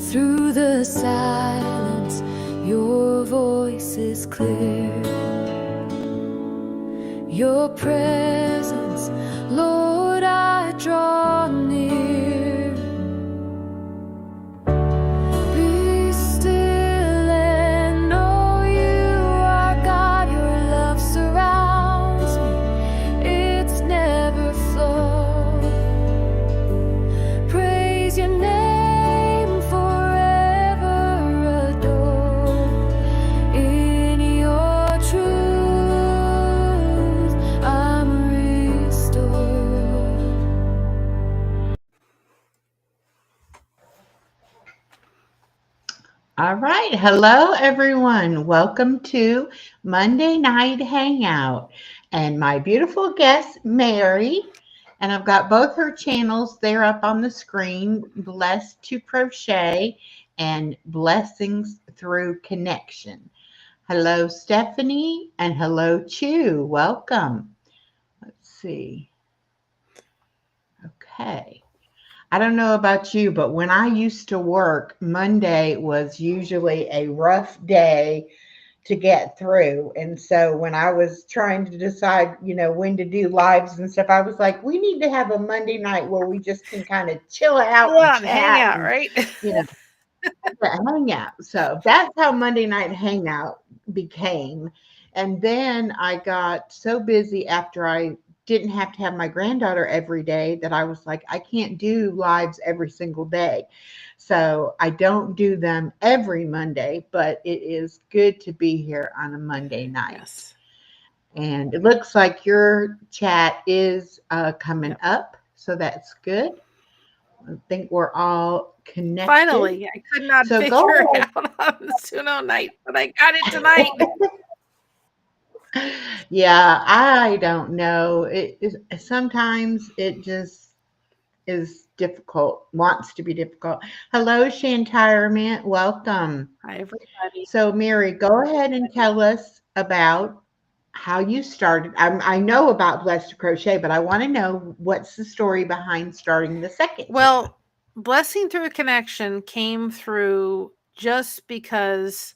Through the silence, your voice is clear. Your presence, Lord, I draw near. Be still and know you are God. Your love surrounds me, it's never flowed. Praise your name forever, adored. In your truth, I'm restored. All right. Hello, everyone. Welcome to Monday Night Hangout. And my beautiful guest, Mary. And I've got both her channels there up on the screen, Blessed to Crochet and Blessings Through Connection. Hello, Stephanie, and hello, Chu. Welcome. Let's see. Okay. I don't know about you, but when I used to work, Monday was usually a rough day to get through. And so when I was trying to decide, when to do lives and stuff, I was like, we need to have a Monday night where we just can kind of chill out Chill and out and hang chat out, and, right? you know, hang out. So that's how Monday Night Hangout became. And then I got so busy after I didn't have to have my granddaughter every day that I was like, I can't do lives every single day. So I don't do them every Monday, but it is good to be here on a Monday night. Yes. And it looks like your chat is coming Yep. up. So that's good. I think we're all connected. Finally, I could not So go figure ahead. it out on the Suno night, but I got it tonight. Yeah, I don't know. It is sometimes it just is difficult, wants to be difficult. Hello, Shantirement. Welcome. Hi, everybody. So, Mary, go ahead and tell us about how you started. I know about Blessed to Crochet, but I want to know what's the story behind starting the second channel. Well, Blessing Through Connection came through just because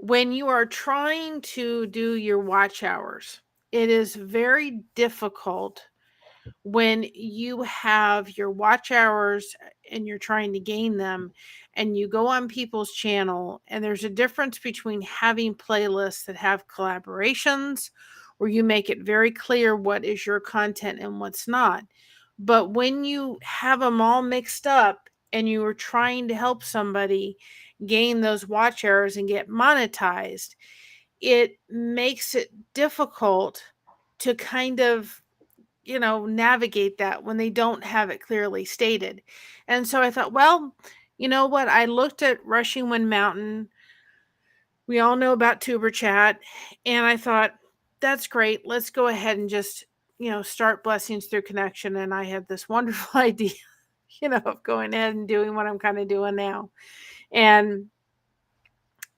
when you are trying to do your watch hours, it is very difficult when you have your watch hours and you're trying to gain them and you go on people's channel, and there's a difference between having playlists that have collaborations where you make it very clear what is your content and what's not. But when you have them all mixed up and you are trying to help somebody gain those watch hours and get monetized, it makes it difficult to kind of navigate that when they don't have it clearly stated. And so I thought, well, you know what? I looked at Rushing Wind Mountain. We all know about Tuber Chat. And I thought, that's great. Let's go ahead and just, start Blessings Through Connection. And I had this wonderful idea, of going ahead and doing what I'm kind of doing now. And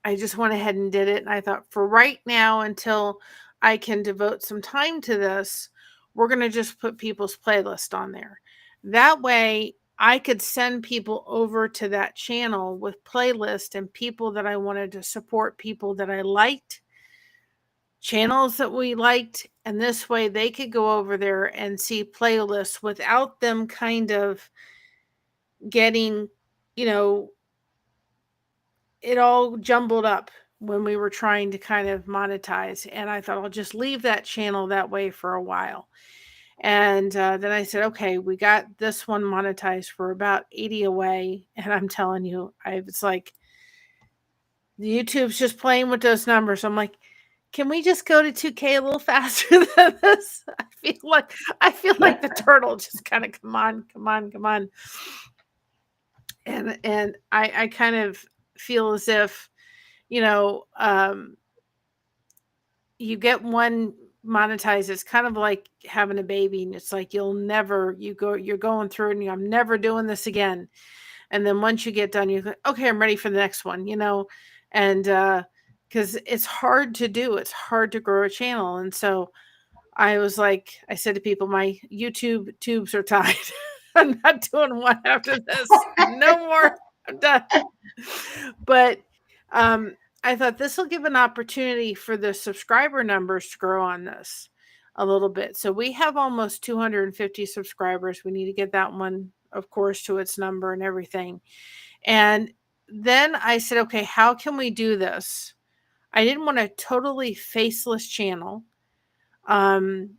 I just went ahead and did it. And I thought, for right now, until I can devote some time to this, we're going to just put people's playlist on there. That way, I could send people over to that channel with playlist and people that I wanted to support, people that I liked, channels that we liked. And this way, they could go over there and see playlists without them kind of getting, you know, it all jumbled up when we were trying to kind of monetize. And I thought I'll just leave that channel that way for a while. And then I said, okay, we got this one monetized for about 80 away. And I'm telling you, it's like YouTube's just playing with those numbers. I'm like, can we just go to 2K a little faster than this? I feel like the turtle just kind of come on. And I kind of feel as if, you know, um, you get one monetized. It's kind of like having a baby, and it's like you're going through it and I'm never doing this again. And then once you get done, you're like, okay, I'm ready for the next one, and because it's hard to do, it's hard to grow a channel. And so I said to people, my YouTube tubes are tied. I'm not doing one after this. No more. I'm done. But I thought this will give an opportunity for the subscriber numbers to grow on this a little bit. So we have almost 250 subscribers. We need to get that one, of course, to its number and everything. And then I said, okay, how can we do this? I didn't want a totally faceless channel. And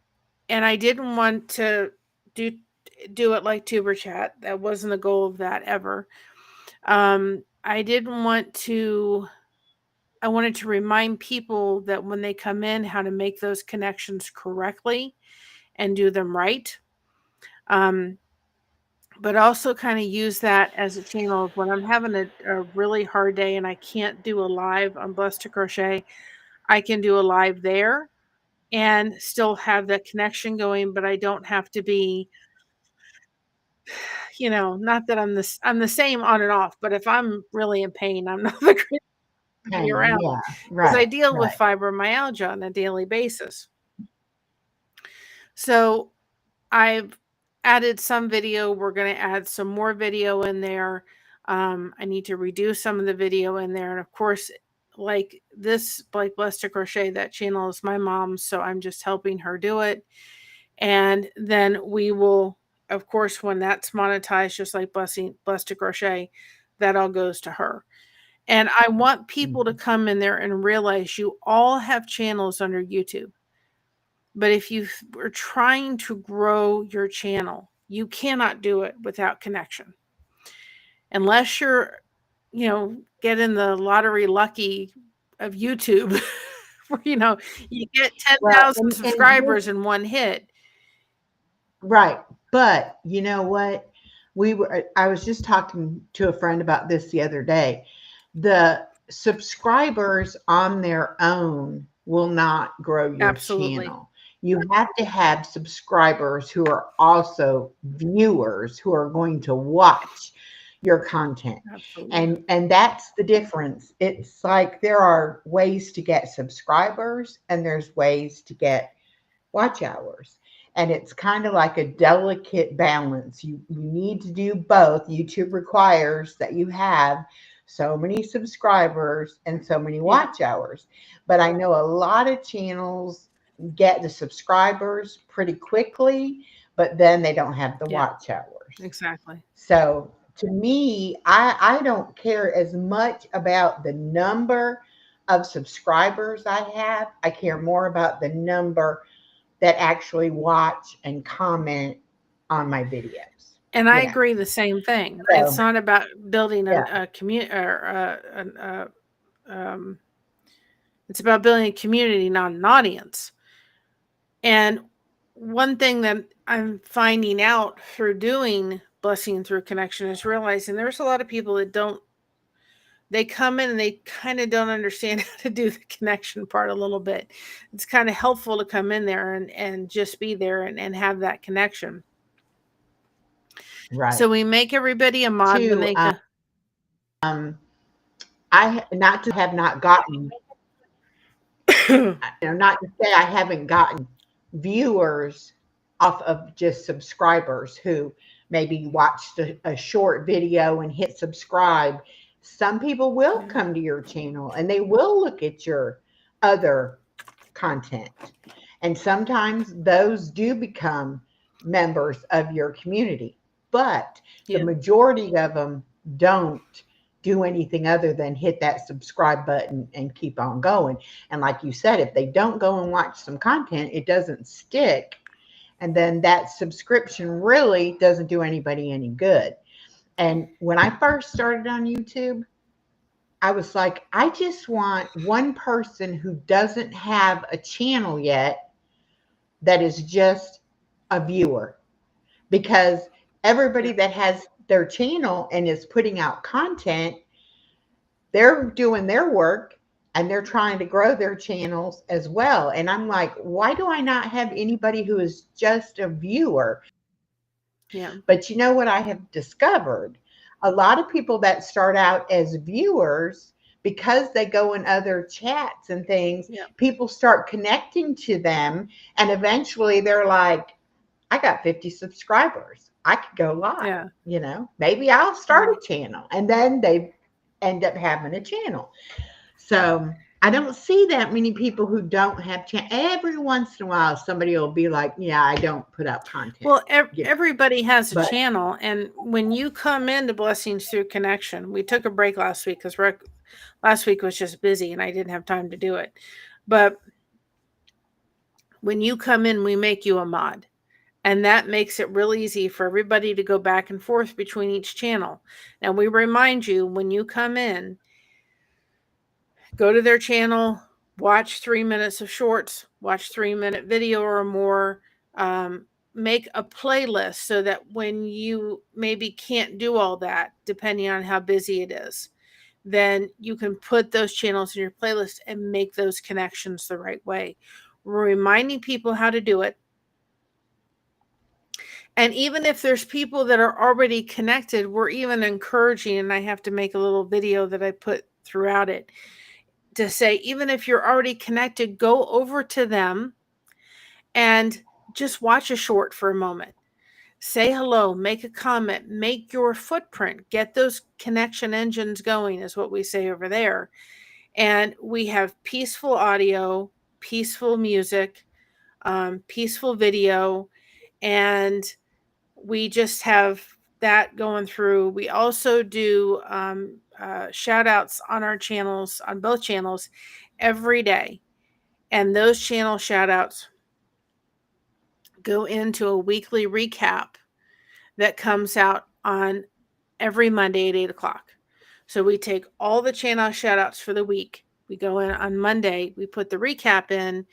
I didn't want to do it like Tuber Chat. That wasn't the goal of that ever. I didn't want to I wanted to remind people that when they come in, how to make those connections correctly and do them right. But also kind of use that as a channel when I'm having a really hard day and I can't do a live on Blessed to Crochet. I can do a live there and still have that connection going, but I don't have to be, not that I'm the same on and off, but if I'm really in pain, I'm not the greatest to be Pain. around Yeah. because I Right. deal with Right. fibromyalgia on a daily basis. So I've added some video. We're going to add some more video in there. I need to reduce some of the video in there. And of course, like Blessed to Crochet, that channel is my mom's. So I'm just helping her do it. And then we will, of course, when that's monetized, just like Blessed to Crochet, that all goes to her. And I want people to come in there and realize you all have channels under YouTube. But if you are trying to grow your channel, you cannot do it without connection. Unless you're, getting the lottery lucky of YouTube, where, you get Well, 10,000 subscribers in one hit. right. But you know what? I was just talking to a friend about this the other day. The subscribers on their own will not grow your Absolutely. channel. You have to have subscribers who are also viewers who are going to watch your content. Absolutely. And that's the difference. It's like there are ways to get subscribers and there's ways to get watch hours. And it's kind of like a delicate balance. You need to do both. YouTube requires that you have so many subscribers and so many Yeah. watch hours. But I know a lot of channels get the subscribers pretty quickly, but then they don't have the Yeah. watch hours. Exactly. So to me, I don't care as much about the number of subscribers I have. I care more about the number that actually watch and comment on my videos. And I You know, agree the same thing. so It's not about building yeah, a community or it's about building a community, not an audience. And one thing that I'm finding out through doing Blessing Through Connection is realizing there's a lot of people that they come in and they kind of don't understand how to do the connection part a little bit. It's kind of helpful to come in there and just be there and have that connection. right. So we make everybody a mod when they go. I not to have not gotten, not to say I haven't gotten viewers off of just subscribers who maybe watched a short video and hit subscribe. Some people will Yeah. come to your channel and they will look at your other content. And sometimes those do become members of your community, but the Yeah. majority of them don't do anything other than hit that subscribe button and keep on going. And like you said, if they don't go and watch some content, it doesn't stick. And then that subscription really doesn't do anybody any good. And when I first started on YouTube, I was like, I just want one person who doesn't have a channel yet that is just a viewer, because everybody that has their channel and is putting out content, they're doing their work and they're trying to grow their channels as well. And I'm like, why do I not have anybody who is just a viewer? Yeah. But you know what I have discovered? A lot of people that start out as viewers, because they go in other chats and things, Yeah. people start connecting to them. And eventually they're like, I got 50 subscribers. I could go live, Yeah. maybe I'll start Yeah. a channel. And then they end up having a channel. So I don't see that many people who don't have channel. Every once in a while, somebody will be like, yeah, I don't put up content, Well, everybody has a but channel, and when you come into Blessings Through Connection, we took a break last week because last week was just busy and I didn't have time to do it. But when you come in, we make you a mod. And that makes it real easy for everybody to go back and forth between each channel. And we remind you when you come in, go to their channel, watch 3 minutes of shorts, watch 3 minute video or more, um, make a playlist so that when you maybe can't do all that, depending on how busy it is, then you can put those channels in your playlist and make those connections the right way. We're reminding people how to do it. And even if there's people that are already connected, we're even encouraging, and I have to make a little video that I put throughout it to say, even if you're already connected, go over to them and just watch a short for a moment. Say hello, make a comment, make your footprint, get those connection engines going, is what we say over there. And we have peaceful audio, peaceful music, peaceful video, and we just have that going through. We also do shout outs on our channels, on both channels, every day. And those channel shout outs go into a weekly recap that comes out on every Monday at 8 o'clock. So we take all the channel shout outs for the week. We go in on Monday, we put the recap in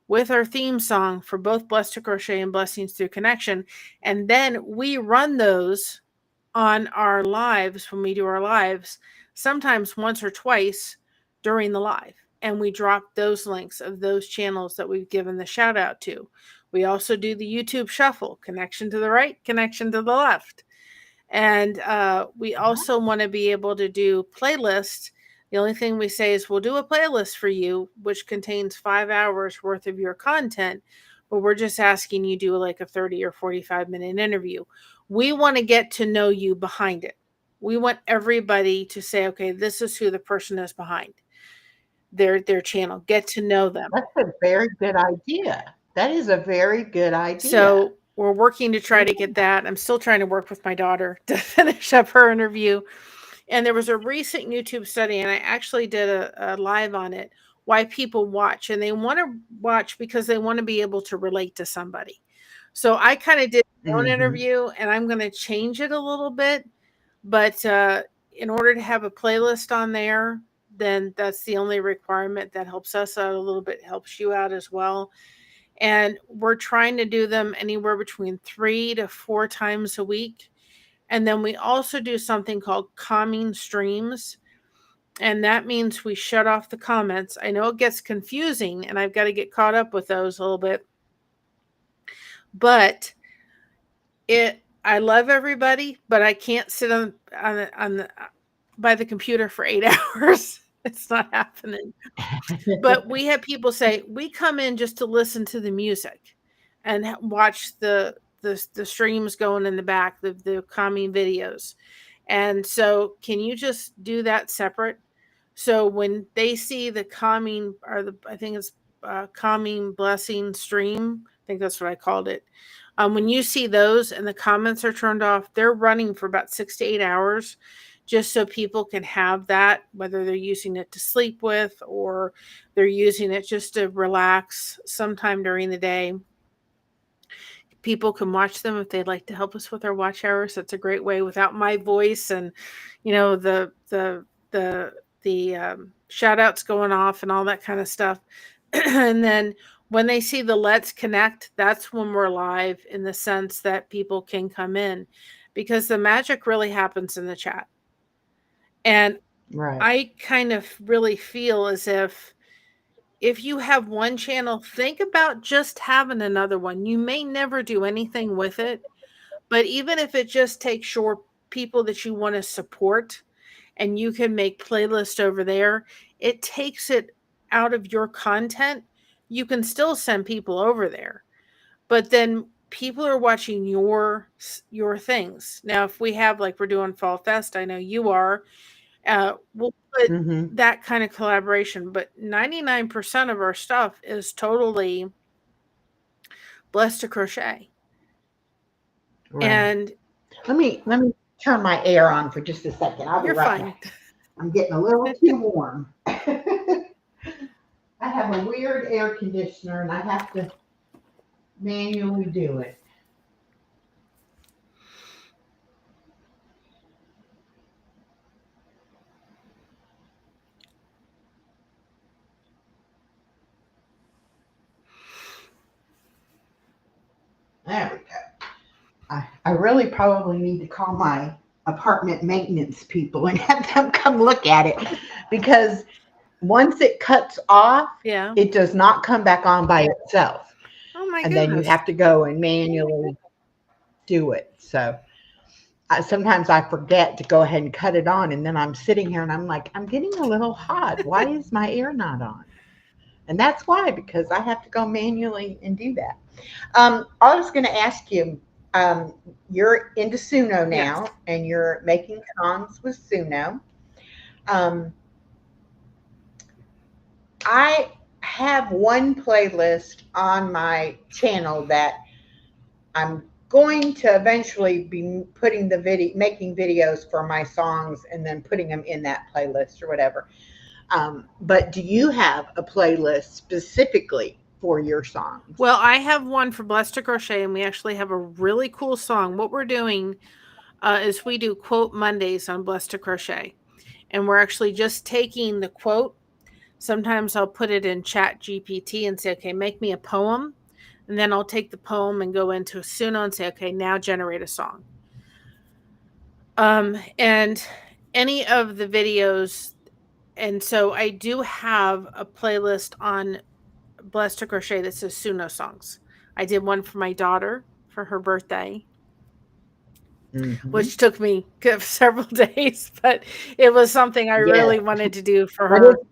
with our theme song for both Blessed to Crochet and Blessings Through Connection. And then we run those on our lives when we do our lives, sometimes once or twice during the live. And we drop those links of those channels that we've given the shout out to. We also do the YouTube shuffle, connection to the right, connection to the left. And we also want to be able to do playlists. The only thing we say is we'll do a playlist for you, which contains 5 hours worth of your content, but we're just asking you do like a 30 or 45-minute interview. We want to get to know you behind it. We want everybody to say, okay, this is who the person is behind their channel. Get to know them. that's a very good idea. That is a very good idea. So we're working to try to get that. I'm still trying to work with my daughter to finish up her interview. And there was a recent YouTube study, and I actually did a live on it, why people watch. And they want to watch because they want to be able to relate to somebody. So I kind of did my own Hmm. interview, and I'm going to change it a little bit. But in order to have a playlist on there, then that's the only requirement that helps us out a little bit, helps you out as well. And we're trying to do them anywhere between 3 to 4 times a week. And then we also do something called calming streams. And that means we shut off the comments. I know it gets confusing and I've got to get caught up with those a little bit. But I love everybody, but I can't sit by the computer for 8 hours. It's not happening. But we have people say we come in just to listen to the music and watch the streams going in the back, the calming videos. And so can you just do that separate? So when they see the calming, or I think it's calming blessing stream, I think that's what I called it. When you see those and the comments are turned off, they're running for about 6 to 8 hours, just so people can have that, whether they're using it to sleep with or they're using it just to relax sometime during the day. People can watch them if they'd like to help us with our watch hours. That's a great way without my voice and, the shout outs going off and all that kind of stuff. And then when they see the Let's Connect, that's when we're live, in the sense that people can come in, because the magic really happens in the chat. And Right. I kind of really feel as if you have one channel, think about just having another one. You may never do anything with it, but even if it just takes your people that you want to support and you can make playlists over there, it takes it out of your content. You can still send people over there, but then people are watching your things. Now, if we have, like, we're doing Fall Fest, I know you are, we'll put Mm-hmm. that kind of collaboration, but 99% of our stuff is totally Blessed to Crochet. Right. And Let me turn my air on for just a second. I'll be you're right fine. back. I'm getting a little too warm. I have a weird air conditioner and I have to manually do it. There we go. I really probably need to call my apartment maintenance people and have them come look at it because once it cuts off, Yeah. it does not come back on by itself. Oh my And then you goodness. have to go and manually do it. So sometimes I forget to go ahead and cut it on. And then I'm sitting here and I'm like, I'm getting a little hot. Why is my air not on? And that's why, because I have to go manually and do that. I was going to ask you, you're into Suno Yes. now and you're making songs with Suno. Um, I have one playlist on my channel that I'm going to eventually be putting making videos for my songs and then putting them in that playlist or whatever. But do you have a playlist specifically for your songs? Well, I have one for Blessed to Crochet, and we actually have a really cool song. What we're doing is we do quote Mondays on Blessed to Crochet, and we're actually just taking the quote. Sometimes I'll put it in Chat GPT and say, okay, make me a poem. And then I'll take the poem and go into Suno and say, okay, now generate a song. And any of the videos, and so I do have a playlist on Blessed to Crochet that says Suno songs. I did one for my daughter for her birthday, Mm-hmm. which took me several days, but it was something I Yes, really wanted to do for but her. it's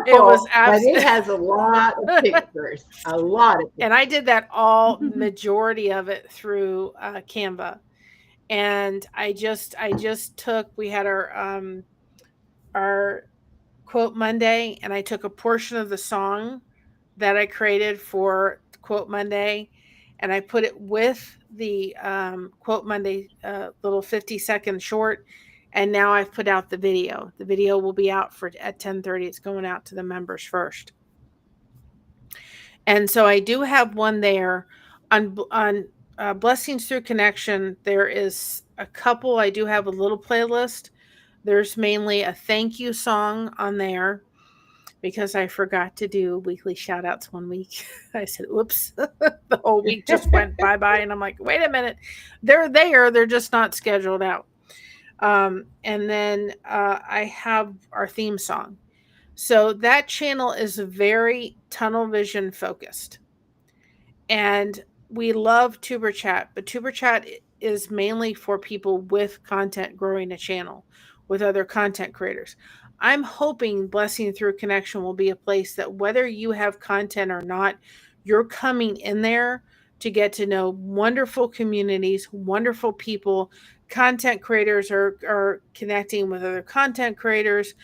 It was beautiful, but it absolutely, has a lot of pictures, a lot of and I did that all pictures. majority of it through Canva. And I just took, we had our quote Monday, and I took a portion of the song that I created for quote Monday, and I put it with the quote Monday little 50-second short. And now I've put out the video. The video will be out for at 10:30. It's going out to the members first. And so I do have one there on Blessings Through Connection. There is a couple. I do have a little playlist. There's mainly a thank you song on there because I forgot to do weekly shout outs one week. I said, oops, the whole week just went bye bye. And I'm like, wait a minute. They're there. They're just not scheduled out. And then I have our theme song. So that channel is very tunnel vision focused. And we love Tuber Chat, but Tuber Chat is mainly for people with content growing a channel with other content creators. I'm hoping Blessing Through Connection will be a place that whether you have content or not, you're coming in there to get to know wonderful communities, wonderful people. Content creators are connecting with other content creators,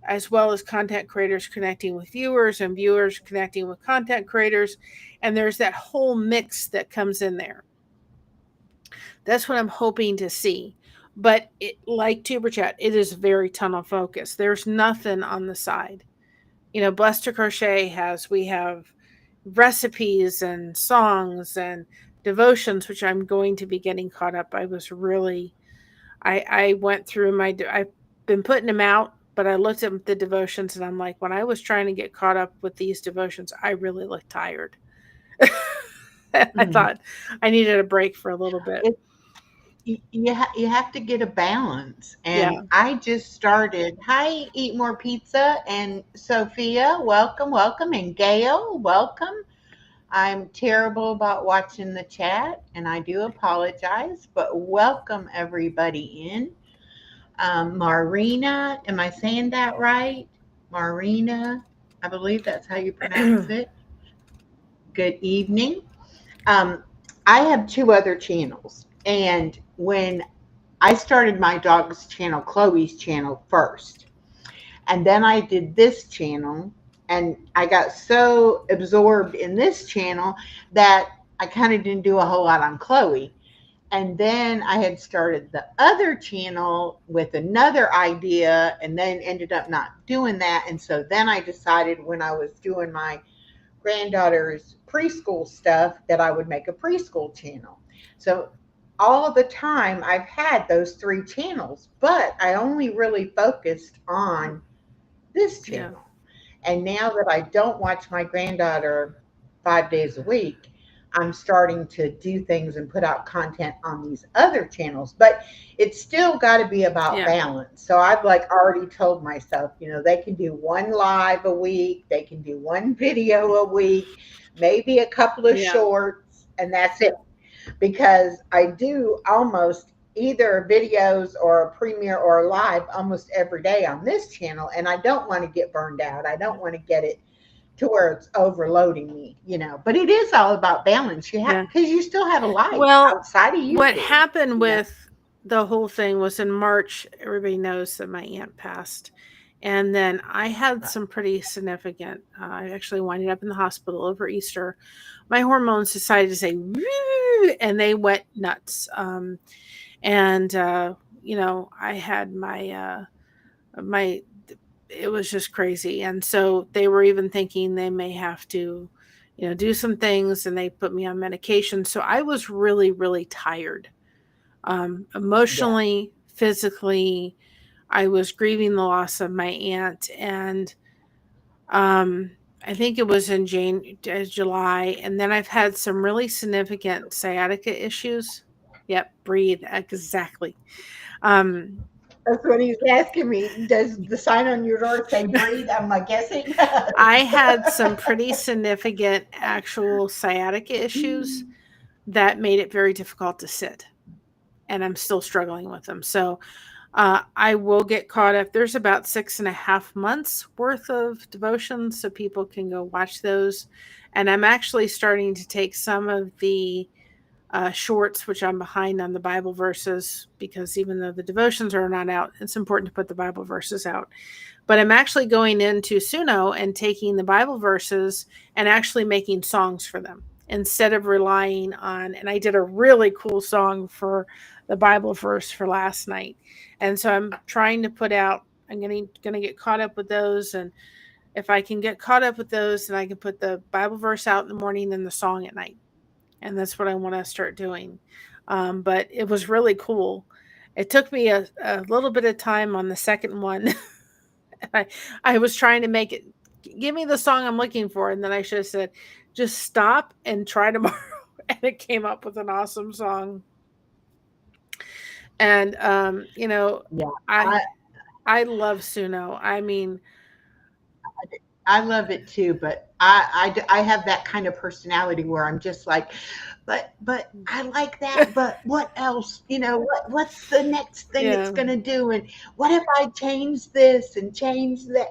as well as content creators connecting with viewers and viewers connecting with content creators. And there's that whole mix that comes in there. That's what I'm hoping to see. But like Tuber Chat, it is very tunnel focused. There's nothing on the side. Blessed to Crochet we have recipes and songs and devotions, which I'm going to be getting caught up. I went through I've been putting them out, but I looked at the devotions and I'm like, when I was trying to get caught up with these devotions, I really looked tired. I thought I needed a break for a little bit. You have to get a balance. Yeah. And I just started. Hi, Eat More Pizza and Sophia, welcome, and Gail, welcome. I'm terrible about watching the chat, and I do apologize, but welcome everybody in. Marina, am I saying that right? Marina, I believe that's how you pronounce it. Good evening. Um, I have two other channels. And when I started my dog's channel, Chloe's channel first, and then I did this channel, and I got so absorbed in this channel that I kind of didn't do a whole lot on Chloe. And then I had started the other channel with another idea and then ended up not doing that. And so then I decided when I was doing my granddaughter's preschool stuff that I would make a preschool channel. So all of the time I've had those three channels, but I only really focused on this Yeah. channel. And now that I don't watch my granddaughter 5 days a week, I'm starting to do things and put out content on these other channels. But it's still got to be about Yeah. balance. So I've like already told myself, they can do one live a week, they can do one video a week, maybe a couple of Yeah. shorts, and that's it. Because I do almost either videos or a premiere or a live almost every day on this channel, and I don't want to get burned out. I don't want to get it to where it's overloading me. But it is all about balance. You have Yeah. because you still have a life Well, outside of what YouTube. happened You know, with the whole thing was in March, everybody knows that my aunt passed. And then I had some pretty significant, I actually winded up in the hospital over Easter. My hormones decided to say, "Woo," and they went nuts. And, I had my, it was just crazy. And so they were even thinking they may have to, do some things, and they put me on medication. So I was really, really tired, yeah, emotionally, physically. I was grieving the loss of my aunt, and um, I think it was in July, and then I've had some really significant sciatica issues. Yep, breathe exactly. Um, that's what he's asking me. Does the sign on your door say breathe? I'm like, yes, it I does. had some pretty significant actual sciatica issues that made it very difficult to sit, and I'm still struggling with them. So I will get caught up. There's about 6.5 months worth of devotions, so people can go watch those. And I'm actually starting to take some of the shorts, which I'm behind on the Bible verses, because even though the devotions are not out, it's important to put the Bible verses out. But I'm actually going into Suno and taking the Bible verses and actually making songs for them instead of relying on. And I did a really cool song for the Bible verse for last night. And so I'm trying to put out, I'm going to get caught up with those. And if I can get caught up with those, then I can put the Bible verse out in the morning and the song at night. And that's what I want to start doing. But it was really cool. It took me a little bit of time on the second one. I, I was trying to make it, give me the song I'm looking for. And then I should have said, just stop and try tomorrow. And it came up with an awesome song. And, Yeah, I, I, I love Suno. I mean, I love it too, but I have that kind of personality where I'm just like, but I like that, but what else? What's the next thing it's yeah, gonna do? And what if I change this and change that?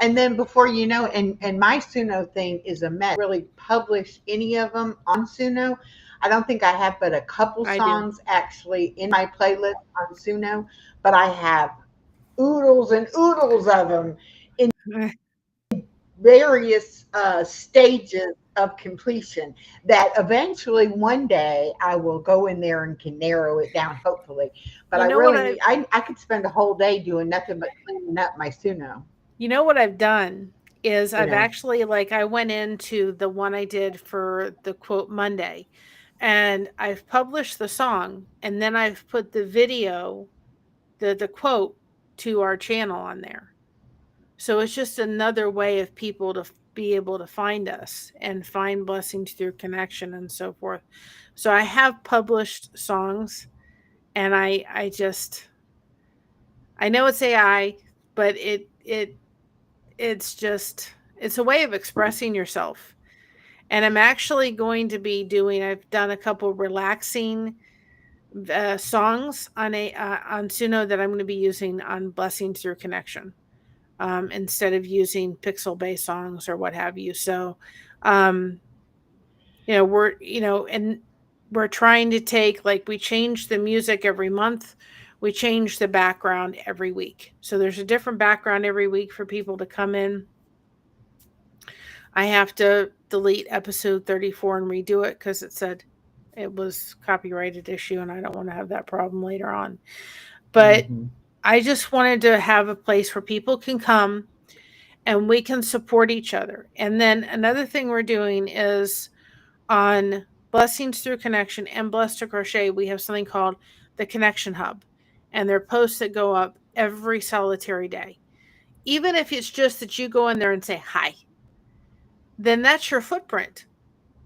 And then before you know, and my Suno thing is a mess. Really publish any of them on Suno. I don't think I have but a couple I do. songs actually in my playlist on Suno, but I have oodles and oodles of them various stages of completion that eventually one day I will go in there and can narrow it down, hopefully. But You I know what really I've need, I could spend a whole day doing nothing but cleaning up my Suno, You know what I've done is you I've know. actually, like, I went into the one I did for the quote Monday, and I've published the song, and then I've put the video, the quote, to our channel on there. So it's just another way of people to be able to find us and find blessings through connection and so forth. So I have published songs, and I just, I know it's AI, but it's just, it's a way of expressing yourself. And I'm actually going to be doing, I've done a couple relaxing songs on Suno that I'm going to be using on Blessings Through Connection, instead of using pixel based songs or what have you. So, um, we're, and we're trying to take, like, we change the music every month. We change the background every week. So there's a different background every week for people to come in. I have to delete episode 34 and redo it because it said it was copyrighted issue and I don't want to have that problem later on. But Mm-hmm. I just wanted to have a place where people can come and we can support each other. And then another thing we're doing is on Blessings Through Connection and Blessed to Crochet, we have something called the Connection Hub. And they're posts that go up every solitary day. Even if it's just that you go in there and say hi, then that's your footprint.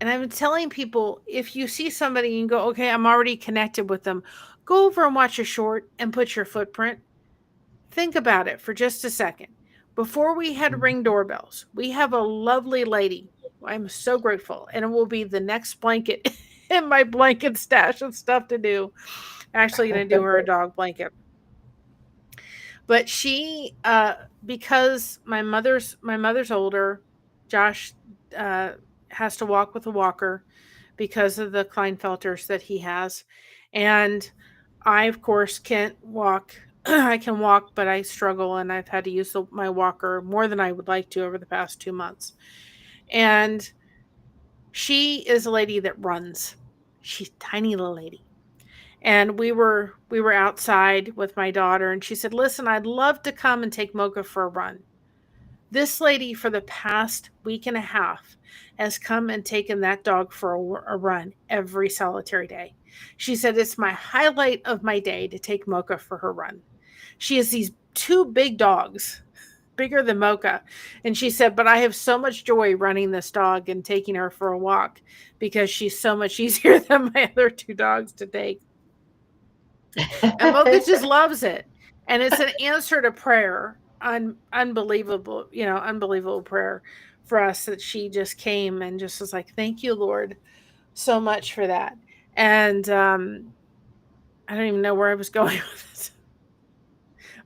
And I'm telling people, if you see somebody and go, okay, I'm already connected with them, go over and watch a short and put your footprint. Think about it for just a second. Before we had ring doorbells, we have a lovely lady. I'm so grateful. And it will be the next blanket in my blanket stash of stuff to do. I'm actually going to do her a dog blanket. But she, because my mother's older, Josh has to walk with a walker because of the Kleinfelters that he has, and I of course can't walk. I can walk, but I struggle, and I've had to use my walker more than I would like to over the past 2 months. And she is a lady that runs. She's a tiny little lady, and we were outside with my daughter, and she said, listen, I'd love to come and take Mocha for a run. This lady for the past week and a half has come and taken that dog for a run every solitary day. She said it's my highlight of my day to take Mocha for her run. She has these two big dogs, bigger than Mocha. And she said, but I have so much joy running this dog and taking her for a walk because she's so much easier than my other two dogs to take. And Mocha just loves it. And it's an answer to prayer. Unbelievable, unbelievable prayer for us that she just came and just was like, thank you, Lord, so much for that. And I don't even know where I was going with this,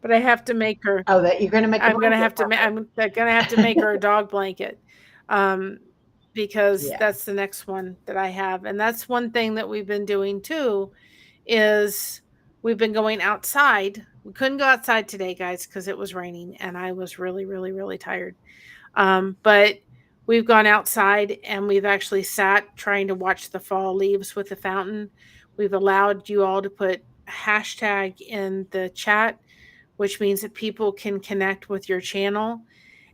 but I have to make her. Oh, that you're going to make a I'm gonna blanket have to. for her. I'm gonna have to make her a dog blanket, um, because Yeah. that's the next one that I have, and that's one thing that we've been doing too. Is we've been going outside. We couldn't go outside today, guys, because it was raining, and I was really, really, really tired. But we've gone outside and we've actually sat trying to watch the fall leaves with the fountain. We've allowed you all to put hashtag in the chat, which means that people can connect with your channel.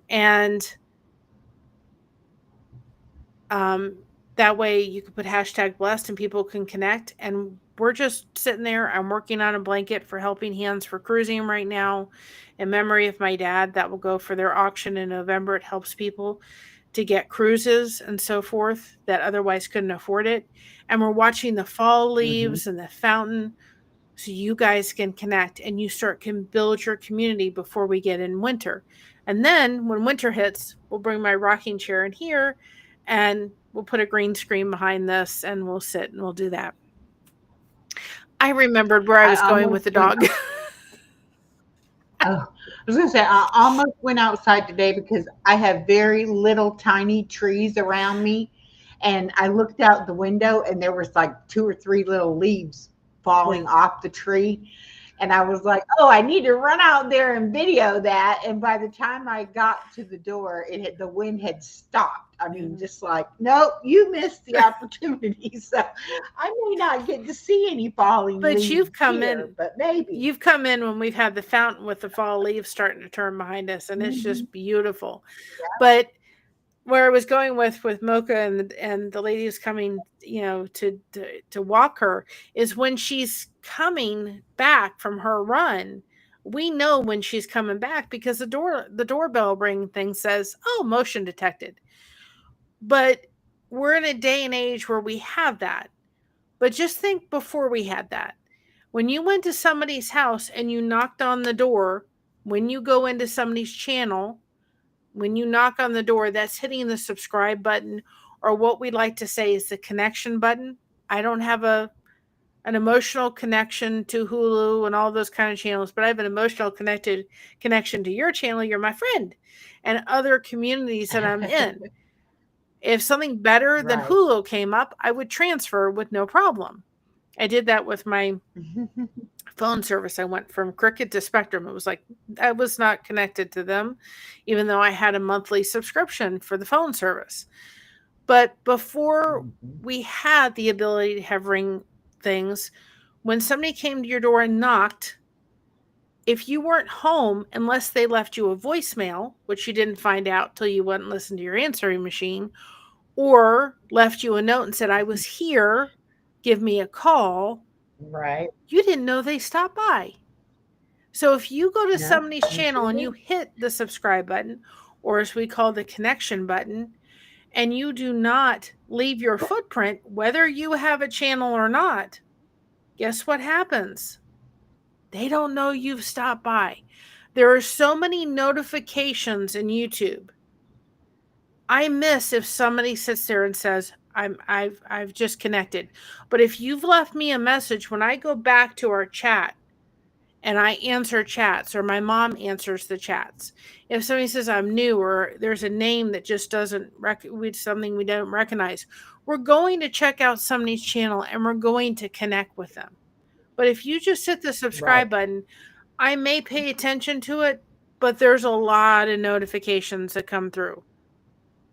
And um, that way you can put hashtag blessed and people can connect. And we're just sitting there. I'm working on a blanket for Helping Hands for Cruising right now in memory of my dad. That will go for their auction in November. It helps people to get cruises and so forth that otherwise couldn't afford it. And we're watching the fall Mm-hmm. leaves and the fountain so you guys can connect and you can build your community before we get in winter. And then when winter hits, we'll bring my rocking chair in here and we'll put a green screen behind this and we'll sit and we'll do that. I remembered where I I was going with almost the went. dog. Oh, I was going to say, I almost went outside today because I have very little tiny trees around me. And I looked out the window and there was like two or three little leaves Yeah. falling off the tree. And I was like, oh, I need to run out there and video that. And by the time I got to the door, the wind had stopped. I mean, Yeah. just like, nope, you missed the opportunity. So I may not get to see any falling But leaves here, but maybe. you've come in when we've had the fountain with the fall leaves starting to turn behind us and it's Mhm. just beautiful. But where I was going with Mocha and the lady who's coming, to walk her is when she's coming back from her run. We know when she's coming back because the doorbell ring thing says, "Oh, motion detected." But we're in a day and age where we have that. But just think before we had that. When you went to somebody's house and you knocked on the door, when you go into somebody's channel, when you knock on the door, that's hitting the subscribe button, or what we like to say is the connection button. I don't have an emotional connection to Hulu and all those kind of channels, but I have an emotional connection to your channel. You're my friend, and other communities that I'm in. If something better than Right. Hulu came up, I would transfer with no problem. I did that with my phone service. I went from Cricket to Spectrum. It was like I was not connected to them, even though I had a monthly subscription for the phone service. But before Mhm. we had the ability to have ring things, when somebody came to your door and knocked, if you weren't home, unless they left you a voicemail, which you didn't find out till you went and listened to your answering machine, or left you a note and said, I was here, give me a call, Right. you didn't know they stopped by. So if you go to No, somebody's you channel sure and you did. hit the subscribe button, or as we call the connection button, and you do not leave your footprint, whether you have a channel or not, guess what happens? They don't know you've stopped by. There are so many notifications in YouTube. I miss if somebody sits there and says, I've just connected. But if you've left me a message, when I go back to our chat and I answer chats, or my mom answers the chats, if somebody says I'm new, or there's a name that just doesn't something we don't recognize, we're going to check out somebody's channel and we're going to connect with them. But if you just hit the Right. subscribe button, I may pay attention to it, but there's a lot of notifications that come through.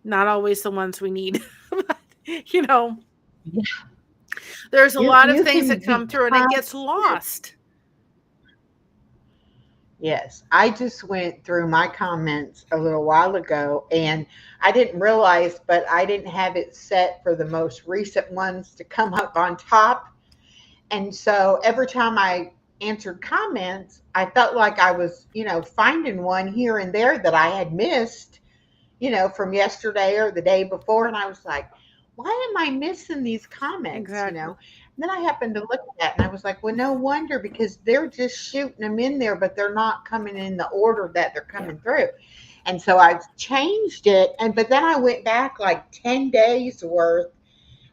Not always the ones we need. But, you know, Yeah. there's a lot of You things can that come through and it become gets lost. Yes, I just went through my comments a little while ago and I didn't realize, but I didn't have it set for the most recent ones to come up on top. And so every time I answered comments, I felt like I was, finding one here and there that I had missed, from yesterday or the day before. And I was like, why am I missing these comments? Exactly. And then I happened to look at that and I was like, well, no wonder because they're just shooting them in there, but they're not coming in the order that they're Yeah. coming through. And so I changed it. But then I went back like 10 days worth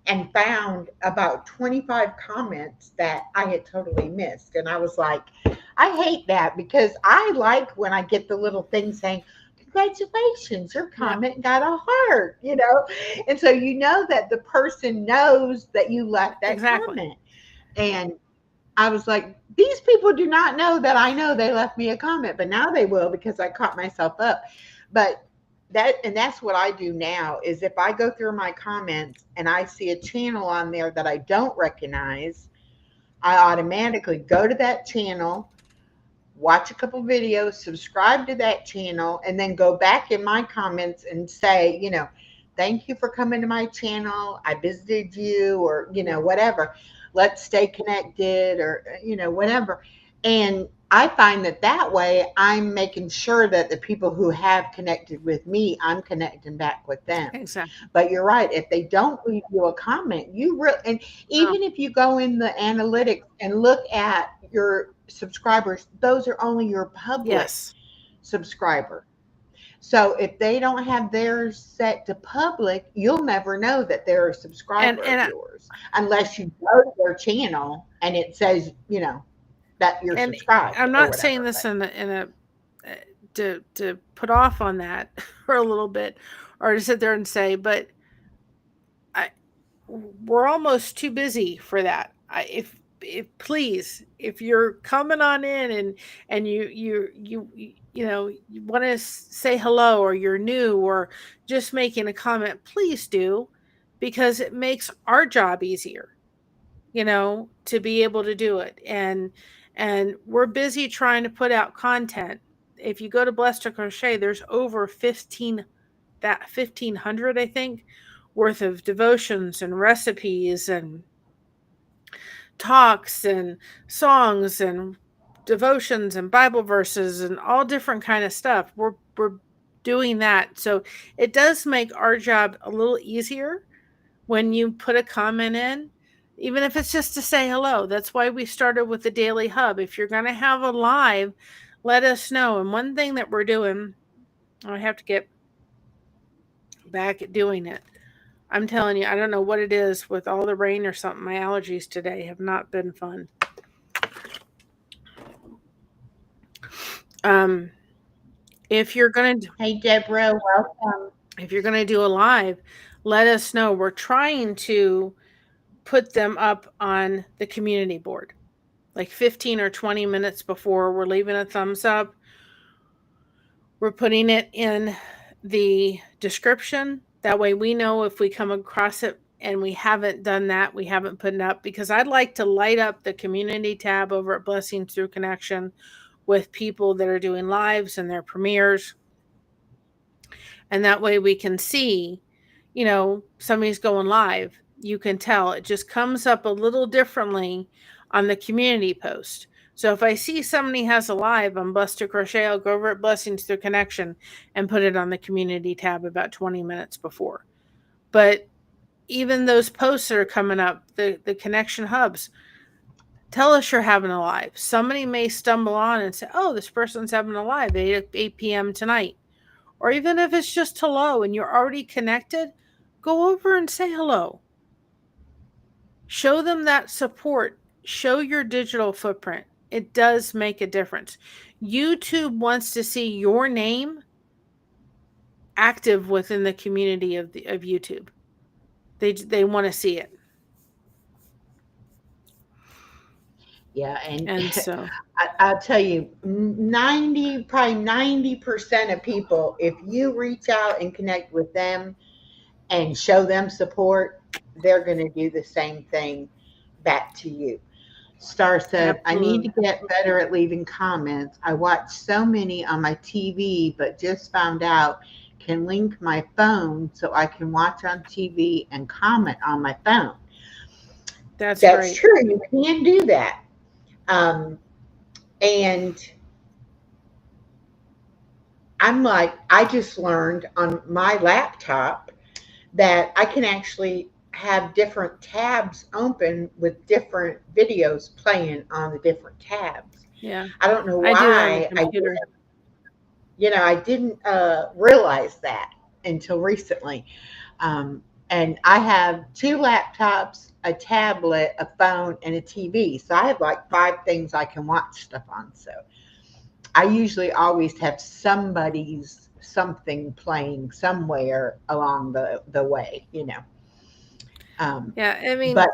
and found about 25 comments that I had totally missed. And I was like, I hate that because I like when I get the little thing saying, congratulations, your Yeah. comment got a heart. And so you know that the person knows that you left that Exactly. comment. And I was like, these people do not know that I know they left me a comment, but now they will because I caught myself up. But that's what I do now is if I go through my comments and I see a channel on there that I don't recognize, I automatically go to that channel, watch a couple videos, subscribe to that channel, and then go back in my comments and say, thank you for coming to my channel. I visited you, or, Yeah. whatever. Let's stay connected, or, whatever. And I find that way I'm making sure that the people who have connected with me, I'm connecting back with them. Exactly. But you're right. If they don't leave you a comment, and No. even if you go in the analytics and look at your subscribers, those are only your public Yes. subscriber. So if they don't have theirs set to public, you'll never know that they're a And subscriber of and yours unless you go to their channel and it says, that you're and subscribed I'm or not saying whatever. this in a to put off on that for a little bit, or to sit there and say, but I we're almost too busy for that. If please, if you're coming on in and you want to say hello, or you're new, or just making a comment, please do, because it makes our job easier, to be able to do it. And we're busy trying to put out content. If you go to Blessed to Crochet, there's over 1500, I think, worth of devotions and recipes and talks and songs and devotions and Bible verses and all different kind of stuff. We're doing that. So it does make our job a little easier when you put a comment in, even if it's just to say hello. That's why we started with the Daily Hub. If you're going to have a live, let us know. And one thing that we're doing, I have to get back at doing it. I'm telling you, I don't know what it is with all the rain or something. My allergies today have not been fun. Um, if you're gonna Hey, Deborah, welcome. if you're gonna do a live, let us know. We're trying to put them up on the community board, like 15 or 20 minutes before we're leaving a thumbs up. We're putting it in the description. That way we know if we come across it and we haven't done that, we haven't put it up, because I'd like to light up the community tab over at Blessings Through Connection with people that are doing lives and their premieres. And that way we can see, somebody's going live. You can tell it just comes up a little differently on the community post. So if I see somebody has a live on Blessed to Crochet, I'll go over at Blessings Through Connection and put it on the community tab about 20 minutes before. But even those posts that are coming up, the connection hubs, tell us you're having a live. Somebody may stumble on and say, oh, this person's having a live 8 p.m. tonight. Or even if it's just hello and you're already connected, go over and say hello. Show them that support. Show your digital footprint. It does make a difference. YouTube wants to see your name active within the community of YouTube. They want to see it. Yeah, And so I'll tell you, probably 90% of people, if you reach out and connect with them and show them support, they're going to do the same thing back to you. Star said, I need to get better at leaving comments. I watch so many on my TV, but just found out can link my phone so I can watch on TV and comment on my phone. That's great. True. You can do that. And I'm like, I just learned on my laptop that I can actually have different tabs open with different videos playing on the different tabs. Yeah. I don't know why I didn't realize that until recently. And I have 2 laptops, a tablet, a phone, and a TV. So I have like 5 things I can watch stuff on. So I usually always have something playing somewhere along the way, Yeah, I mean, but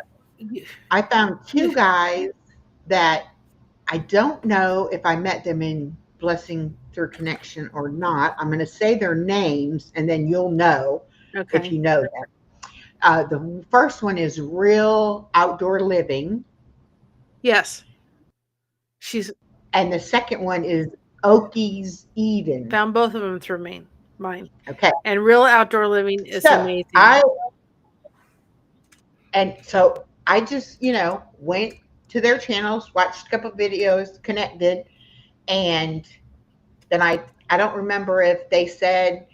I found 2 guys that I don't know if I met them in Blessing Through Connection or not. I'm going to say their names, and then you'll know if you know them. The first one is Real Outdoor Living. Yes. And the second one is Okies Eden. Found both of them through mine. Okay. And Real Outdoor Living is amazing. And so I just, went to their channels, watched a couple of videos, connected, and then I don't remember if they said,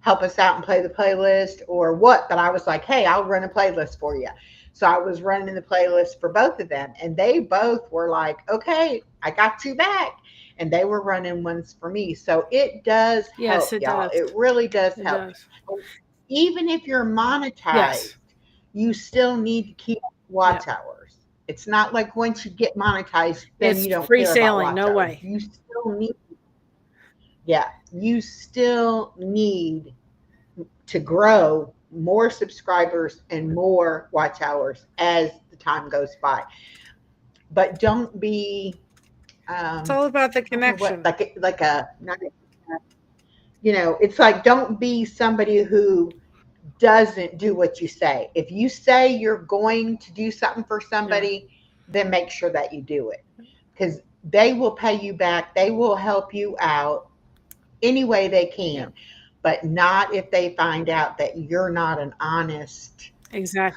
help us out and play the playlist or what, but I was like, hey, I'll run a playlist for you. So I was running the playlist for both of them, and they both were like, okay, I got you back. And they were running ones for me. So it does help, y'all. It really does help. Even if you're monetized, you still need to keep watch hours. It's not like once you get monetized, then you don't free care sailing. About No hours. way. You still need to grow more subscribers and more watch hours as the time goes by. But don't be. It's all about the connection. It's like, don't be somebody who doesn't do what you say. If you say you're going to do something for somebody, then make sure that you do it, because they will pay you back. They will help you out any way they can, but not if they find out that you're not an honest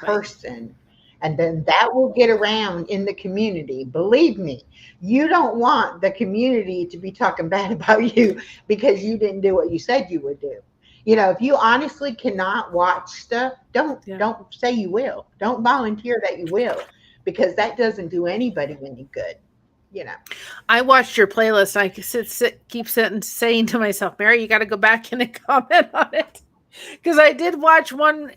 person. And then that will get around in the community. Believe me, you don't want the community to be talking bad about you because you didn't do what you said you would do. If you honestly cannot watch stuff, don't say you will. Don't volunteer that you will, because that doesn't do anybody any good. I watched your playlist. And I keep saying to myself, Mary, you got to go back in and comment on it. Because I did watch one.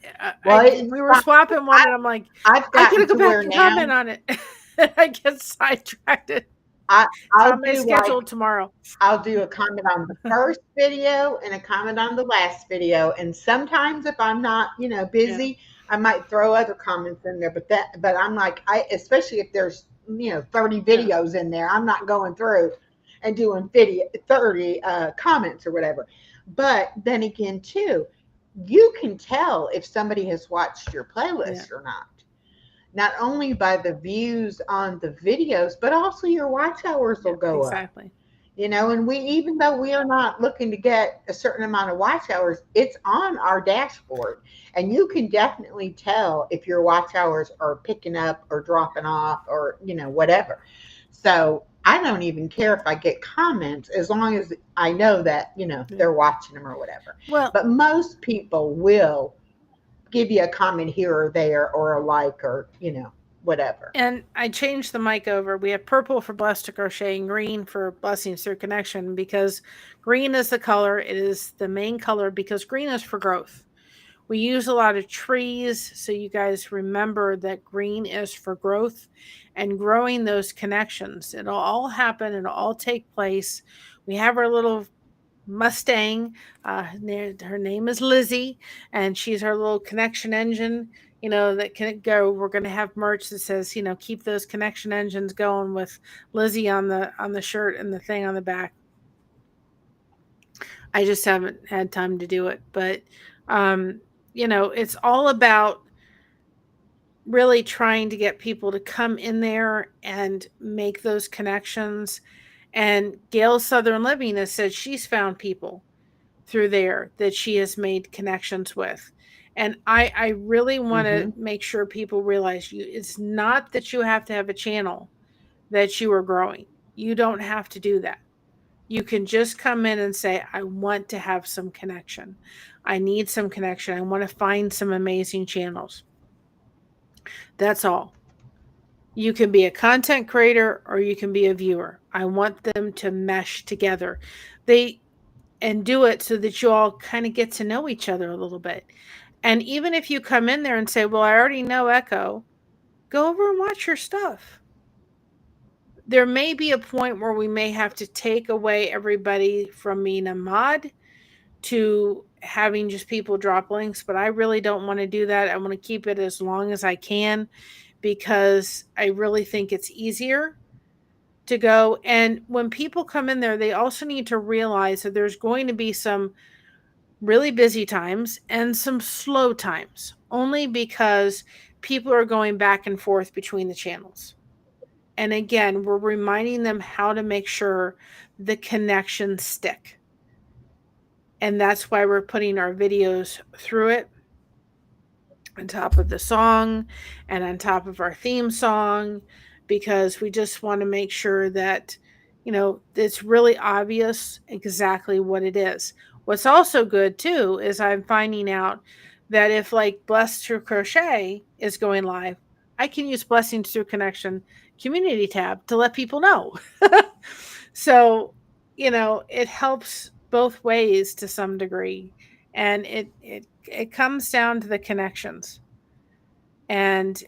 We were swapping one, and I'm like, I gotta go back and comment on it. I get sidetracked. I I'll Comment do like scheduled tomorrow. I'll do a comment on the first video and a comment on the last video. And sometimes if I'm not, Yeah, busy, I might throw other comments in there. But I'm like, especially if there's, 30 yeah, videos in there, I'm not going through and doing 30 comments or whatever. But then again, too, you can tell if somebody has watched your yeah, playlist or not only by the views on the videos, but also your watch hours will yeah, go up. exactly. And we, even though we are not looking to get a certain amount of watch hours, it's on our dashboard. And you can definitely tell if your watch hours are picking up or dropping off or, whatever. So I don't even care if I get comments as long as I know that, Yeah. they're watching them or whatever. Well, But most people will give you a comment here or there or a like or, whatever. and I changed the mic over. We have purple for blessed to crochet and green for blessings through connection because green is the color. It is the main color because green is for growth. We use a lot of trees, so you guys remember that green is for growth and growing those connections. It'll all happen, it'll all take place. We have our little Mustang. Her name is Lizzie, and she's our little connection engine. That can go. We're going to have merch that says, keep those connection engines going with Lizzie on the shirt and the thing on the back. I just haven't had time to do it, but it's all about really trying to get people to come in there and make those connections. And Gail Southern Living has said she's found people through there that she has made connections with. And I really want to Mm-hmm. make sure people realize it's not that you have to have a channel that you are growing. You don't have to do that. You can just come in and say, I want to have some connection. I need some connection. I want to find some amazing channels. That's all. You can be a content creator or you can be a viewer. I want them to mesh together. They and do it so that you all kind of get to know each other a little bit. And even if you come in there and say, well, I already know Echo, go over and watch your stuff. There may be a point where we may have to take away everybody from being a mod to having just people drop links, but I really don't want to do that. I want to keep it as long as I can because I really think it's easier to go. And when people come in there, they also need to realize that there's going to be some really busy times and some slow times, only because people are going back and forth between the channels. And again, we're reminding them how to make sure the connections stick. And that's why we're putting our videos through it on top of the song and on top of our theme song because we just want to make sure that it's really obvious exactly what it is. What's also good too is I'm finding out that if like Blessed Through Crochet is going live, I can use Blessings Through Connection community tab to let people know. So, it helps both ways to some degree, and it comes down to the connections. And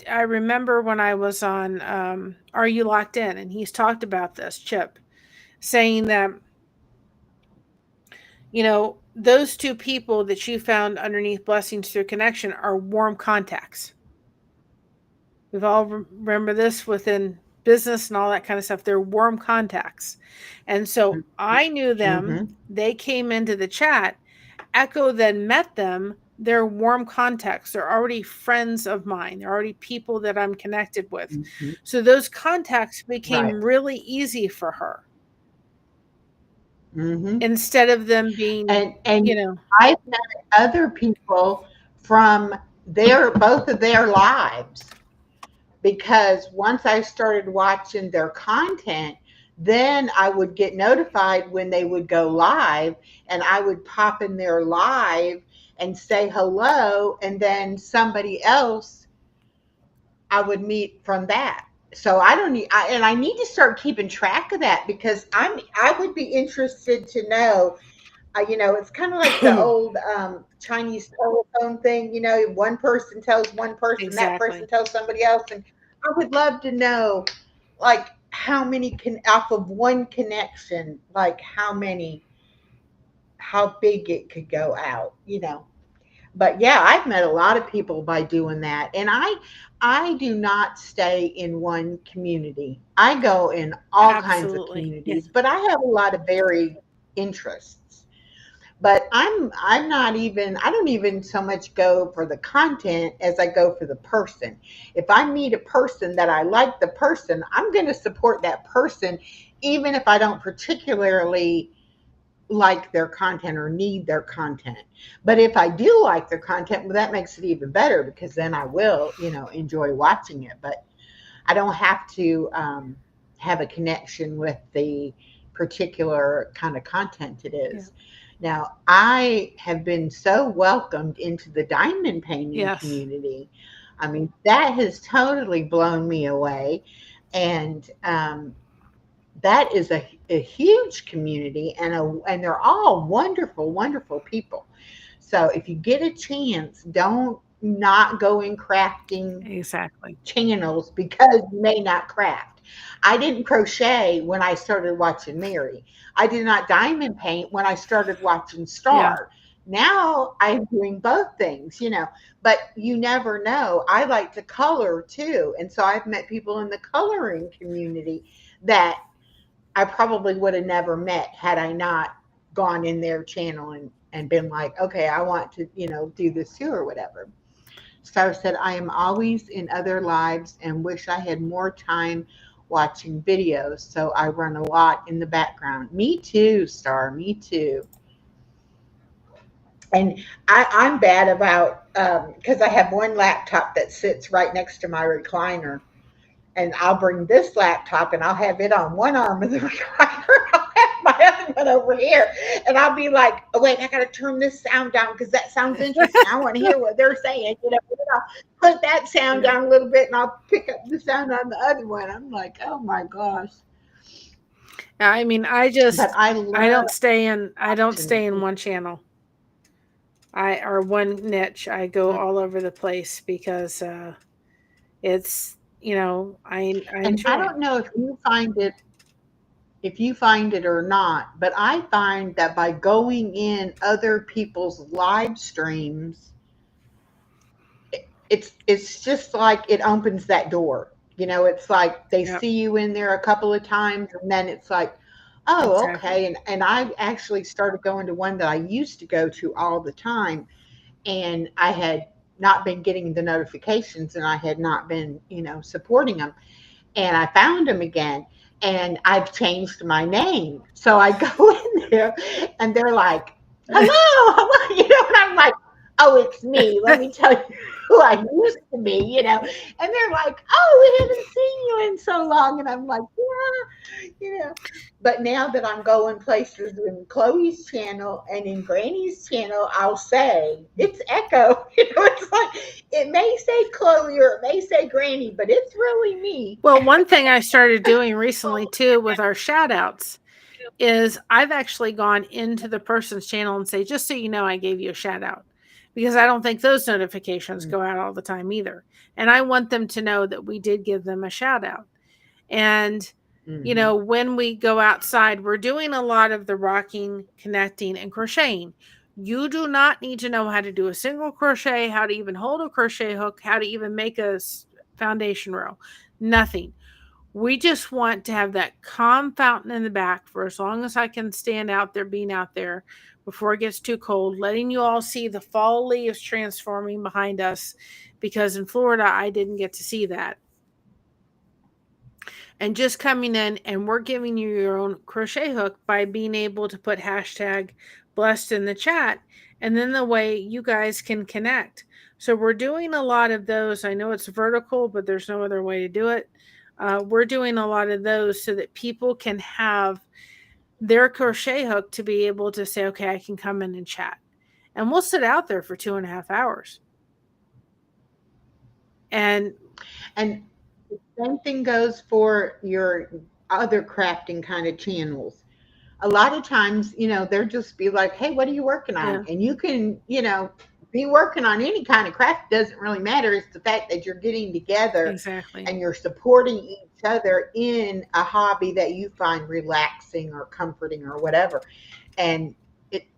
I remember when I was on Are You Locked In, and he's talked about this, Chip, saying that those two people that you found underneath Blessings Through Connection are warm contacts. We've all remember this within business and all that kind of stuff. They're warm contacts. And so I knew them. Mm-hmm. They came into the chat. Echo then met them. They're warm contacts. They're already friends of mine. They're already people that I'm connected with. Mm-hmm. So those contacts Right. became really easy for her Mm-hmm. instead of them being, And you know, I've met other people from both of their lives because once I started watching their content, then I would get notified when they would go live and I would pop in their live and say hello, and then somebody else I would meet from that. So I don't need, and I need to start keeping track of that because I would be interested to know. It's kind of like the old Chinese telephone thing. One person tells one person, that person exactly. tells somebody else, and I would love to know, like, how many can off of one connection, like how big it could go out. But yeah, I've met a lot of people by doing that. And I do not stay in one community. I go in all kinds of Absolutely. Yeah. communities, but I have a lot of varied interests. But I'm not even I don't even so much go for the content as I go for the person. If I meet a person that I like the person, I'm going to support that person even if I don't particularly like their content or need their content. But if I do like their content, well, that makes it even better because then I will enjoy watching it. But I don't have to have a connection with the particular kind of content it Yeah. is. Now, I have been so welcomed into the diamond painting Yes. community. I mean, that has totally blown me away. And that is a huge community, and they're all wonderful, wonderful people. So if you get a chance, don't not go in crafting Exactly. channels because you may not craft. I didn't crochet when I started watching Mary. I did not diamond paint when I started watching Yeah. Star. Now I'm doing both things, but you never know. I like to color too. And so I've met people in the coloring community that I probably would have never met had I not gone in their channel and been like, okay, I want to do this too or whatever. Star said, I am always in other lives and wish I had more time watching videos, so I run a lot in the background. Me too, Star, me too. And I'm bad about, because I have one laptop that sits right next to my recliner, and I'll bring this laptop and I'll have it on one arm of the recliner. I'll have my other one over here. And I'll be like, oh, wait, I got to turn this sound down because that sounds interesting. I want to hear what they're saying. And I'll put that sound Yeah. down a little bit and I'll pick up the sound on the other one. I'm like, oh my gosh. I mean, But I love I don't watching. stay in one channel. I or one niche. I go all over the place because it's I And I enjoy it. don't know if you find it or not, but I find that by going in other people's live streams, it's just like it opens that door. It's like they Yep. see you in there a couple of times and then it's like, oh, Exactly. okay. And I actually started going to one that I used to go to all the time, and I had not been getting the notifications and I had not been supporting them. And I found them again, and I've changed my name. So I go in there and they're like, hello, hello, and I'm like, oh, it's me. Let me tell you who I used to be. And they're like, oh, we haven't seen you in so long. And I'm like, yeah. But now that I'm going places in Chloe's channel and in Granny's channel, I'll say it's Echo. It's like it may say Chloe or it may say Granny, but it's really me. Well, one thing I started doing recently too with our shout outs is I've actually gone into the person's channel and say, just so you know, I gave you a shout out because I don't think those notifications go out all the time either. And I want them to know that we did give them a shout out. And, Mm-hmm. when we go outside, we're doing a lot of the rocking, connecting, and crocheting. You do not need to know how to do a single crochet, how to even hold a crochet hook, how to even make a foundation row. Nothing. We just want to have that calm fountain in the back for as long as I can stand out there, being out there before it gets too cold, letting you all see the fall leaves transforming behind us because in Florida, I didn't get to see that. And just coming in and we're giving you your own crochet hook by being able to put hashtag blessed in the chat. And then the way you guys can connect. So we're doing a lot of those. I know it's vertical, but there's no other way to do it. We're doing a lot of those so that people can have their crochet hook to be able to say, okay, I can come in and chat. And we'll sit out there for 2.5 hours. And And the same thing goes for your other crafting kind of channels. A lot of times, they'll just be like, hey, what are you working on? yeah, And you can be working on any kind of craft, doesn't really matter. It's the fact that you're getting together Exactly. and you're supporting each other in a hobby that you find relaxing or comforting or whatever. And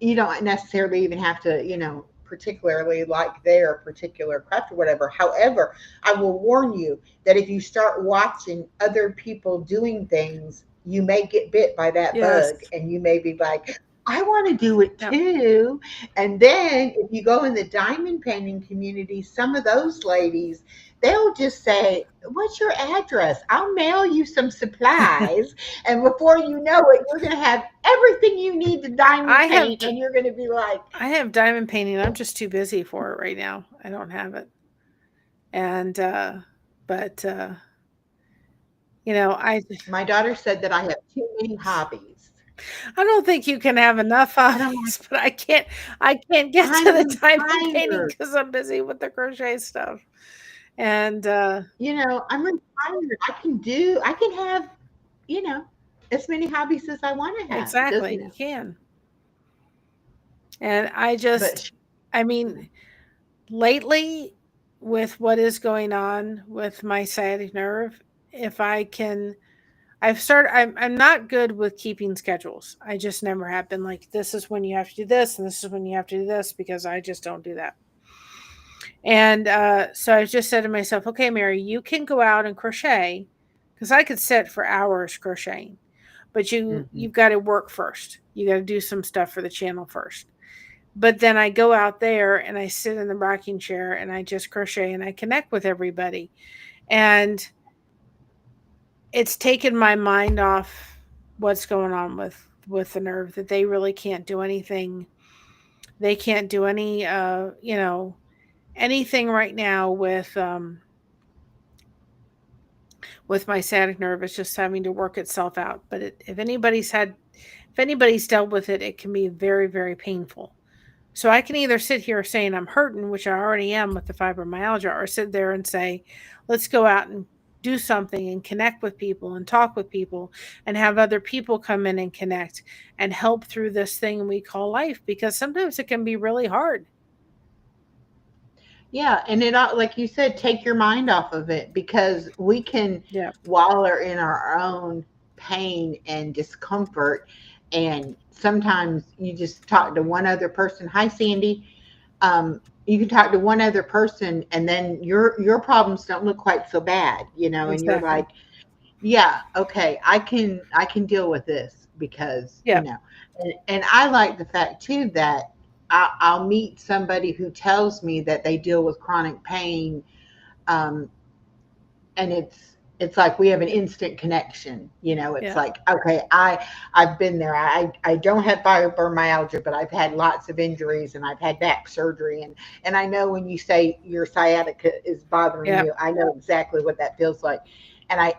you don't necessarily even have to, particularly like their particular craft or whatever. However, I will warn you that if you start watching other people doing things, you may get bit by that Yes. bug and you may be like, I want to do it Yep. too. And then if you go in the diamond painting community, some of those ladies, they'll just say, what's your address? I'll mail you some supplies. And before you know it, you're going to have everything you need to I diamond have paint. And you're going to be like, I have diamond painting. I'm just too busy for it right now. I don't have it. And but I my daughter said that I have too many hobbies. I don't think you can have enough And I'm like, hobbies, but I can't get to I'm the diamond painting retired. because I'm busy with the crochet stuff. And I'm retired. I can have, you know, as many hobbies as I want to have. It exactly, doesn't, you can. And but I mean, lately with what is going on with my sciatic nerve, if I can I'm not good with keeping schedules. I just never have been like this is when you have to do this and this is when you have to do this because I just don't do that. And so I just said to myself, okay, Mary, you can go out and crochet because I could sit for hours crocheting, but mhm. you've got to work first. You got to do some stuff for the channel first. But then I go out there and I sit in the rocking chair and I just crochet and I connect with everybody. And it's taken my mind off what's going on with the nerve that they really can't do anything. They can't do any anything right now with my sciatic nerve. It's just having to work itself out. But if anybody's dealt with it, it can be very, very painful. So I can either sit here saying I'm hurting, which I already am with the fibromyalgia, or sit there and say, let's go out and do something and connect with people and talk with people and have other people come in and connect and help through this thing we call life because sometimes it can be really hard. Yeah, and like you said, take your mind off of it because we can Yeah. wallow in our own pain and discomfort. And sometimes you just talk to one other person. Hi, Sandy. You can talk to one other person, and then your problems don't look quite so bad, and you're Exactly. like, yeah, okay, I can deal with this because Yeah. and I like the fact too that I'll meet somebody who tells me that they deal with chronic pain, um, and it's like we have an instant connection. It's Yeah. like, okay, I've been there. I don't have fibromyalgia, but I've had lots of injuries and I've had back surgery, and I know when you say your sciatica is bothering Yeah. you, I know exactly what that feels like. And I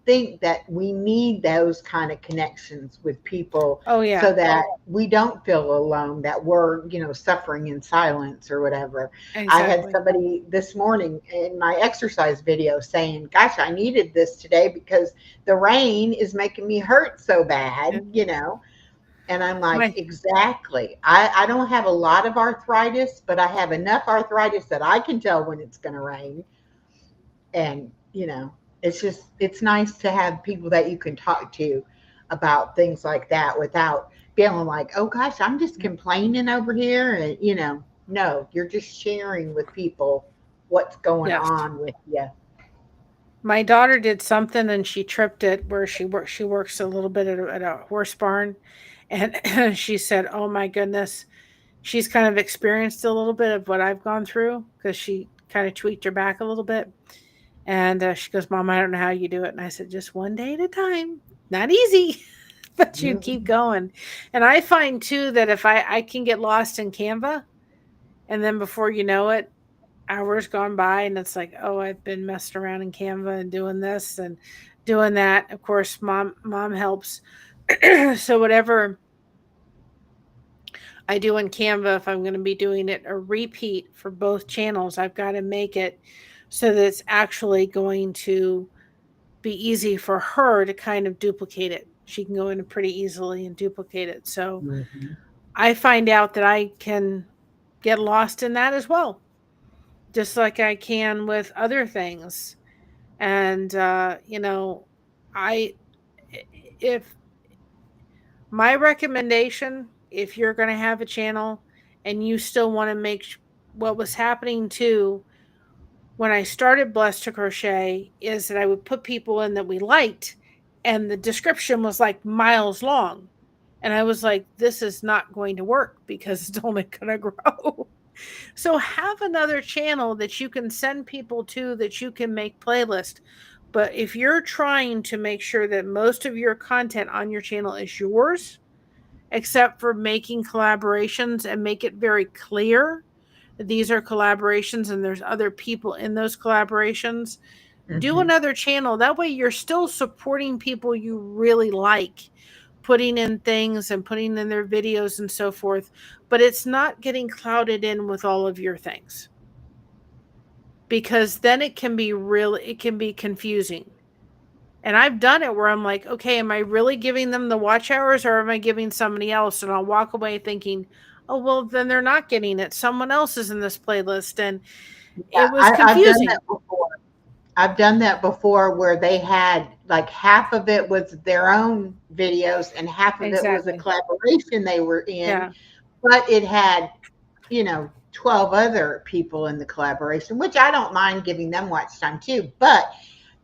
think that we need those kind of connections with people Oh yeah. so that we don't feel alone, that we're, suffering in silence or whatever. I had Exactly. somebody this morning in my exercise video saying, gosh, I needed this today because the rain is making me hurt so Yeah. bad. And I'm like, My exactly. I don't have a lot of arthritis, but I have enough arthritis that I can tell when it's going to rain. And, it's nice to have people that you can talk to about things like that without feeling like, oh gosh, I'm just complaining over here. And, no, you're just sharing with people what's going yes. on with you. My daughter did something and she tripped it where she works a little bit at a horse barn and she said, "Oh my goodness." She's kind of experienced a little bit of what I've gone through because she kind of tweaked her back a little bit. And she goes, "Mom, I don't know how you do it." And I said, "Just one day at a time. Not easy, but you keep Mhm. going." And I find too that if I can get lost in Canva, and then before you know it, hours gone by, and it's like, oh, I've been messing around in Canva and doing this and doing that. Of course, mom helps. So whatever I do in Canva, if I'm going to be doing it a repeat for both channels, I've got to make it so that it's actually going to be easy for her to kind of duplicate it. She can go in pretty easily and duplicate it. So Mhm. I find out that I can get lost in that as well, just like I can with other things. And I if my recommendation, if you're going to have a channel and you still want to what was happening too when I started Blessed to Crochet is that I would put people in that we liked, and the description was like miles long. And I was like, this is not going to work because it's only going to grow. So have another channel that you can send people to, that you can make playlists. But if you're trying to make sure that most of your content on your channel is yours, except for making collaborations, and make it very clear that these are collaborations and there's other people in those collaborations, do Mhm. another channel. That way you're still supporting people you really like, putting in things and putting in their videos and so forth, but it's not getting clouded in with all of your things, because then it can be confusing. And I've done it where I'm like, okay, am I really giving them the watch hours, or am I giving somebody else? And I'll walk away thinking, oh, well, then they're not getting it. Someone else is in this playlist. And Yeah, it was I've done that confusing. before. I've done that before where they had like half of it was their own videos and half of it was a Exactly. collaboration they were in, Yeah. but it had, 12 other people in the collaboration, which I don't mind giving them watch time too. But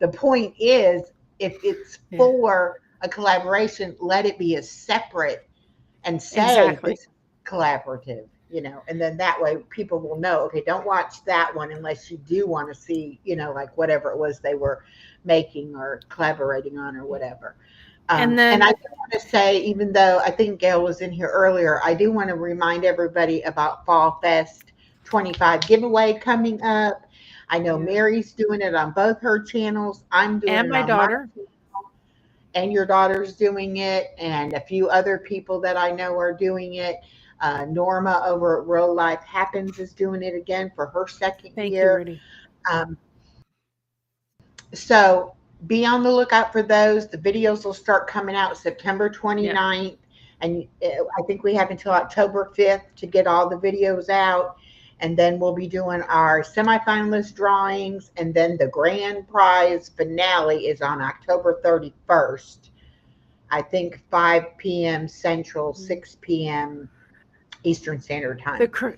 the point is, if it's Yeah. for a collaboration, let it be a separate and say Exactly. this is collaborative, and then that way people will know, okay, don't watch that one unless you do want to see, like whatever it was they were making or collaborating on or whatever. And And I then, do want to say, even though I think Gail was in here earlier, I do want to remind everybody about Fall Fest 25 giveaway coming up. I know yeah. Mary's doing it on both her channels. I'm doing And it my on my daughter. channel, and your daughter's doing it, and a few other people that I know are doing it. Norma over at Real Life Happens is doing it again for her second Thank you, year. Rudy. Um, so be on the lookout for those. The videos will start coming out September Yeah. 29th. And I think we have until October 5th to get all the videos out. And then we'll be doing our semifinalist drawings. And then the grand prize finale is on October 31st. I think 5 p.m. Central, Mm. 6 p.m. Eastern Standard The Time. cr-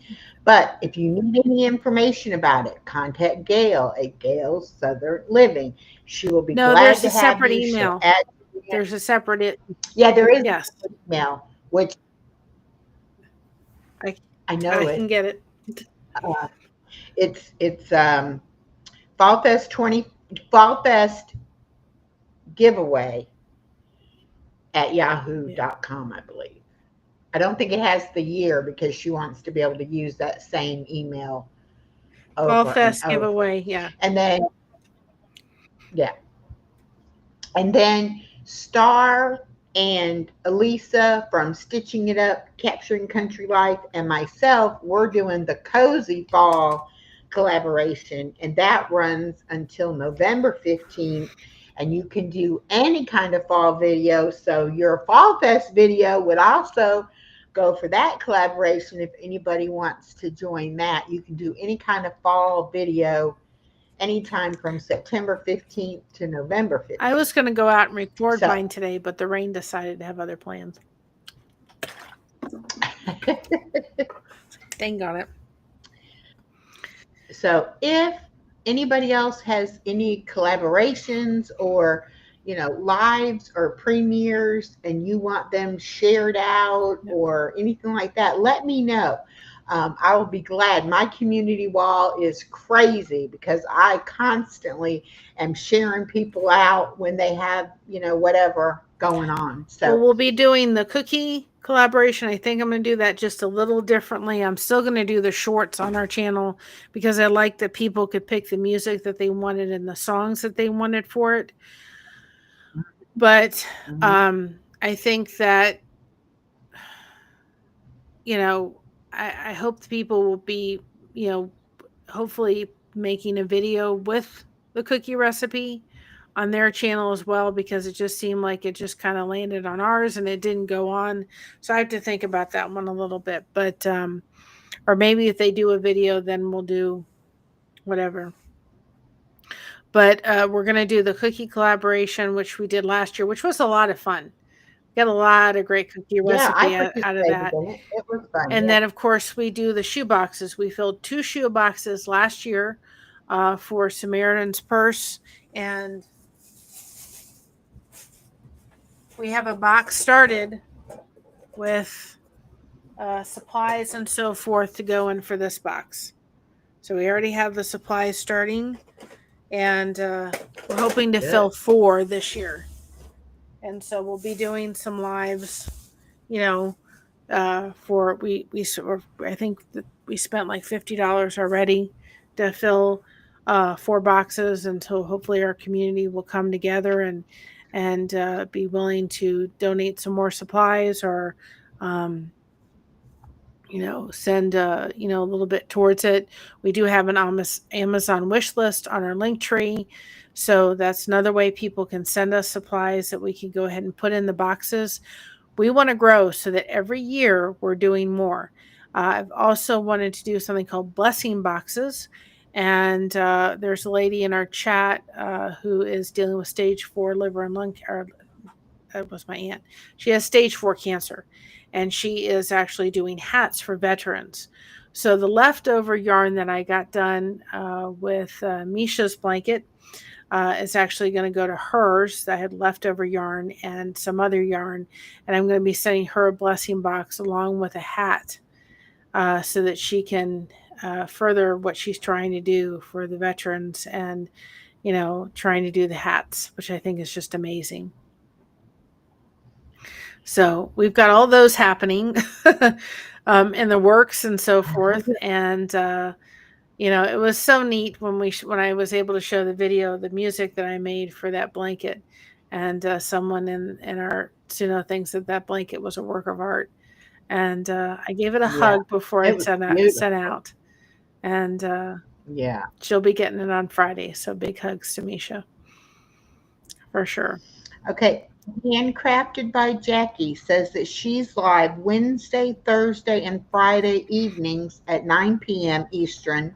But if you need any information about it, contact Gail at Gail's Southern Living. She will be no, glad there's to a have separate you. She'll email. add you in. There's a separate it. Yeah, there is Yes. an email, which I I I know can it. get it. Uh, it's Fall Fest 20 Fall Fest giveaway at Yeah. yahoo.com, I believe. I don't think it has the year because she wants to be able to use that same email Fall over and Fest over. giveaway. Yeah. And then, yeah. And then Star and Elisa from Stitching It Up, Capturing Country Life, and myself, we're doing the Cozy Fall collaboration, and that runs until November 15th. And you can do any kind of fall video. So your Fall Fest video would also go for that collaboration. If anybody wants to join that, you can do any kind of fall video anytime from September 15th to November I was 15th. going to go out and record So, mine today, but the rain decided to have other plans. Dang on it. so if anybody else has any collaborations or lives or premieres and you want them shared out Yep. or anything like that, let me know. I will be glad. My community wall is crazy because I constantly am sharing people out when they have whatever going on. Well, So we'll be doing the cookie collaboration. I think I'm going to do that just a little differently. I'm still going to do the shorts on our channel because I like that people could pick the music that they wanted and the songs that they wanted for it. But mhm. I think that, you know, I hope the people will be, you know, hopefully making a video with the cookie recipe on their channel as well, because it just seemed like it just kind of landed on ours and it didn't go on. So I have to think about that one a little bit. But Or maybe if they do a video, then we'll do whatever. But we're going to do the cookie collaboration, which we did last year, which was a lot of fun. Got a lot of great cookie Yeah, I recipe out of participated that. in it. It was fun. And Yeah. then, of course, we do the shoe boxes. We filled 2 shoe boxes last year for Samaritan's Purse. And we have a box started with supplies and so forth to go in for this box. So we already have the supplies starting, and we're hoping to fill Good. 4 this year. And so we'll be doing some lives, you know, for we I think that we spent like $50 already to fill 4 boxes, until hopefully our community will come together and be willing to donate some more supplies, or um, send a little bit towards it. We do have an Amazon wish list on our link tree, so that's another way people can send us supplies that we can go ahead and put in the boxes. We want to grow so that every year we're doing more. I've also wanted to do something called blessing boxes. And there's a lady in our chat who is dealing with stage 4 liver and lung, or that was my aunt. She has stage 4 cancer, and she is actually doing hats for veterans. So the leftover yarn that I got done with Misha's blanket is actually going to go to hers. I had leftover yarn and some other yarn, and I'm going to be sending her a blessing box along with a hat, so that she can further what she's trying to do for the veterans, and trying to do the hats, which I think is just amazing. So we've got all those happening in the works and so forth. And it was so neat when I was able to show the video, the music that I made for that blanket, and someone in our Suno thinks that blanket was a work of art. And I gave it a Yeah. hug before It it was sent beautiful. out. And Yeah. she'll be getting it on Friday. So big hugs to Misha, for sure. Okay. Handcrafted by Jackie says that she's live Wednesday, Thursday, and Friday evenings at 9 p.m. Eastern.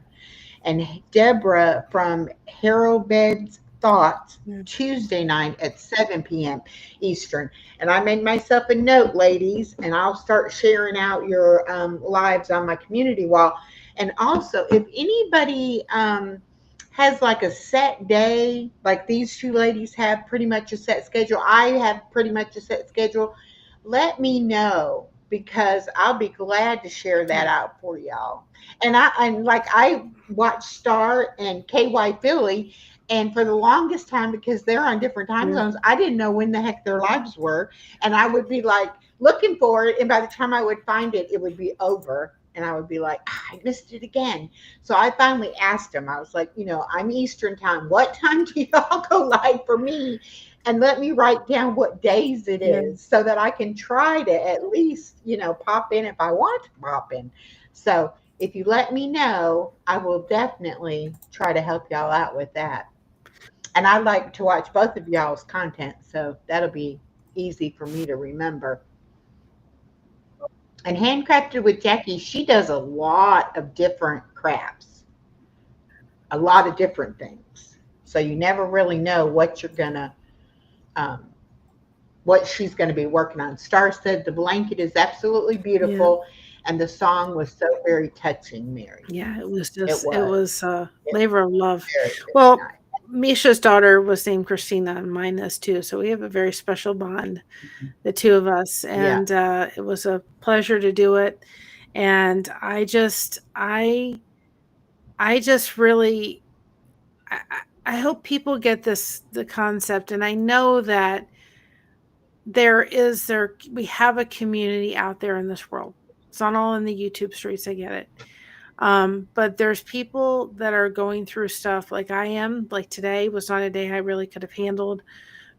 And Deborah from Hero Bed's Thoughts Yeah. Tuesday night at 7 p.m. Eastern. And I made myself a note, ladies, and I'll start sharing out your lives on my community wall. And also, if anybody has like a set day, like these two ladies have pretty much a set schedule, I have pretty much a set schedule, let me know, because I'll be glad to share that Yeah. out for y'all. And I watch Star and KY Philly, and for the longest time, because they're on different time Yeah. zones, I didn't know when the heck their lives were, and I would be like looking for it, and by the time I would find it, it would be over. And I would be like, I missed it again. So I finally asked him, I was like, I'm Eastern time. What time do y'all go live for me? And let me write down what days it Yeah. is so that I can try to at least, pop in if I want to pop in. So if you let me know, I will definitely try to help y'all out with that. And I like to watch both of y'all's content, so that'll be easy for me to remember. And Handcrafted with Jackie, she does a lot of different crafts, a lot of different things. So you never really know um, what she's going to be working on. Star said the blanket is absolutely Yeah. beautiful, and the song was so very touching, Mary. Yeah, it was It just it was. was It labor of love. was very, very Well, nice. Misha's daughter was named Christina, and mine is too. So we have a very special bond, the two of us, Yeah. and it was a pleasure to do it. And I just really I hope people get the concept, and I know that we have a community out there in this world. It's not all in the YouTube streets. I get it. But there's people that are going through stuff like I am. Like today was not a day I really could have handled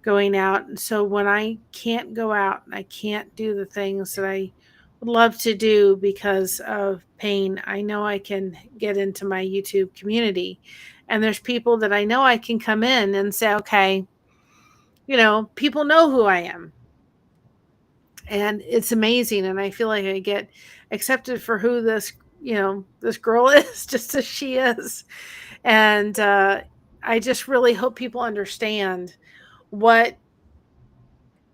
going out. And so when I can't go out and I can't do the things that I would love to do because of pain, I know I can get into my YouTube community. And there's people that I know I can come in and say, okay, people know who I am. And it's amazing. And I feel like I get accepted for who this this girl is just as she is. And I just really hope people understand what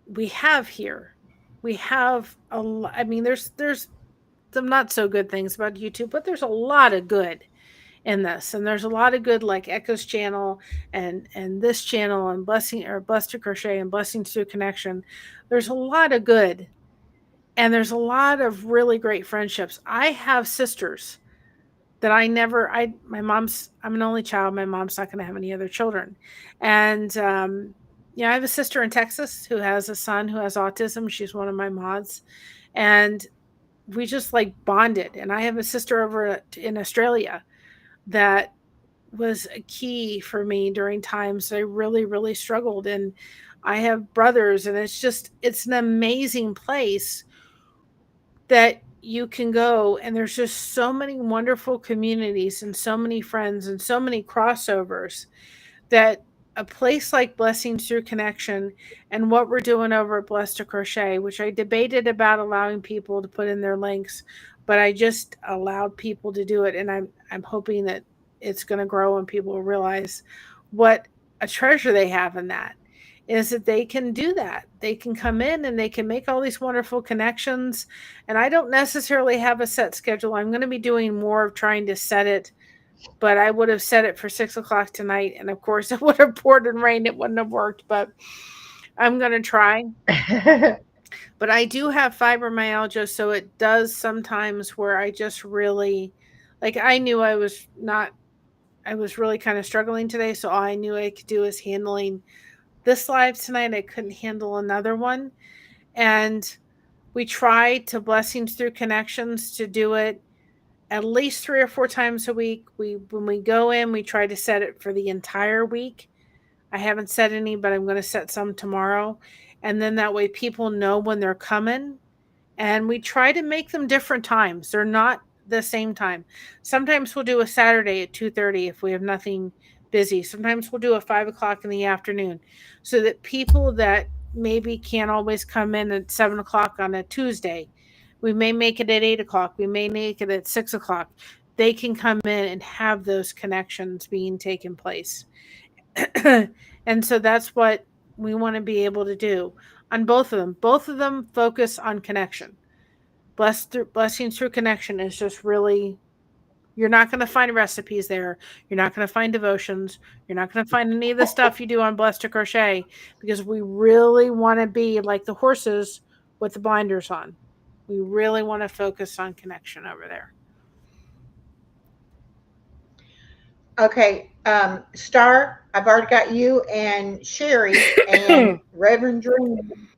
we have here. We have a lot. I mean, there's some not so good things about YouTube, but there's a lot of good in this, and there's a lot of good, like Echo's channel and this channel and Blessing or Blessed to Crochet and Blessings through Connection. There's a lot of good, and there's a lot of really great friendships. I have sisters that I never. I'm an only child. My mom's not going to have any other children, and yeah, I have a sister in Texas who has a son who has autism. She's one of my mods, and we just like bonded. And I have a sister over in Australia that was a key for me during times I really, really struggled. And I have brothers, and it's an amazing place that you can go. And there's just so many wonderful communities and so many friends and so many crossovers that a place like Blessings Through Connection and what we're doing over at Blessed to Crochet, which I debated about allowing people to put in their links, but I just allowed people to do it, and I'm hoping that it's going to grow and people will realize what a treasure they have in that is that they can do that. They can come in and they can make all these wonderful connections. And I don't necessarily have a set schedule. I'm going to be doing more of trying to set it, but I would have set it for 6 o'clock tonight. And of course, it would have poured and rained. It wouldn't have worked, but I'm going to try. But I do have fibromyalgia, so it does sometimes where I just really, like, I knew I was really kind of struggling today. So all I knew I could do is handling this live tonight. I couldn't handle another one. And we tried to Blessings Through Connections to do it at least 3 or 4 times a week. When we go in, we try to set it for the entire week. I haven't set any, but I'm going to set some tomorrow. And then that way people know when they're coming. And we try to make them different times. They're not the same time. Sometimes we'll do a Saturday at 2:30 if we have nothing busy. Sometimes we'll do a 5 o'clock in the afternoon so that people that maybe can't always come in at 7 o'clock on a Tuesday, we may make it at 8 o'clock. We may make it at 6 o'clock. They can come in and have those connections being taken place. And so that's what we want to be able to do on both of them. Both of them focus on connection. Blessings Through Connection is just really, you're not going to find recipes there. You're not going to find devotions. You're not going to find any of the stuff you do on Blessed to Crochet, because we really want to be like the horses with the blinders on. We really want to focus on connection over there. Okay, Star, I've already got you and Sherry, and Reverend Dream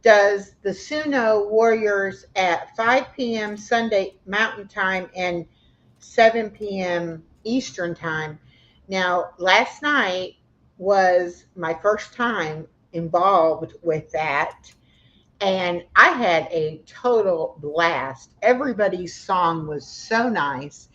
does the Suno Warriors at 5 p.m. Sunday Mountain Time and 7 p.m. Eastern Time. Now, last night was my first time involved with that, and I had a total blast. Everybody's song was so nice.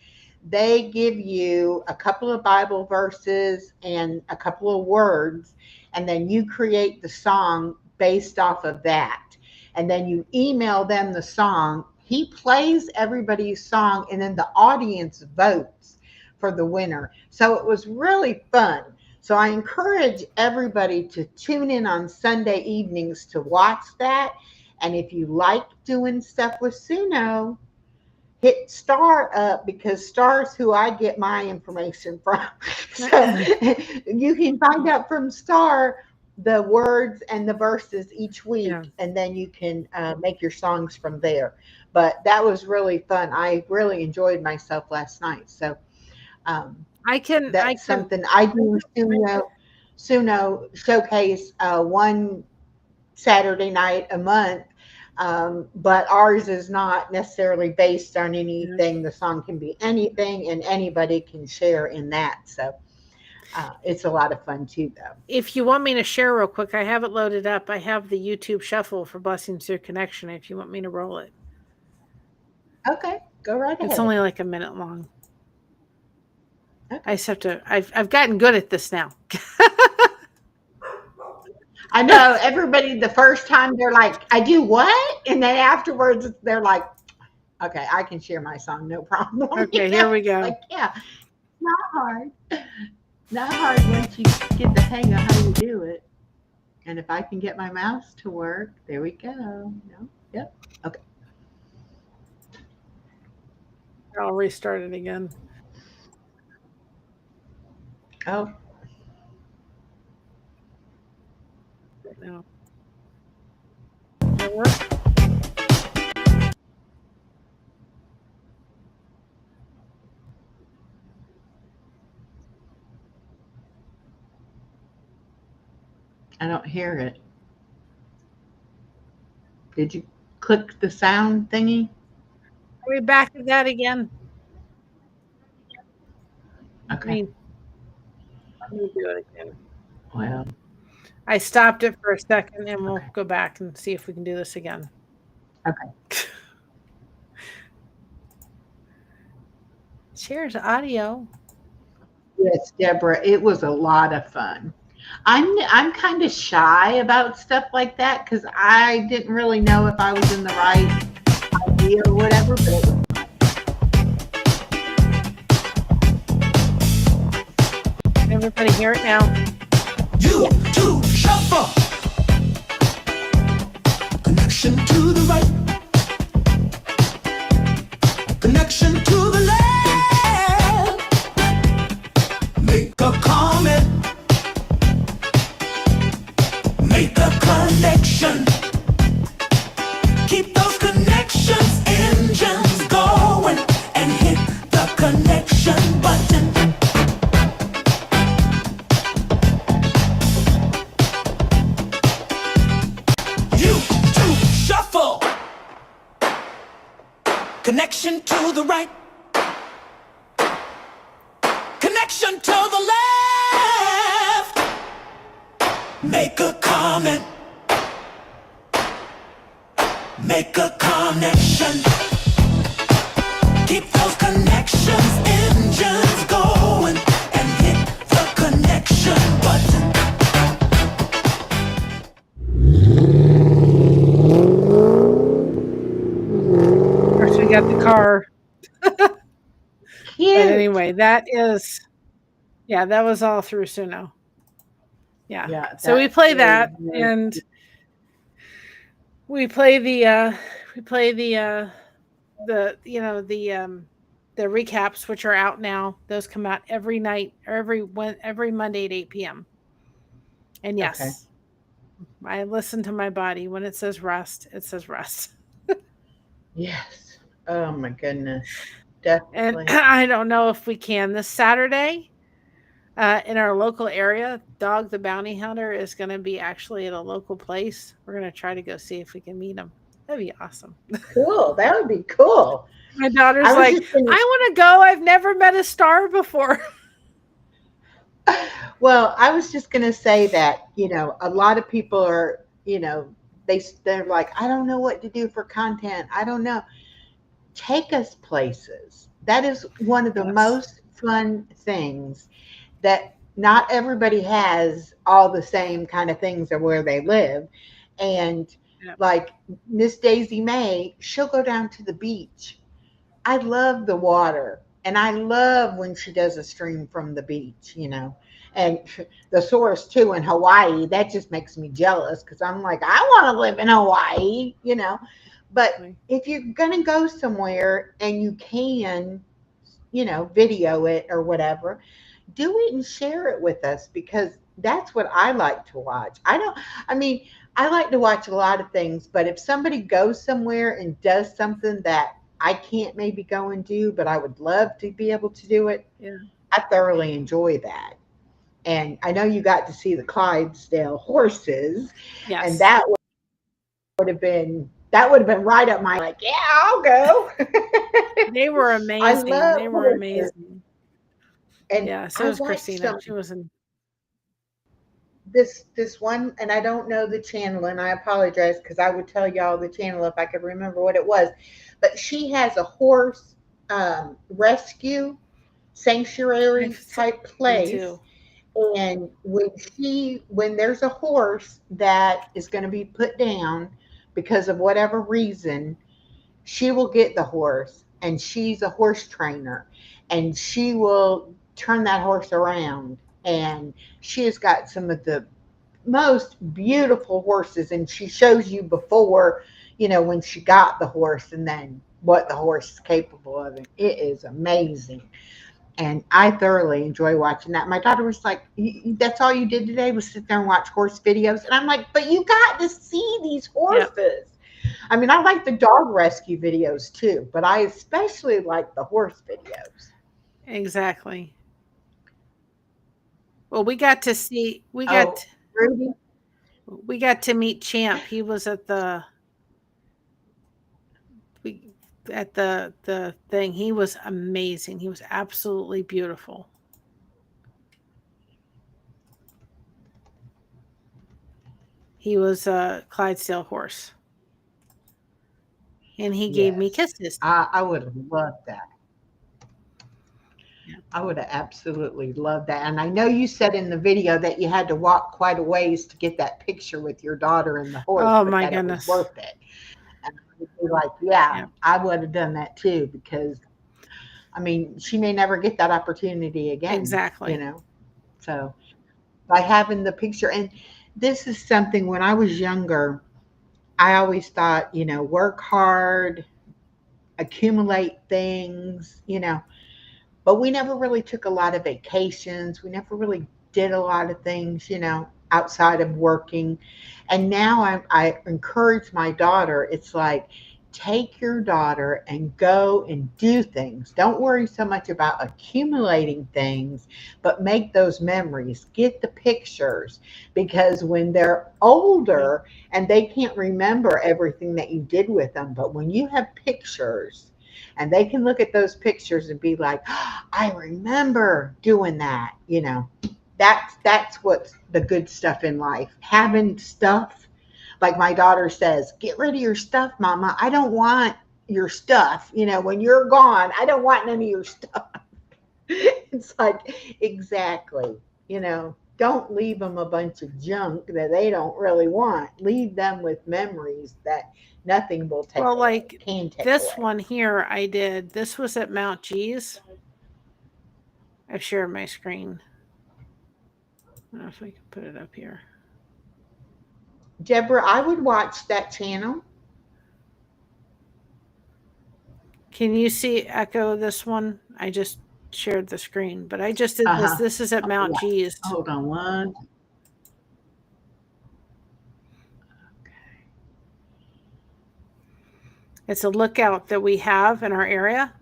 They give you a couple of Bible verses and a couple of words, and then you create the song based off of that. And then you email them the song. He plays everybody's song, and then the audience votes for the winner. So it was really fun. So I encourage everybody to tune in on Sunday evenings to watch that. And if you like doing stuff with Suno, hit Star up, because Star's who I get my information from. So you can find out from Star the words and the verses each week, Yeah. and then you can make your songs from there. But that was really fun. I really enjoyed myself last night. So that's something I do. Suno showcase one Saturday night a month. But ours is not necessarily based on anything. The song can be anything, and anybody can share in that. So it's a lot of fun too, though. If you want me to share real quick, I have it loaded up. I have the YouTube shuffle for Blessings Through Connection if you want me to roll it. Okay, go right ahead. It's only like a minute long. Okay. I just have to, I've gotten good at this now. I know everybody, the first time they're like, I do what? And then afterwards they're like, Okay, I can share my song, no problem. Okay, here we It's go. like, yeah, not hard. Not hard once you get the hang of how you do it. And if I can get my mouse to work, there we go. No, yep. Okay. I'll restart it again. Oh, Now, that work? I don't hear it. Did you click the sound thingy? Are we back to that again? Let Okay. me, let me do it again. Well, I stopped it for a second and we'll okay. go back and see if we can do this again. Okay. Shares audio. Yes, Deborah, it was a lot of fun. I'm kind of shy about stuff like that because I didn't really know if I was in the right idea or whatever. But it was, Everybody hear it now? You yeah, to shuffle. Connection to the right. Connection to the left. Make a comment. Make a connection. Keep those connections engines going and hit the connection button. You to shuffle. Connection to the right. Connection to the left. Make a comment. Make a connection. Keep those connections engines going and hit the connection button. Of course, we got the car. But cute. anyway, that is, yeah, that was all through Suno. Yeah. Yeah, So we that play is that really and cute. we play the the recaps, which are out now. Those come out every night or every Monday at 8 p.m. And Okay. yes, I listen to my body. When it says rest, it says rest. Yes. Oh my goodness. And Definitely. I don't know if we can this Saturday in our local area. Dog the Bounty Hunter is going to be actually at a local place. We're going to try to go see if we can meet him. That'd be awesome. Cool. That would be cool. My daughter's I was like, just gonna I want to go. I've never met a star before. well, I was just gonna say that, a lot of people are, they're like, I don't know what to do for content. I don't know. Take us places. That is one of the Yes. most fun things that not everybody has all the same kind of things or where they live. And Yep. like Miss Daisy May, she'll go down to the beach. I love the water and I love when she does a stream from the beach. And the source too in Hawaii, that just makes me jealous because I'm like, I want to live in Hawaii. But Exactly. if you're going to go somewhere and you can, video it or whatever, do it and share it with us because that's what I like to watch. I mean, I like to watch a lot of things, but if somebody goes somewhere and does something that I can't maybe go and do, but I would love to be able to do it, Yeah. I thoroughly enjoy that. And I know you got to see the Clydesdale horses, and Yes. that would have been right up my like, yeah, I'll go. They were I amazing. love They were horses, amazing. and Yeah. So I was watched Christina. them. She was in. This one, and I don't know the channel, and I apologize because I would tell y'all the channel if I could remember what it was. But she has a horse rescue I've sanctuary seen type them place, too. and when there's a horse that is going to be put down because of whatever reason, she will get the horse, and she's a horse trainer, and she will turn that horse around. And she has got some of the most beautiful horses, and she shows you before, when she got the horse, and then what the horse is capable of. And it is amazing. And I thoroughly enjoy watching that. My daughter was like, "That's all you did today was sit there and watch horse videos?" And I'm like, "But you got to see these Yep. horses." I mean, I like the dog rescue videos too, but I especially like the horse videos. Exactly. Well, we got to see Oh, Rudy, we got to meet Champ. He was at we the thing. He was amazing. He was absolutely beautiful. He was a Clydesdale horse, and he gave me yes, kisses. I would have loved that. Yeah. I would have absolutely loved that. And I know you said in the video that you had to walk quite a ways to get that picture with your daughter and the horse, Oh but my that it was goodness. worth it. And I would be like, yeah, Yeah. I would have done that too, because I mean, she may never get that opportunity again, Exactly. So by having the picture, and this is something when I was younger, I always thought, work hard, accumulate things, but we never really took a lot of vacations. We never really did a lot of things, outside of working. And now I encourage my daughter. It's like, take your daughter and go and do things. Don't worry so much about accumulating things, but make those memories. Get the pictures, because when they're Yep. older and they can't remember everything that you did with them, but when you have pictures, and they can look at those pictures and be like, oh, I remember doing that. That's what's the good stuff in life. Having stuff, like my daughter says, get rid of your stuff, mama. I don't want your stuff. When you're gone, I don't want none of your stuff. It's like, exactly. Don't leave them a bunch of junk that they don't really want. Leave them with memories that nothing will take Well, away, like can take this away. one here, I did. This was at Mount G's. I've shared my screen. I don't know if I can put it up here. Deborah, I would watch that channel. Can you see echo this one? I just shared the screen, but I just did Uh this. huh. This is at Mount Yeah. G's. Hold on one. It's a lookout that we have in our area,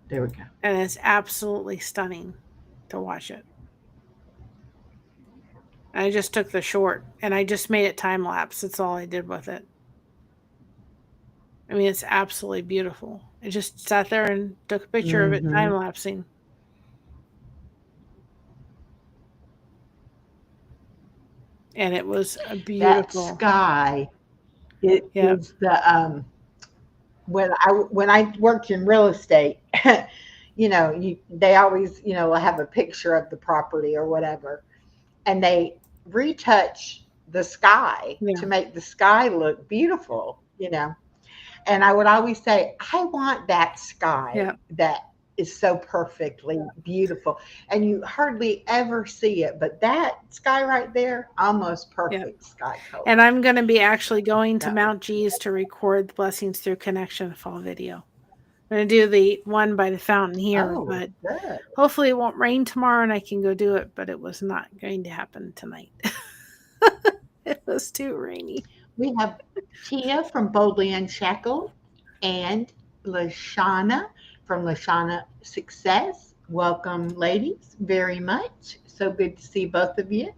There we go. and it's absolutely stunning to watch it. I just took the short and I just made it time lapse. That's all I did with it. I mean, it's absolutely beautiful. I just sat there and took a picture of it time Mm-hmm. lapsing. And it was a That beautiful. sky, it Yep. is the when I worked in real estate, they always will have a picture of the property or whatever, and they retouch the sky Yeah. to make the sky look beautiful. And I would always say, I want that sky Yeah. that is so perfectly beautiful. And you hardly ever see it, but that sky right there, almost Yeah. perfect sky color. And I'm going to be actually going to That was, Mount G's to record the Blessings Through Connection fall video. I'm going to do the one by the fountain here, oh, but good. hopefully it won't rain tomorrow and I can go do it, but it was not going to happen tonight. It was too rainy. We have Tia from Boldly Unshackled and Lashana from Lashana Success. Welcome, ladies, very much. So good to see both of you.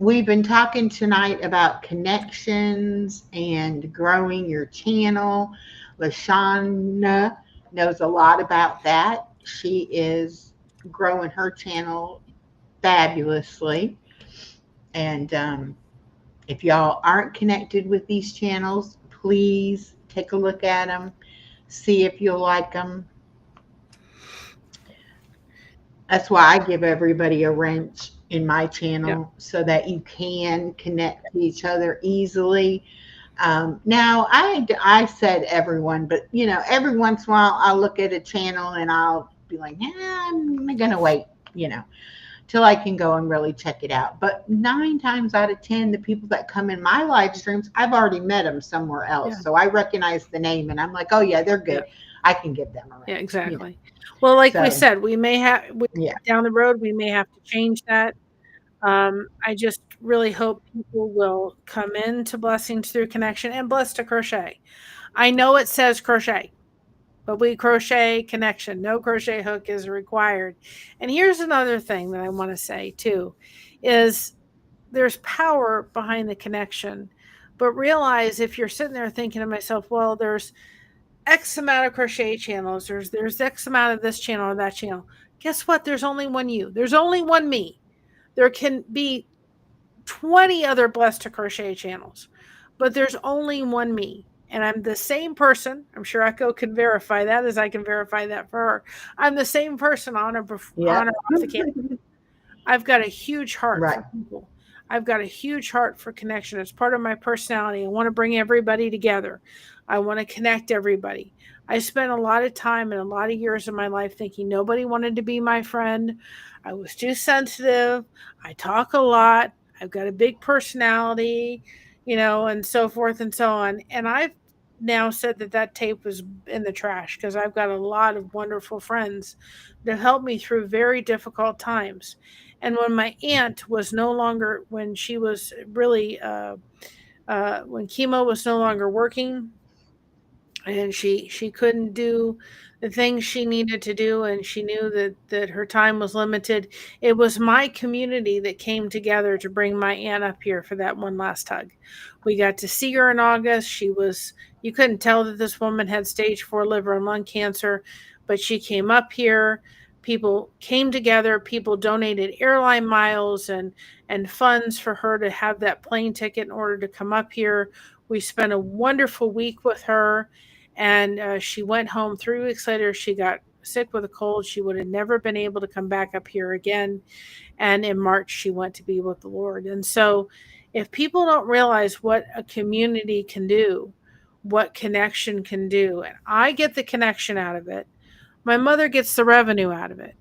We've been talking tonight about connections and growing your channel. Lashana knows a lot about that. She is growing her channel fabulously. And if y'all aren't connected with these channels, please take a look at them, see if you'll like them. That's why I give everybody a wrench in my Yep. channel, so that you can connect to each other easily. Now, I said everyone, but every once in a while I'll look at a channel and I'll be like, I'm gonna wait, till I can go and really check it out. But 9 times out of 10, the people that come in my live streams, I've already met them somewhere Yeah. else, so I recognize the name and I'm like, oh yeah, they're Yeah. good. I can give them a Yeah, ring. exactly. Well, like we So said, we may have yeah, down the road, we may have to change that. I just really hope people will come into Blessings Through Connection and Blessed to Crochet. I know it says crochet, but we crochet connection. No crochet hook is required. And here's another thing that I want to say too, is there's power behind the connection. But realize if you're sitting there thinking to myself, well, there's X amount of crochet channels, there's X amount of this channel or that channel. Guess what? There's only one you. There's only one me. There can be 20 other Blessed to Crochet channels, but there's only one me. And I'm the same person. I'm sure Echo can verify that as I can verify that for her. I'm the same person on or yep, off the camera. I've got a huge heart right. for people. I've got a huge heart for connection. It's part of my personality. I want to bring everybody together. I want to connect everybody. I spent a lot of time and a lot of years of my life thinking nobody wanted to be my friend. I was too sensitive. I talk a lot. I've got a big personality, and so forth and so on. And I've now said that tape was in the trash because I've got a lot of wonderful friends that helped me through very difficult times. And when my aunt was no longer, when she was really, when chemo was no longer working, and she couldn't do the things she needed to do, and she knew that her time was limited, it was my community that came together to bring my aunt up here for that one last hug. We got to see her in August. You couldn't tell that this woman had stage 4 liver and lung cancer, but she came up here. People came together. People donated airline miles and funds for her to have that plane ticket in order to come up here. We spent a wonderful week with her, and she went home 3 weeks later. She got sick with a cold. She would have never been able to come back up here again. And in March, she went to be with the Lord. And so if people don't realize what a community can do, what connection can do, and I get the connection out of it, my mother gets the revenue out of it.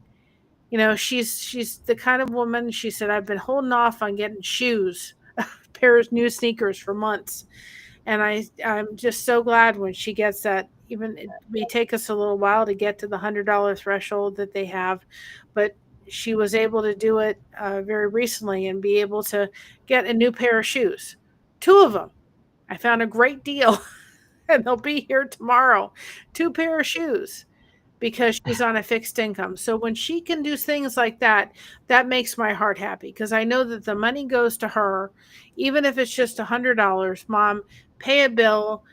She's the kind of woman, she said, I've been holding off on getting shoes, pair of new sneakers for months. And I'm just so glad when she gets that. Even it may take us a little while to get to the $100 threshold that they have, but she was able to do it very recently and be able to get a new pair of shoes, 2 of them. I found a great deal, and they'll be here tomorrow. 2 pair of shoes, because she's on a fixed income. So when she can do things like that, that makes my heart happy, because I know that the money goes to her, even if it's just $100. Mom, pay a bill,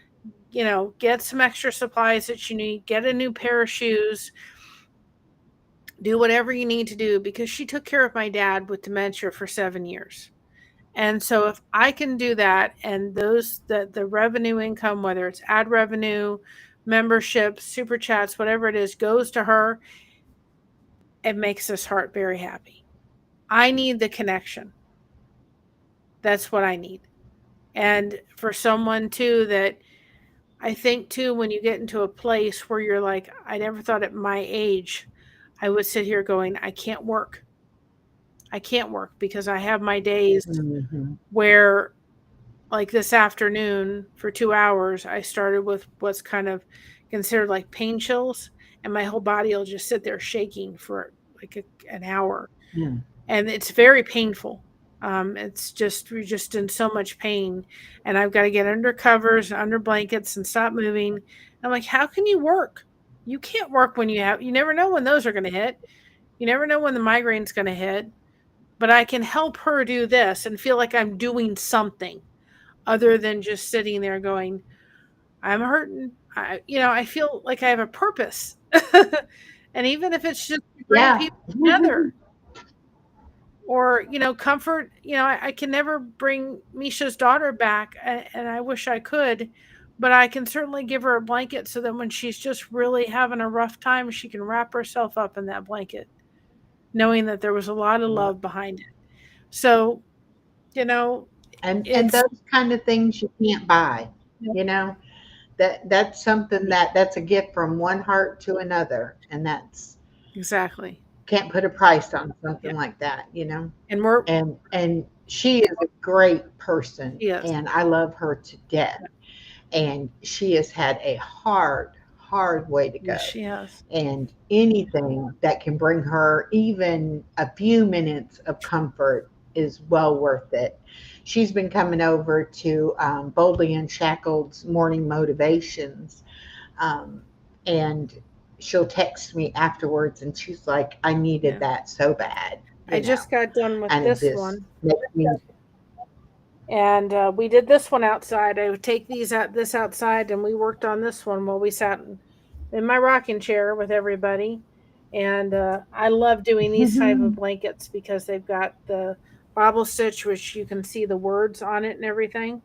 get some extra supplies that you need, get a new pair of shoes, do whatever you need to do, because she took care of my dad with dementia for 7 years. And so if I can do that, and the revenue income, whether it's ad revenue, memberships, super chats, whatever it is, goes to her, it makes this heart very happy. I need the connection. That's what I need. And for someone too, that I think too, when you get into a place where you're like, I never thought at my age I would sit here going, I can't work. I can't work, because I have my days Mm-hmm. where, like this afternoon for 2 hours, I started with what's kind of considered like pain chills, and my whole body will just sit there shaking for like an hour. Yeah. And it's very painful. It's just, you're just in so much pain, and I've got to get under covers, under blankets, and stop moving. I'm like, how can you work? You can't work when you never know when those are going to hit. You never know when the migraine's going to hit. But I can help her do this and feel like I'm doing something other than just sitting there going, I'm hurting. I feel like I have a purpose. And even if it's just to bring Yeah. people together, or, comfort, I can never bring Misha's daughter back, and I wish I could, but I can certainly give her a blanket so that when she's just really having a rough time, she can wrap herself up in that blanket, knowing that there was a lot of love behind it. So, you know, And it's those kind of things you can't buy, yeah, you know? That's something that's a gift from one heart to another, and that's exactly. can't put a price on Yeah. something like that, you know? And we're And she is a great person, yes. and I love her to death. And she has had a hard way to Yes, go. she has. And anything that can bring her even a few minutes of comfort is well worth it. She's been coming over to Boldly Unshackled's morning motivations, um, and she'll text me afterwards, and she's like, "I needed Yeah. that so bad," I you know, just got done with and it this just one. makes me. And we did this one outside. I would take this outside, and we worked on this one while we sat in my rocking chair with everybody. And I love doing these type of blankets because they've got the bobble stitch, which you can see the words on it and everything.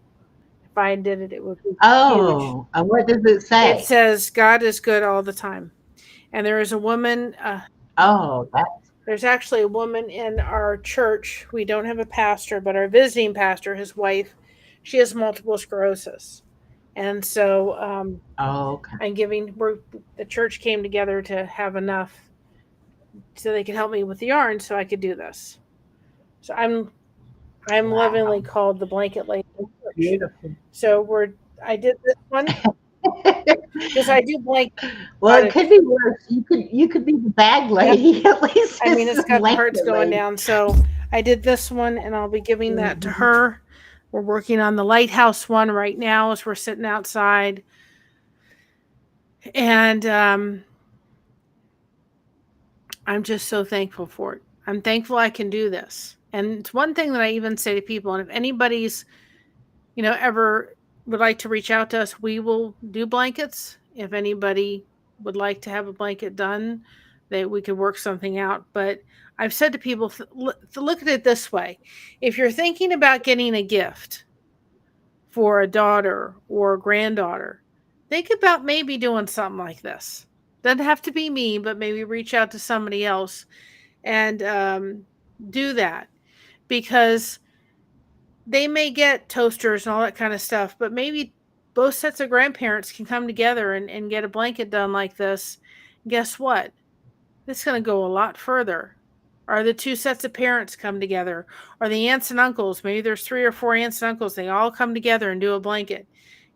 If I did it, it would be huge. Oh, and what does it It say? says God is good all the time. And there is a woman. Oh, that. There's actually a woman in our church. We don't have a pastor, but our visiting pastor, his wife, she has multiple sclerosis. And so Oh, okay. the church came together to have enough so they could help me with the yarn so I could do this. So I'm lovingly Wow. called the blanket lady of the church. Beautiful. So I did this one because I do blanket Well, out it of could be worse. You could be the bag yeah. lady. At least I mean, it's it's the got the hearts blanket going lady. down. So I did this one, and I'll be giving that to Mhm. her. We're working on the lighthouse one right now as we're sitting outside. And I'm just so thankful for it. I'm thankful I can do this. And it's one thing that I even say to people, and if anybody's, ever would like to reach out to us, we will do blankets. If anybody would like to have a blanket done, that we could work something out. But I've said to people, to look at it this way. If you're thinking about getting a gift for a daughter or a granddaughter, think about maybe doing something like this. Doesn't have to be me, but maybe reach out to somebody else and do that, because they may get toasters and all that kind of stuff, but maybe both sets of grandparents can come together and get a blanket done like this. Guess what? It's going to go a lot further. Or the two sets of parents come together, or the aunts and uncles. Maybe there's 3 or 4 aunts and uncles. They all come together and do a blanket.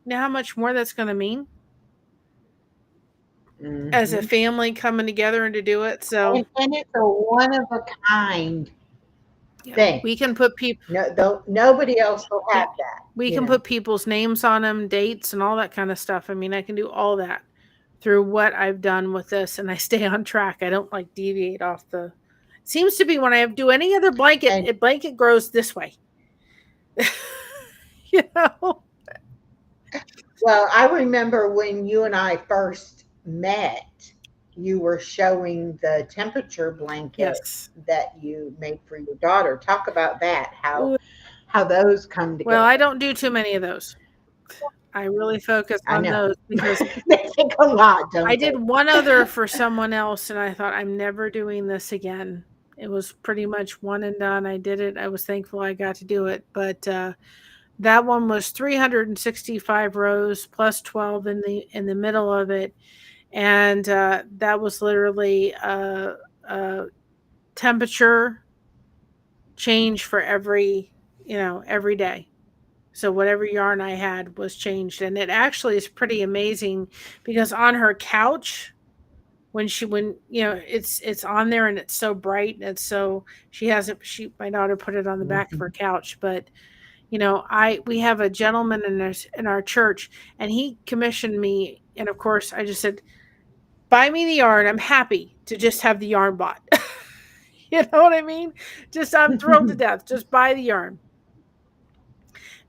You know how much more that's going to mean as a Mhm. family coming together and to do it. So And it's a one of a kind yeah, thing. we can put people. No, though nobody else will Yeah, have that. we You can know. put people's names on them, dates, and all that kind of stuff. I mean, I can do all that through what I've done with this, and I stay on track. I don't like deviate off the. Seems to be when I do any other blanket, And blanket grows this way. you know. well, I remember when you and I first met, you were showing the temperature blanket Yes. that you made for your daughter. Talk about that. Ooh, How those come well, I together. don't do too many of those. I really focus I on know. those because They take a lot, I don't they? did one other for someone else, and I thought I'm never doing this again. It was pretty much one and done. I did it. I was thankful I got to do it, but that one was 365 rows plus 12 in the middle of it, and that was literally a temperature change for every day. So whatever yarn I had was changed, and it actually is pretty amazing because on her couch when it's on there and it's so bright and it's so she has it she my daughter put it on the back of her Mhm. couch, but I we have a gentleman in our church, and he commissioned me, and of course I just said, buy me the yarn. I'm happy to just have the yarn bought. You know what I mean? Just I'm thrilled to death. Just buy the yarn.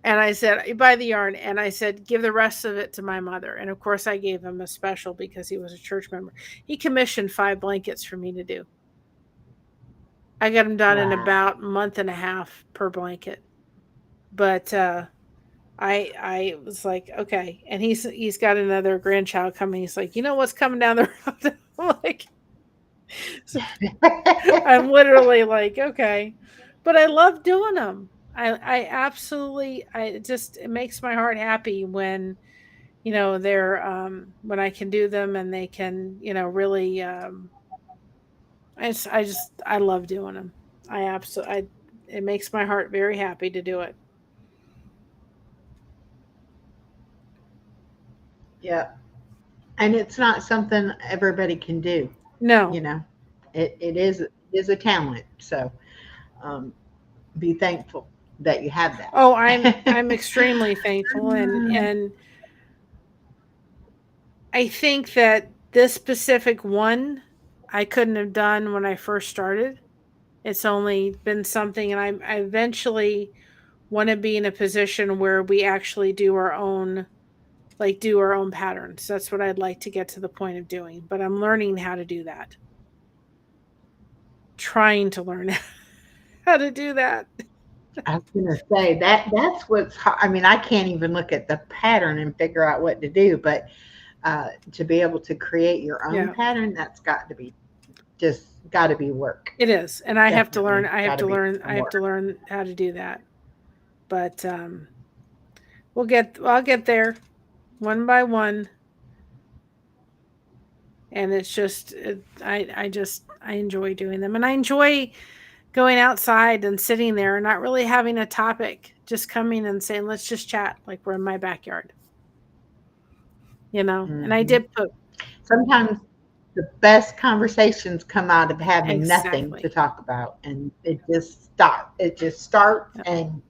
And I said, "You buy the yarn." And I said, "Give the rest of it to my mother." And of course, I gave him a special because he was a church member. He commissioned 5 blankets for me to do. I got them done in Wow. about a month and a half per blanket. But I was like, okay. And he's got another grandchild coming. He's like, what's coming down the road? I'm like, so I'm literally like, okay. But I love doing them. I absolutely, it makes my heart happy when, they're, when I can do them and they can, really, I love doing them. It makes my heart very happy to do it. Yeah. And it's not something everybody can do, No. you know. It is a talent. So um, be thankful that you have Oh, I'm that. extremely thankful, and I think that this specific one I couldn't have done when I first started. It's only been something, and I eventually want to be in a position where we actually do our own patterns. That's what I'd like to get to the point of doing, but I'm learning how to do that. Trying to learn how to do that. I was gonna say that's what's hard. I mean, I can't even look at the pattern and figure out what to do, but to be able to create your own Yeah, pattern, that's got to be work. it is. And I have to learn Definitely got to be some I have to work. learn how to do that. But I'll get there one by one, and it's I enjoy doing them, and I enjoy going outside and sitting there and not really having a topic, just coming and saying, let's just chat like we're in my backyard, and I Hmm. did put Sometimes the best conversations come out of having nothing to exactly. talk about, and it just starts Yep. and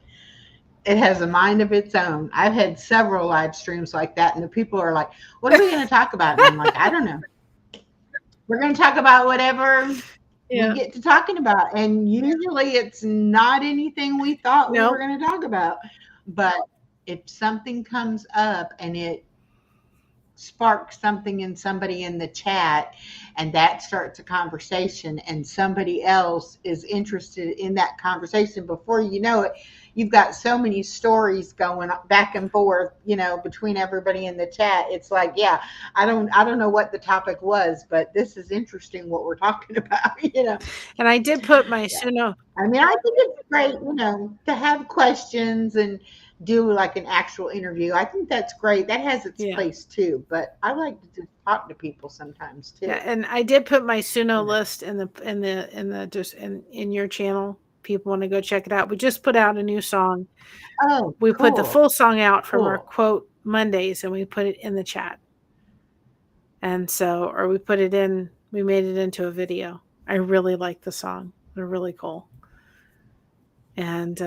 it has a mind of its own. I've had several live streams like that, and the people are like, what are we going to talk about? And I'm like, I don't know. We're going to talk about whatever we Yeah. get to talking about. And usually it's not anything we thought we were No. going to talk about. But if something comes up and it spark something in somebody in the chat, and that starts a conversation, and somebody else is interested in that conversation, before you know it, you've got so many stories going back and forth, between everybody in the chat. It's like, yeah, I don't know what the topic was, but this is interesting what we're talking about. And I did put my Yeah. Suno. I mean, I think it's great, to have questions and do like an actual interview. I think that's great. That has its Yeah. place too. But I like to just talk to people sometimes Yeah. too. And I did put my Suno You know. list in the just in your channel. People want to go check it out. We just put out a new song. Oh, We put the cool, full song out from our cool. quote Mondays, and we put it in the chat. And so, or we made it into a video. I really like the song. They're really cool. And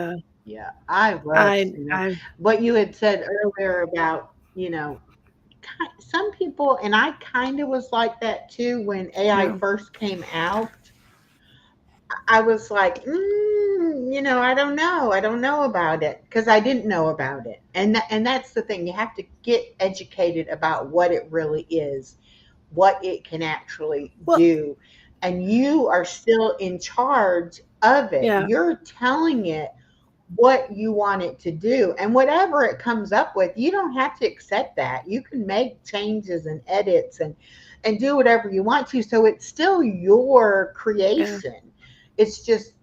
Yeah, I love I what you had said earlier about some people, and I kind of was like that too when AI no, first came out. I was like, I don't know about it because I didn't know about it, and that's the thing. You have to get educated about what it really is, what it can actually well, do, and you are still in charge of it. yeah, You're telling it what you want it to do, and whatever it comes up with, you don't have to accept that. You can make changes and edits and do whatever you want to. So it's still your yeah. creation. It's just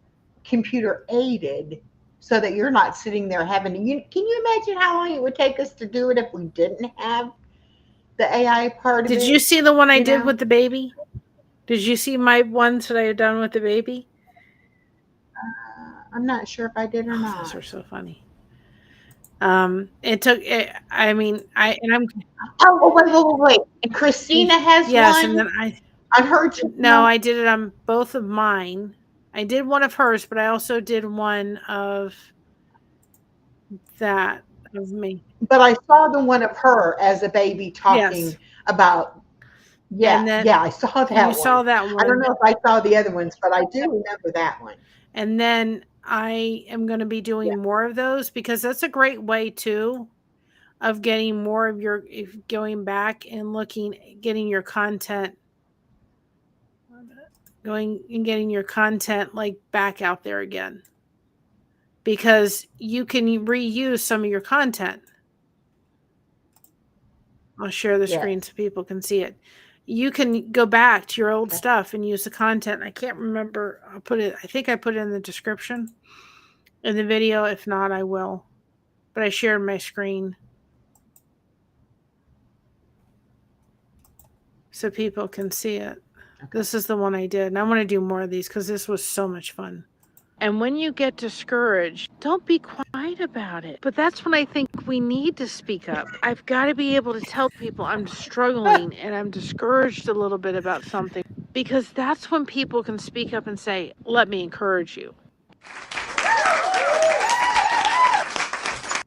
computer aided, so that you're not sitting there having to. Can you imagine how long it would take us to do it if we didn't have the AI part of Did you it? see the one I You did know, with the baby? Did you see my ones that I had done with the baby? I'm not sure if I did or Oh, those not. are so funny. It took. I mean, I'm Oh, wait. And Christina has yes, and one then I on her no, channel. I did it on both of mine. I did one of hers, but I also did one of that of me. But I saw the one of her as a baby Yes, talking about, yeah, and then yeah, I saw you that one. saw that I don't one, know if I saw the other ones, but I do remember that one. and then I am going to be Yeah, doing more of those because that's a great way too of getting more of your if going back and getting your content going and getting your content like back out there again because you can reuse some of your content. I'll share the screen yes. so people can see it. You can go back to your old Okay. stuff and use the content. I can't remember. I think I put it in the description. in the video. If not, I will. But I shared my screen so people can see it. Okay. This is the one I did. And I want to do more of these because this was so much fun. And when you get discouraged, don't be quiet about it. But that's when I think we need to speak up. I've got to be able to tell people I'm struggling and I'm discouraged a little bit about something, because that's when people can speak up and say, let me encourage you.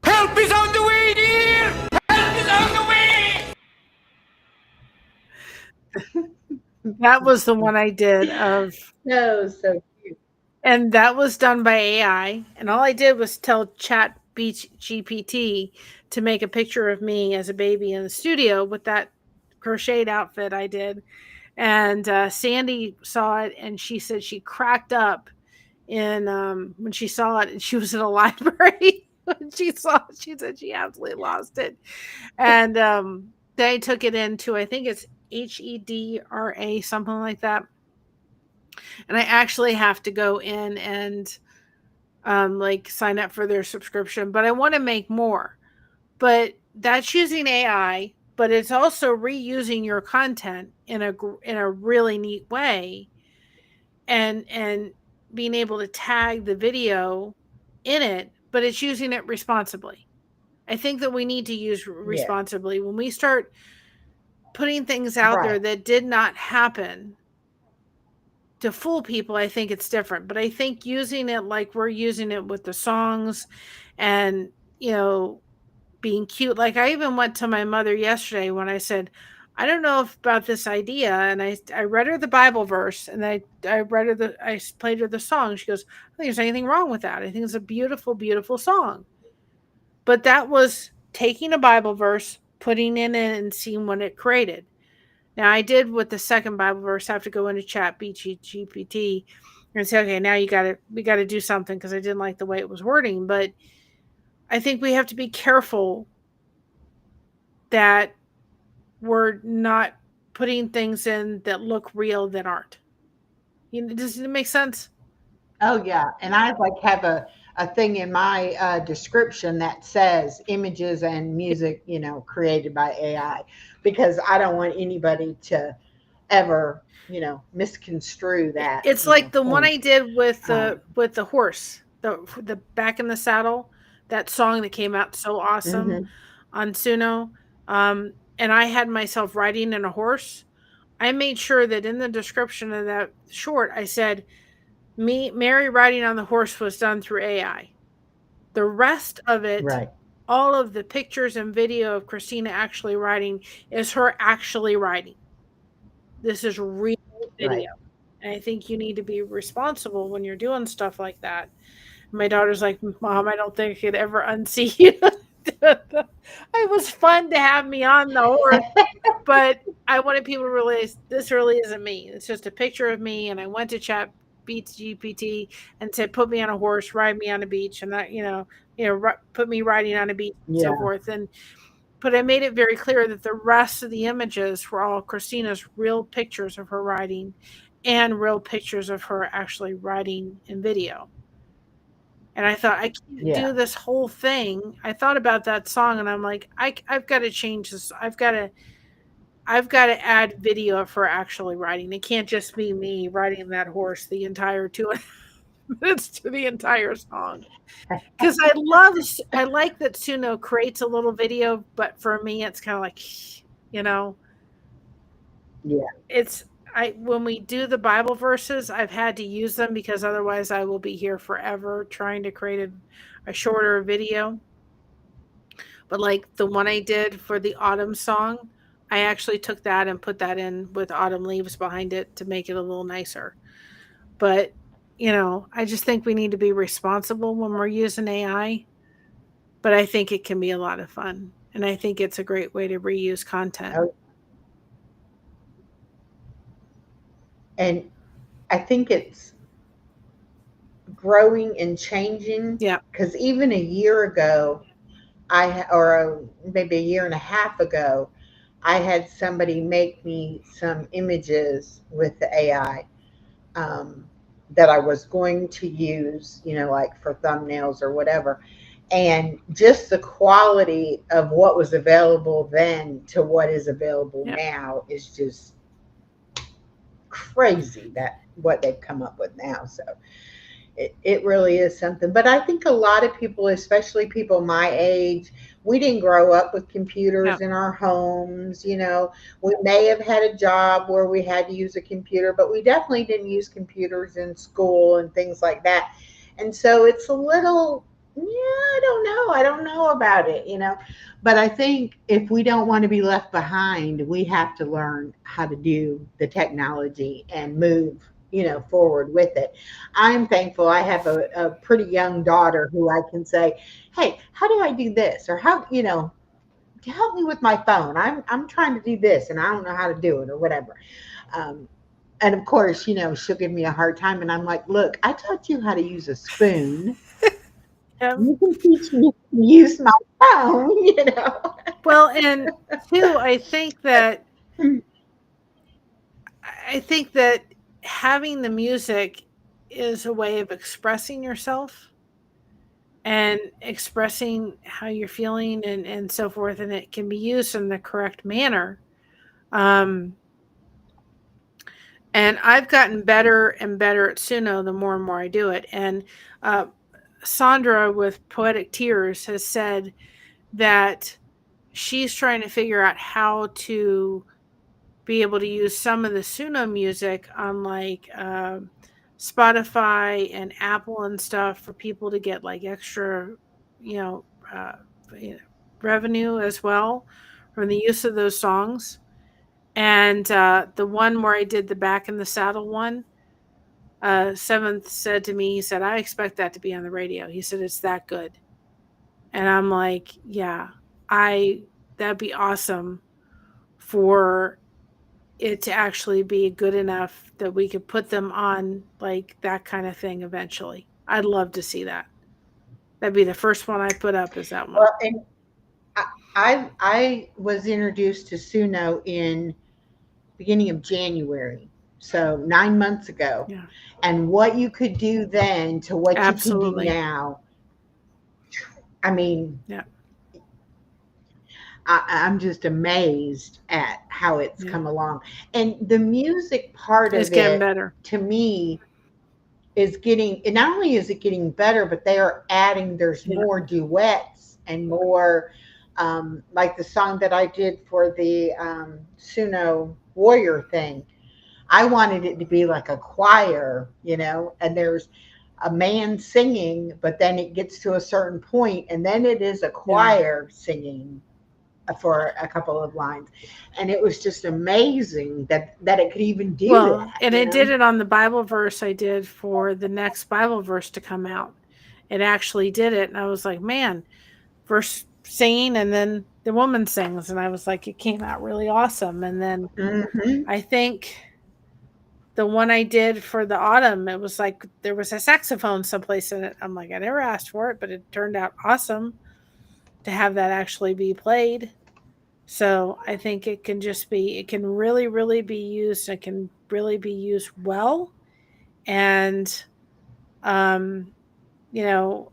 Help is on the way, dear! Help is on the way! That was the one I did of, No, so cute. and that was done by AI. And all I did was tell Chat GPT to make a picture of me as a baby in the studio with that crocheted outfit I did. And Sandy saw it, and she said she cracked up in when she saw it, and she was in a library when she saw it. She said she absolutely lost it. And they took it into, I think it's HEDRA, something like that. And I actually have to go in and like sign up for their subscription, but I want to make more. But that's using AI, but it's also reusing your content in a really neat way, and being able to tag the video in it, but it's using it responsibly. I think that we need to use Yeah. responsibly. When we start putting things out there Right. that did not happen to fool people, I think it's different. But I think using it like we're using it with the songs, and, you know, being cute. Like, I even went to my mother yesterday when I said, I don't know about this idea. And I read her the Bible verse, and I read her I played her the song. She goes, I think there's anything wrong with that. I think it's a beautiful, beautiful song. But that was taking a Bible verse, putting it in, and seeing what it created. Now, I did with the second Bible verse have to go into Chat GPT and say, okay, now we got to do something, because I didn't like the way it was wording. But I think we have to be careful that we're not putting things in that look real that aren't. Does it make sense? Oh yeah, and I like have a thing in my description that says images and music, created by AI, because I don't want anybody to ever, misconstrue that, It's like the one point. I did Um, with the horse, the back in the saddle, that song that came out so awesome mhm, on Suno. And I had myself riding in a horse. I made sure that in the description of that short, I said, me, Mary riding on the horse was done through AI. The rest of it, right. all of the pictures and video of Christina actually riding, is her actually riding. This is real video. Right. And I think you need to be responsible when you're doing stuff like that. My daughter's like, Mom, I don't think I could ever unsee you. It was fun to have me on the horse, but I wanted people to realize this really isn't me. It's just a picture of me. And I went to Chat Beats GPT and said, put me on a horse, ride me on a beach, and that, put me riding on a beach and so Yeah. forth. And but I made it very clear that the rest of the images were all Christina's real pictures of her riding, and real pictures of her actually riding in video. And I thought, I can't Yeah. do this whole thing. I thought about that song, and I'm like, I've got to change this. I've got to add video of her actually riding. It can't just be me riding that horse the entire 2.5 minutes to the entire song. Because I like that Suno creates a little video, but for me, it's kind of like, you know, Yeah. it's I when we do the Bible verses, I've had to use them because otherwise I will be here forever trying to create a shorter video. But like the one I did for the autumn song, I actually took that and put that in with autumn leaves behind it to make it a little nicer. But, I just think we need to be responsible when we're using AI, but I think it can be a lot of fun. And I think it's a great way to reuse content. Oh, and I think it's growing and changing, Yeah. because even a year ago, maybe a year and a half ago, I had somebody make me some images with the AI. Um, that I was going to use, like for thumbnails or whatever. And just the quality of what was available then to what is available Yeah. now is just crazy, that what they've come up with now. So it really is something. But I think a lot of people, especially people my age, we didn't grow up with Yeah. computers in our homes. We may have had a job where we had to use a computer, but we definitely didn't use computers in school and things like that. And so it's a little, yeah, I don't know about it. But I think if we don't want to be left behind, we have to learn how to do the technology and move, forward with it. I'm thankful I have a pretty young daughter who I can say, "Hey, how do I do this?" Or how, help me with my phone. I'm trying to do this and I don't know how to do it or whatever. Um, and of course, she'll give me a hard time, and I'm like, "Look, I taught you how to use a spoon. Yeah. You can teach me to use my phone." Well, and two, I think that having the music is a way of expressing yourself and expressing how you're feeling and so forth, and it can be used in the correct manner. Um, and I've gotten better and better at Suno the more and more I do it. And uh, Sandra with Poetic Tears has said that she's trying to figure out how to be able to use some of the Suno music on like Spotify and Apple and stuff for people to get like extra, you know, uh, you know, revenue as well from the use of those songs. And the one where I did the Back in the Saddle one, Seventh said to me, he said, I expect that to be on the radio. He said, it's that good. And I'm like, yeah, that'd be awesome for it to actually be good enough that we could put them on like that kind of thing eventually. I'd love to see that. That'd be the first one I put up is that one. Well, and I was introduced to Suno in beginning of January, so 9 months ago. Yeah, And what you could do then to what you can do absolutely. now, I mean, Yeah, I'm just amazed at how it's yeah. come along. And the music part It's of getting it, better. to me, is getting, and not only is it getting better, but they are adding, there's Yeah, more duets and more, like the song that I did for the Suno Warrior thing. I wanted it to be like a choir, and there's a man singing, but then it gets to a certain point, and then it is a yeah. choir singing for a couple of lines. And it was just amazing that it could even do Well, that, and it did it on the Bible verse I did for the next Bible verse to come out. It actually did it. And I was like, man, verse singing and then the woman sings. And I was like, it came out really awesome. And then Hmm. I think the one I did for the autumn, it was like there was a saxophone someplace in it. I'm like, I never asked for it, but it turned out awesome to have that actually be played. So I think it can really, really be used. It can really be used well. And, um, you know,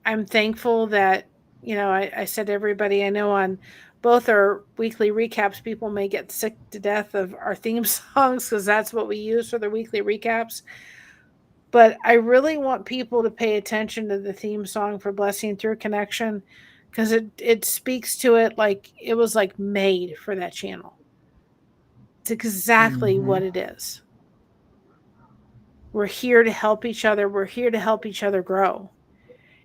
I'm thankful that, I said to everybody I know on both our weekly recaps, people may get sick to death of our theme songs because that's what we use for the weekly recaps. But I really want people to pay attention to the theme song for Blessing Through Connection because it speaks to it like it was like made for that channel. It's exactly Hmm. what it is. We're here to help each other. We're here to help each other grow.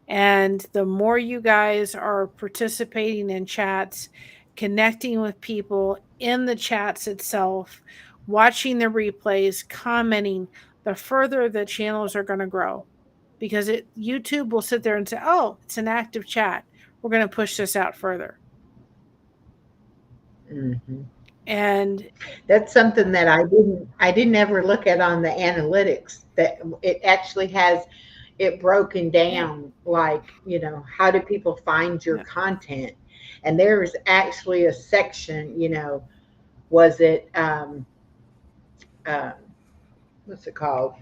And the more you guys are participating in chats, connecting with people in the chats itself, watching the replays, commenting, the further the channels are going to grow. Because YouTube will sit there and say, "Oh, it's an active chat. We're going to push this out further." Hmm. And That's something that I didn't ever look at on the analytics, that it actually has it broken yeah, down, like, how do people find your yeah, content? And there is actually a section, was it, um, what's it called?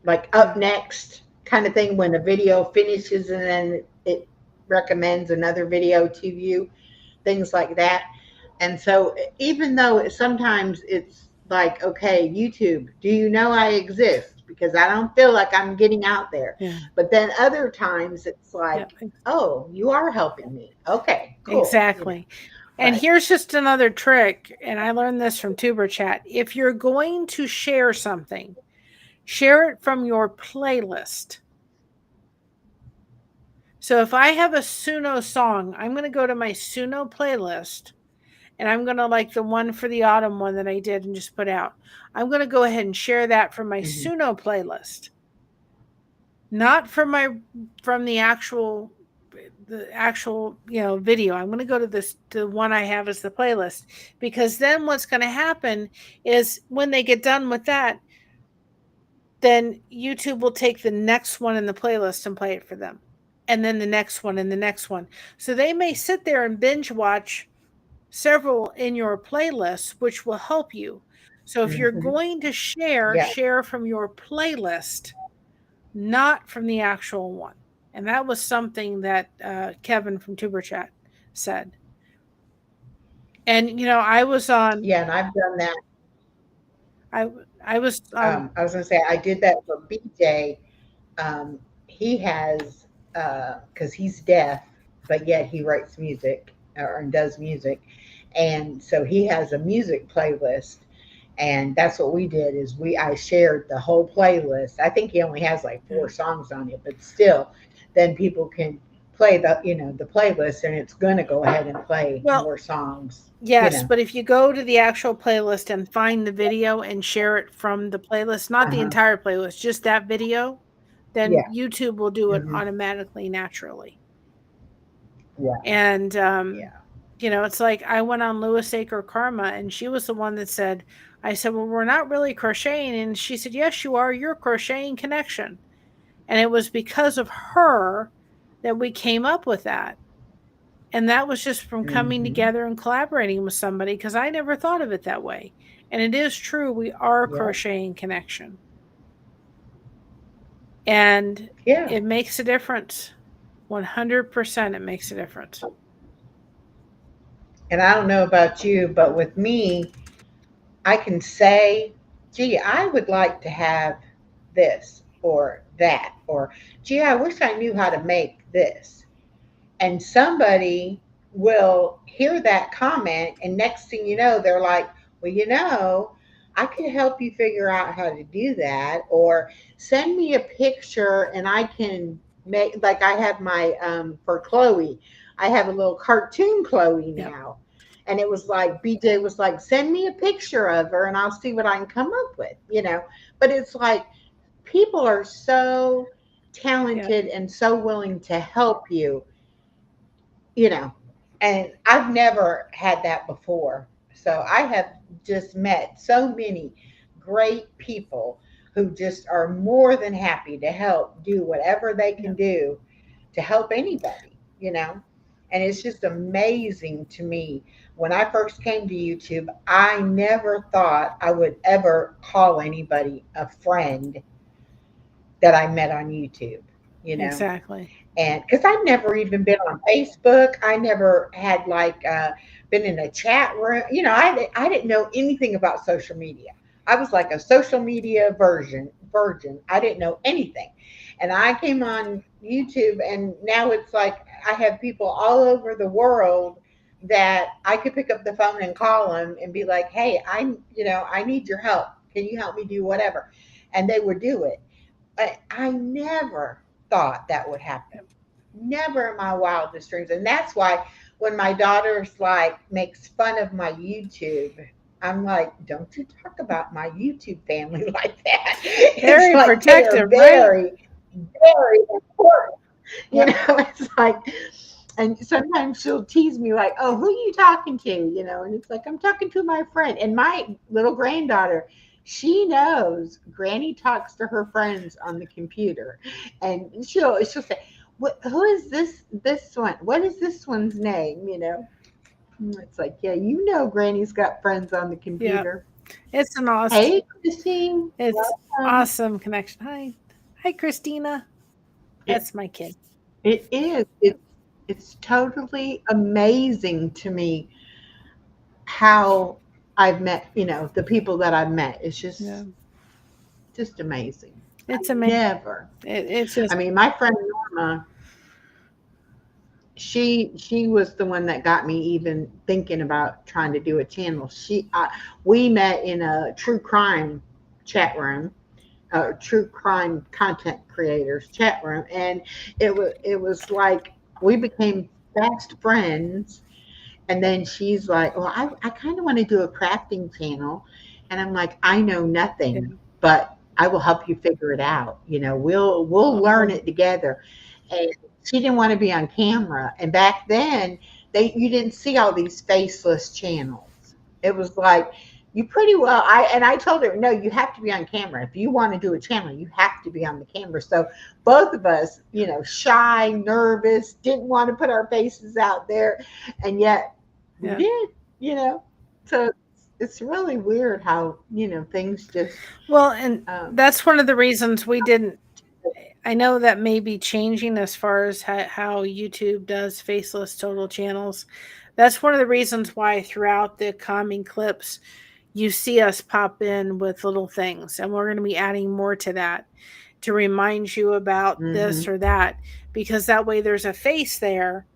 like up next kind of thing when a video finishes and then it recommends another video to you, things like that. And so even though sometimes it's like, okay, YouTube, do you know I exist? Because I don't feel like I'm getting out there. Yeah. But then other times it's Yeah. like, oh, you are helping me. Okay, cool. Exactly. And But here's just another trick, and I learned this from Tuber Chat. If you're going to share something, share it from your playlist. So if I have a Suno song, I'm going to go to my Suno playlist, and I'm going to like the one for the autumn one that I did and just put out. I'm going to go ahead and share that from my Suno playlist, not from the actual video. I'm going to go to the one I have as the playlist, because then what's going to happen is when they get done with that, then YouTube will take the next one in the playlist and play it for them, and then the next one and the next one. So they may sit there and binge watch several in your playlist, which will help you. So if you're going to yeah, share from your playlist, not from the actual one. And that was something that Kevin from Tuber Chat said. And I was on. yeah, and I've done that. I was I was going to say I did that for BJ. He has because he's deaf, but yet he writes music or does music, and so he has a music playlist, and that's what we did is I shared the whole playlist. I think he only has like 4 songs on it, but still, then people can play the playlist, and it's going to go ahead and play more songs. Yes, but if you go to the actual playlist and find the video and share it from the playlist, not the entire playlist, just that video, then YouTube will do it automatically, naturally. Yeah. And it's like I went on Lewis Acre Karma, and she was the one that said, I said, well, we're not really crocheting. And she said, yes, you are. You're Crocheting Connection. And it was because of her that we came up with that. And that was just from coming together and collaborating with somebody, because I never thought of it that way. And it is true. We are Crocheting Connection. And it makes a difference. 100% it makes a difference. And I don't know about you, but with me, I can say, gee, I would like to have this or that, or gee, I wish I knew how to make this. And somebody will hear that comment, and next thing you know, they're like, well, I could help you figure out how to do that, or send me a picture and I can make, like I have my, for Chloe, I have a little cartoon Chloe now. And it was like, BJ was like, send me a picture of her and I'll see what I can come up with, But it's like, people are so talented and so willing to help you, and I've never had that before. So I have just met so many great people who just are more than happy to help do whatever they can do to help anybody. And it's just amazing to me. When I first came to YouTube, I never thought I would ever call anybody a friend that I met on YouTube. Exactly. And because I've never even been on Facebook, I never had been in a chat room. I didn't know anything about social media. I was like a social media virgin. I didn't know anything. And I came on YouTube, and now it's like I have people all over the world that I could pick up the phone and call them and be like, hey, I need your help. Can you help me do whatever? And they would do it. But I never thought that would happen. Never in my wildest dreams. And that's why when my daughter's makes fun of my YouTube, I'm like, don't you talk about my YouTube family like that. Very it's protective, very, very important. It's like, and sometimes she'll tease me like, oh, who are you talking to? And it's like, I'm talking to my friend. And my little granddaughter, she knows Granny talks to her friends on the computer, and she'll say, who is this one? What is this one's name? And it's like, Granny's got friends on the computer. It's an awesome, Hey, Christine. it's Welcome. awesome connection. Hi, Christina. It, That's my kid. it is. It's totally amazing to me how I've met, the people that I've met. It's Yeah, just amazing. I it's amazing. never. It's I just mean, my friend Norma, she was the one that got me even thinking about trying to do a channel. We met in a true crime chat room, true crime content creators chat room, and it was like we became fast friends. And then she's like, well, I kind of want to do a crafting channel. And I'm like, I know yeah. nothing, but I will help you figure it out. We'll learn Oh, it together. And she didn't want to be on camera. And back then, you didn't see all these faceless channels. It was like you pretty well. I told her, no, you have to be on camera. If you want to do a channel, you have to be on the camera. So both of us, shy, nervous, didn't want to put our faces out there, and yet we yeah. did, you know. So it's really weird how things just. Well, and Um, that's one of the reasons we didn't. I know that may be changing as far as how YouTube does faceless total channels. That's one of the reasons why throughout the coming clips, you see us pop in with little things, and we're going to be adding more to that to remind you about mhm. this or that, because that way there's a face there.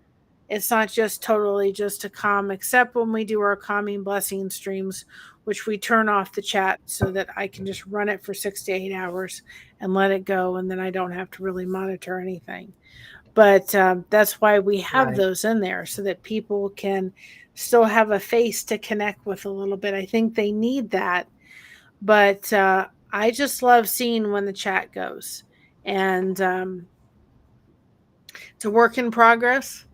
It's not just totally just a calm, except when we do our calming blessing streams, which we turn off the chat so that I can just run it for 6 to 8 hours and let it go, and then I don't have to really monitor anything. But that's why we have Right. those in there so that people can still have a face to connect with a little bit. I think they need that, but I just love seeing when the chat goes, and it's a work in progress,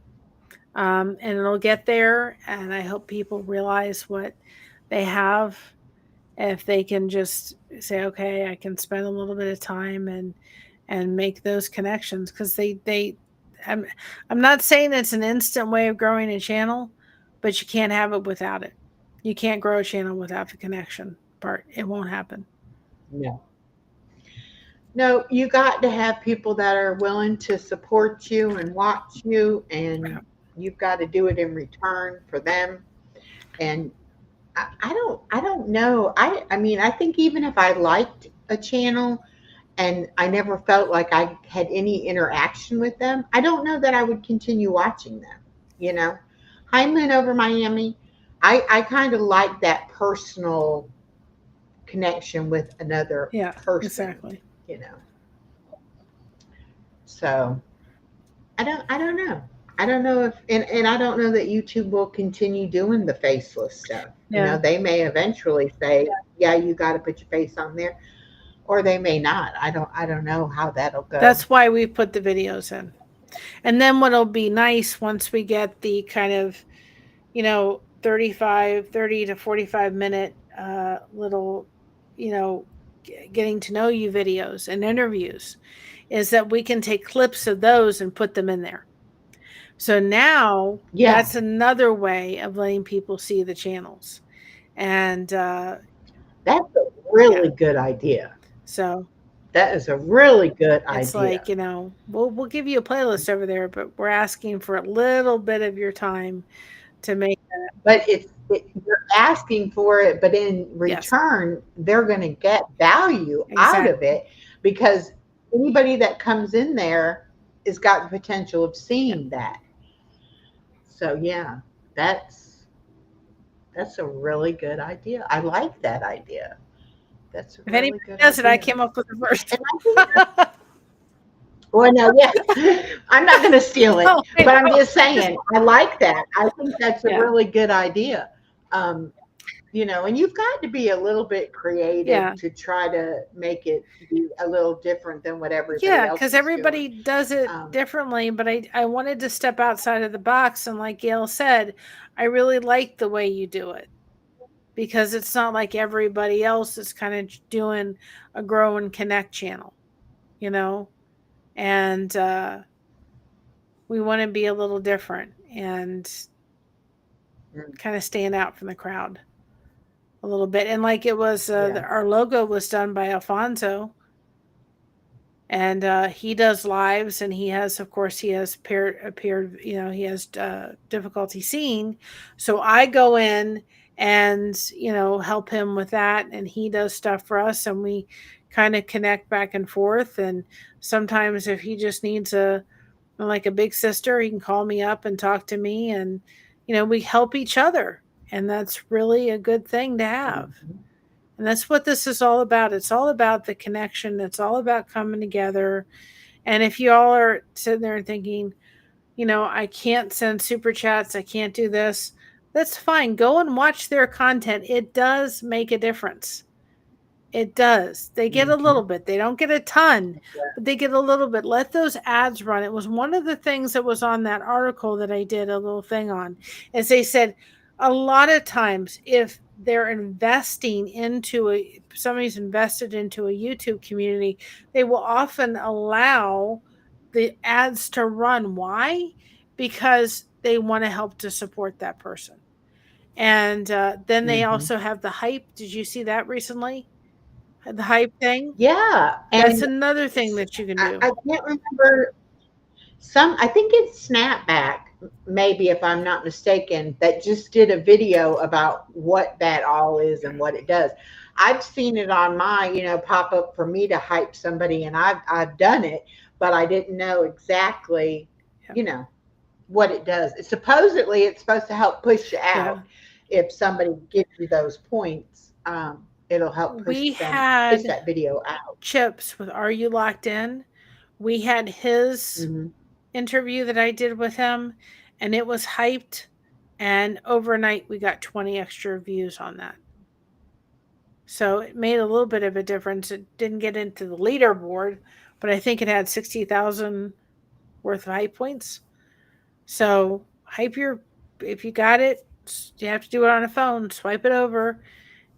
and it'll get there. And I hope people realize what they have. If they can just say, okay, I can spend a little bit of time and make those connections, because I'm, I'm not saying it's an instant way of growing a channel, but you can't have it without it. You can't grow a channel without the connection part. It won't happen. No. No, you got to have people that are willing to support you and watch you, and you've got to do it in return for them. And I don't know. I mean, I think even if I liked a channel and I never felt like I had any interaction with them, I don't know that I would continue watching them. You know, Hyman over Miami, I kind of like that personal connection with another Yeah, person. exactly. You know, so I don't know. I don't know if and I don't know that YouTube will continue doing the faceless stuff. Yeah. They may eventually say, yeah, you got to put your face on there, or they may not. I don't know how that'll go. That's why we put the videos in. And then what'll be nice once we get the kind of, 30 to 45 minute little, getting to know you videos and interviews, is that we can take clips of those and put them in there. So now Yeah, that's another way of letting people see the channels. And that's a yeah, really good idea. so That is a really good it's like, idea. we'll give you a playlist over there, but we're asking for a little bit of your time to make that. But you're asking for it, but in Yes, return, they're going to get value out of exactly. it because anybody that comes in there has got the potential of Yeah. seeing that. So yeah, that's that's a really good idea. I like that idea. That's a If really anybody good does it, I idea. came up with it first. And I think well, no, yeah, I'm not going to steal it, Oh, I but I'm know. just I just saying I like that. I think that's a yeah, really good idea. Um, and you've got to be a little bit creative yeah, to try to make it be a little different than what everybody yeah. else Because is doing. everybody does it Um, differently, but I wanted to step outside of the box, and like Gail said, I really like the way you do it, because it's not like everybody else is kind of doing a grow and connect channel, you know, and we want to be a little different and mm, kind of stand out from the crowd. a little bit. And like it was, Yeah. our logo was done by Alfonso, and he does lives, and he has, of course, he has appeared, he has difficulty seeing. So I go in and help him with that, and he does stuff for us, and we kind of connect back and forth. And sometimes if he just needs like a big sister, he can call me up and talk to me, and we help each other, and that's really a good thing to have. Mhm. And that's what this is all about. It's all about the connection. It's all about coming together. And if you all are sitting there thinking, I can't send super chats, I can't do this, that's fine. Go and watch their content. It does make a difference. It does. They get a little Mhm. bit. They don't get a ton, but they get a little bit. Let those ads run. It was one of the things that was on that article that I did a little thing on, is they said a lot of times if they're investing into somebody's invested into a YouTube community, they will often allow the ads to run. Why? Because they want to help to support that person. And then they Mhm. also have the hype. Did you see that recently? The hype thing? Yeah, That's and another thing that you can do. I can't remember I think it's Snapback, maybe if I'm not mistaken, that just did a video about what that all is and what it does. I've seen it on my, pop up for me to hype somebody, and I've done it, but I didn't know exactly, Yeah. you know, what it does. Supposedly, it's supposed to help push you Yeah. out. If somebody gives you those points, it'll help We push had that video out. Chips with Are You Locked In? We had his Hmm. interview that I did with him, and it was hyped. And overnight, we got 20 extra views on that. So it made a little bit of a difference. It didn't get into the leaderboard, but I think it had 60,000 worth of hype points. So if you got it, you have to do it on a phone, swipe it over,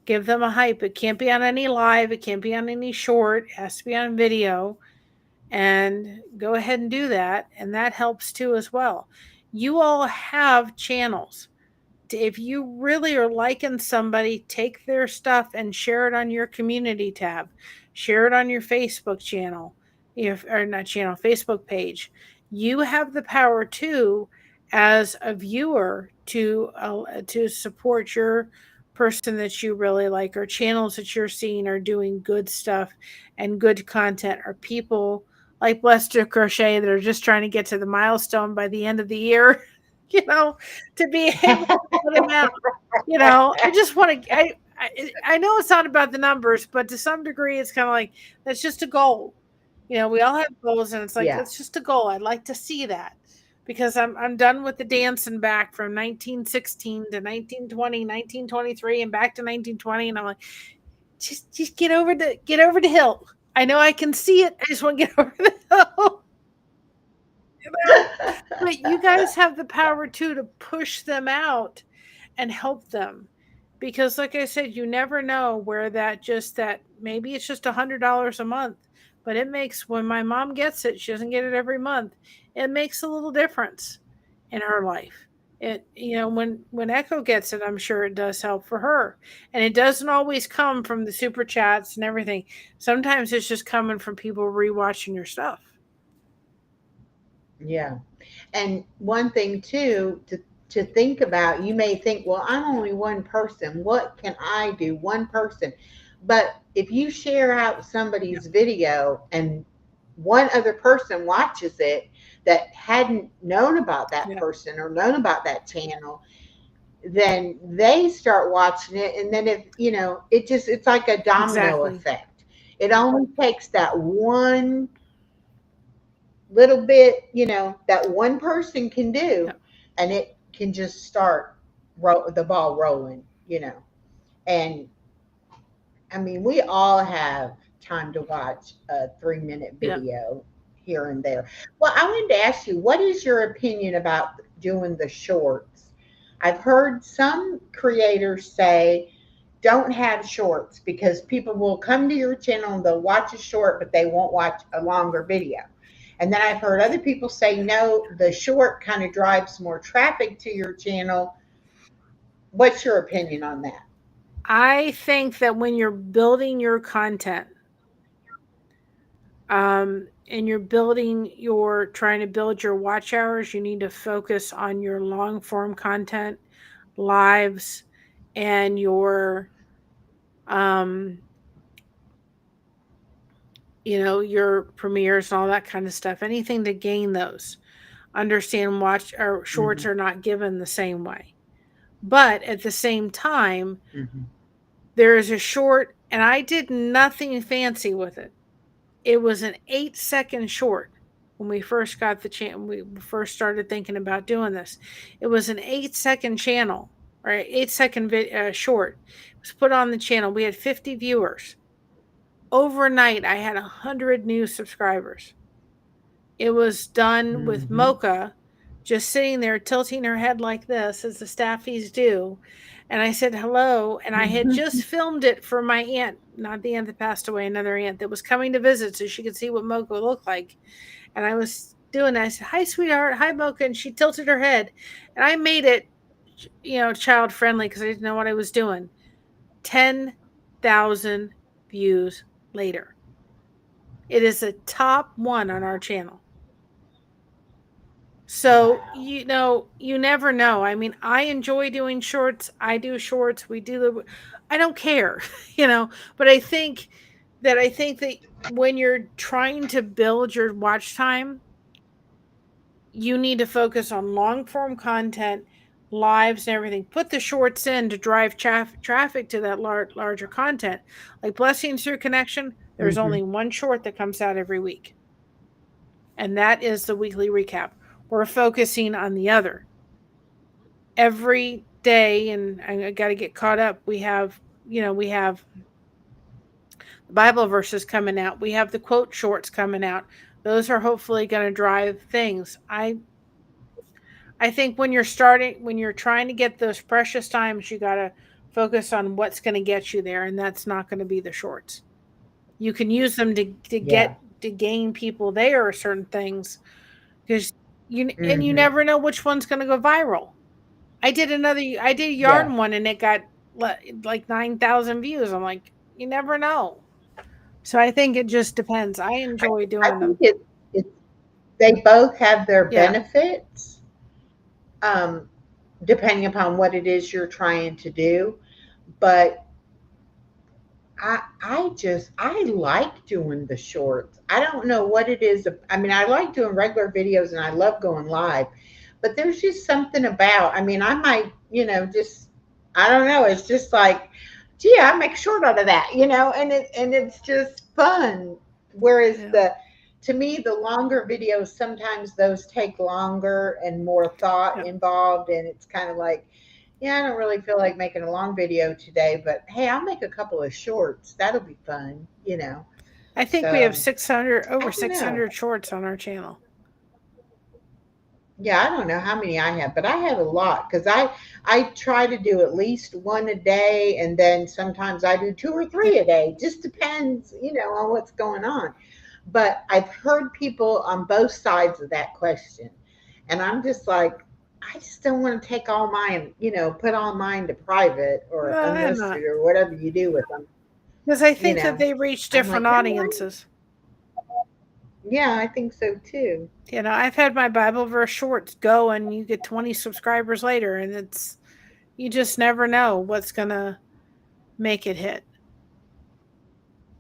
give them a hype. It can't be on any live, it can't be on any short, it has to be on video. And go ahead and do that. And that helps too as well. You all have channels. If you really are liking somebody, take their stuff and share it on your community tab. Share it on your Facebook channel, or not channel, Facebook page. You have the power too, as a viewer, to support your person that you really like, or channels that you're seeing are doing good stuff and good content, or people like Blessed Crochet that are just trying to get to the milestone by the end of the year. you know, to be able put them out. I just want to. I know it's not about the numbers, but to some degree, it's kind of like that's just a goal. We all have goals, and it's like Yeah. that's just a goal. I'd like to see that because I'm done with the dancing back from 1916 to 1920, 1923, and back to 1920, and I'm like, just get over the hill. I know I can see it. I just want to get over the hill. you know? But you guys have the power too to push them out and help them, because like I said, you never know where that maybe it's just $100 a month, but it makes, when my mom gets it, she doesn't get it every month, it makes a little difference in her life. It when Echo gets it, I'm sure it does help for her. And it doesn't always come from the super chats and everything. Sometimes it's just coming from people rewatching your stuff. Yeah. And one thing too to think about, you may think, well, I'm only one person. What can I do? One person. But if you share out Yeah. somebody's video and one other person watches it that hadn't known about that Yeah. person or known about that channel, then they start watching it. And then if, it's like a domino Exactly. effect. It only takes that one little bit, that one person can do, Yeah. and it can just start the ball rolling, And I mean, we all have time to watch a 3-minute Yeah. video here and there. Well, I wanted to ask you, what is your opinion about doing the shorts? I've heard some creators say don't have shorts because people will come to your channel and they'll watch a short, but they won't watch a longer video. And then I've heard other people say, no, the short kind of drives more traffic to your channel. What's your opinion on that? I think that when you're building your content, and you're trying to build your watch hours, you need to focus on your long form content, lives, and um, your premieres and all that kind of stuff. Anything to gain those. Understand watch or shorts Mhm. are not given the same way. But at the same time, Mhm. there is a short, and I did nothing fancy with it. It was an 8-second short when we first got the channel. We first started thinking about doing this. It was an 8-second channel or 8-second short. It was put on the channel. We had 50 viewers. Overnight, I had 100 new subscribers. It was done with Mhm. Mocha just sitting there tilting her head like this, as the staffies do. And I said hello. And I had just Mhm. filmed it for my aunt, not the aunt that passed away, another aunt that was coming to visit so she could see what Mocha looked like. And I was doing that. I said, "Hi, sweetheart. Hi, Mocha." And she tilted her head. And I made it, child friendly because I didn't know what I was doing. 10,000 views later. It is a top one on our channel. So, Wow. you never know. I mean, I enjoy doing shorts. I do shorts. I don't care, but I think that when you're trying to build your watch time, you need to focus on long form content, lives and everything. Put the shorts in to drive traffic to that larger content. Like Blessings Through Connection, there's Mhm. only one short that comes out every week, and that is the weekly recap. We're focusing on the other every day, and I got to get caught up. We have the Bible verses coming out. We have the quote shorts coming out. Those are hopefully going to drive things. I think when you're trying to get those precious times, you got to focus on what's going to get you there, and that's not going to be the shorts. You can use them Yeah. to gain people there or certain things, because you Mhm. never know which one's going to go viral. I did a Yeah. yarn one and it got like 9,000 views. I'm like, you never know. So I think it just depends. I enjoy I doing think them. it they both have their Yeah, benefits, um, depending upon what it is you're trying to do. But I like doing the shorts. I don't know what it is. I mean, I like doing regular videos and I love going live, but there's just something about. I mean, I might, just I don't know. It's just like, gee, I make a short out of that, and it's just fun. Whereas yeah, the to me, the longer videos, sometimes those take longer and more thought yeah. involved, and it's kind of like, yeah, I don't really feel like making a long video today, but hey, I'll make a couple of shorts. That'll be fun. I think we have So 600 I over don't know. 600 shorts on our channel. Yeah, I don't know how many I have, but I have a lot because I try to do at least one a day, and then sometimes I do two or Yeah. three a day. Just depends, on what's going on. But I've heard people on both sides of that question, and I'm just like, I just don't want to take all mine, put all mine to private or No, I'm unlisted not, or whatever you do with them. because I You think that know, they reach I'm like, different no, I, audiences. yeah, I think so too. I've had my Bible verse shorts go, and you get 20 subscribers later, and you just never know what's gonna make it hit.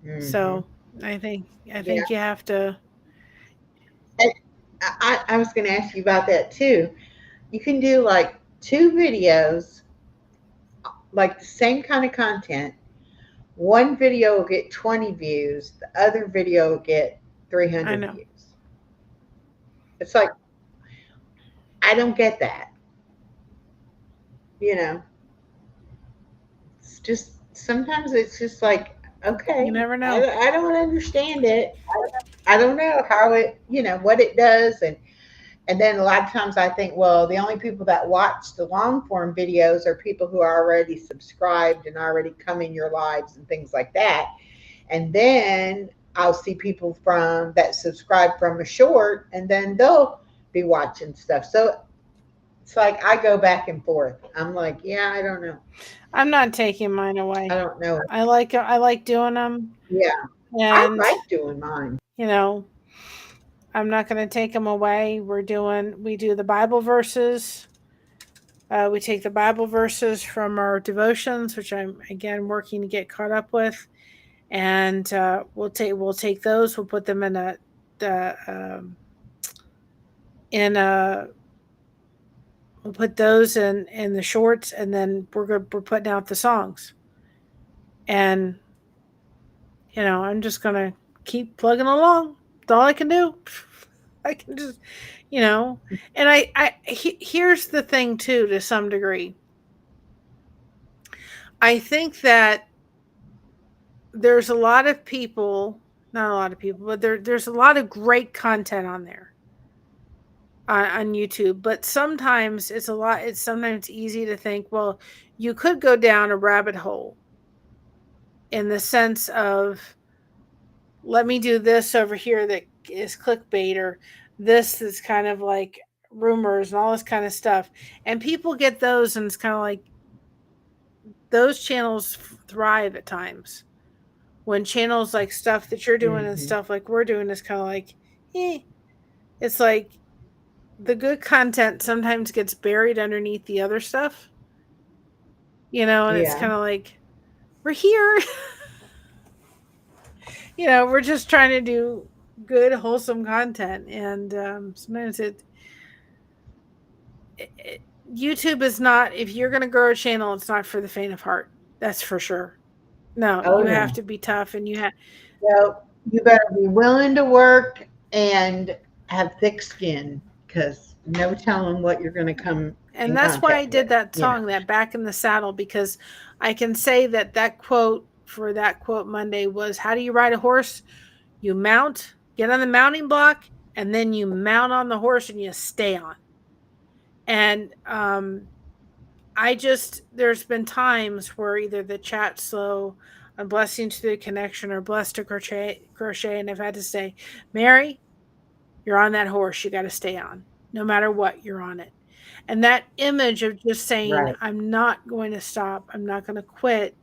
Hmm. So I Yeah. think you have to. And I was going to ask you about that too. You can do like two videos, like the same kind of content. One video will get 20 views, the other video will get I 300 know. views. It's like, I don't get that. You know, it's just sometimes it's just like, You okay, never I, know. I don't understand it. I don't know how what it does. And then a lot of times I think, well, the only people that watch the long form videos are people who are already subscribed and already come in your lives and things like that. And then I'll see people from that subscribe from a short, and then they'll be watching stuff. So It's like I go back and forth. I'm like, yeah, I don't know. I'm not taking mine I away. don't know. I like doing them, Yeah, I and like doing mine. you know, I'm not going to take them away. We do the Bible verses. We take the Bible verses from our devotions, which I'm again working to get caught up with, and we'll take those. We'll put them in a the in a we'll put those in the shorts, and then we're putting out the songs, and I'm just gonna keep plugging along. That's all I can do. I can just, you know, and here's the thing too, to some degree. I think that there's a lot of people, not a lot of people, but there's a lot of great content on there on YouTube. But sometimes it's sometimes easy to think, well, you could go down a rabbit hole in the sense of, let me do this over here that is clickbait, or this is kind of like rumors and all this kind of stuff. And people get those, and it's kind of like those channels thrive at times when channels like stuff that you're doing and Hmm. stuff like we're doing is kind of like, eh. It's like the good content sometimes gets buried underneath the other stuff, and it's Yeah. kind of like, we're here. We're just trying to do good, wholesome content. And sometimes it YouTube is not, if you're going to grow a channel, it's not for the faint of heart. That's for sure. No, Oh you have no. to be tough, and you have, So you better be willing to work and have thick skin, because no telling what you're going to come and in that's why I contact did with. that You know. song, that Back in the Saddle, because I can say that quote for that quote Monday was, how do you ride a horse? You mount, get on the mounting block, and then you mount on the horse and you stay on. And there's been times where either the chat's slow, I'm blessing to the connection, or blessed to crochet, and I've had to say, Mary, you're on that horse, you got to stay on. No matter what, you're on it. And that image of just saying, Right. I'm not going to stop, I'm not going to quit,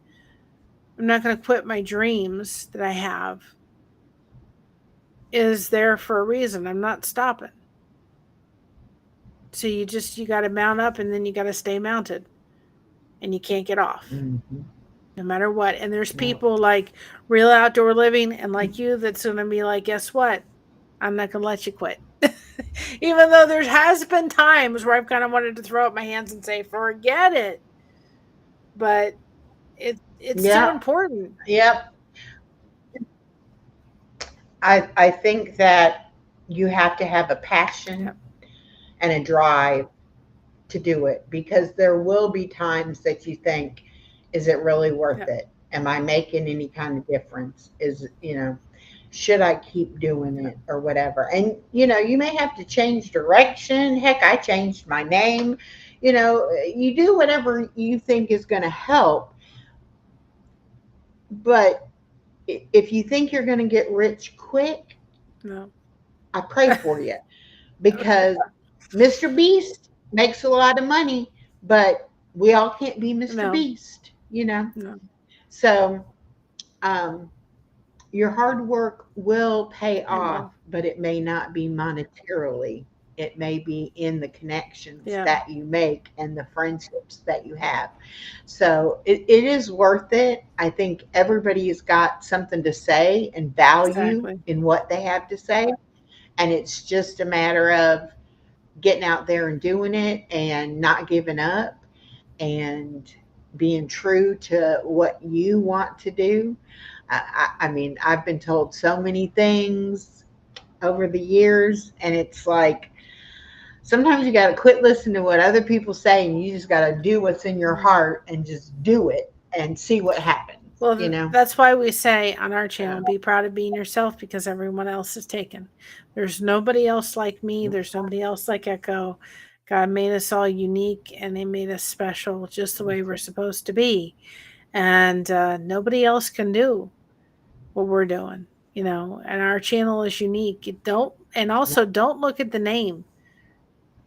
I'm not going to quit my dreams that I have, is there for a reason. I'm not stopping. So you got to mount up, and then you got to stay mounted, and you can't get off Hmm. no matter what. And there's No. people like Real Outdoor Living and like you that's going to be like, guess what? I'm not going to let you quit. Even though there has been times where I've kind of wanted to throw up my hands and say, forget it. But it's too Yep. important. Yep. I think that you have to have a passion Yep. and a drive to do it, because there will be times that you think, is it really worth Yep. it? Am I making any kind of difference? Should I keep doing Yep. it or whatever? And, you may have to change direction. Heck, I changed my name. You do whatever you think is going to help. But if you think you're going to get rich quick, No. I pray for you, because Mr. Beast makes a lot of money, but we all can't be Mr. No. Beast. No. So, um, your hard work will pay It off, will. but it may not be monetarily. It may be in the connections Yeah. that you make and the friendships that you have. So it is worth it. I think everybody has got something to say and value Exactly. in what they have to say. And it's just a matter of getting out there and doing it and not giving up and being true to what you want to do. I mean, I've been told so many things over the years, and it's like sometimes you got to quit listening to what other people say, and you just got to do what's in your Mhm. heart and just do it and see what happens, Well, you know? that's why we say on our channel, So, be proud of being yourself, because everyone else is taken. There's nobody else like me. There's nobody else like Echo. God made us all unique, and He made us special just the way we're supposed to be. And nobody else can do what we're doing, and our channel is unique. You don't, and also don't look at the name.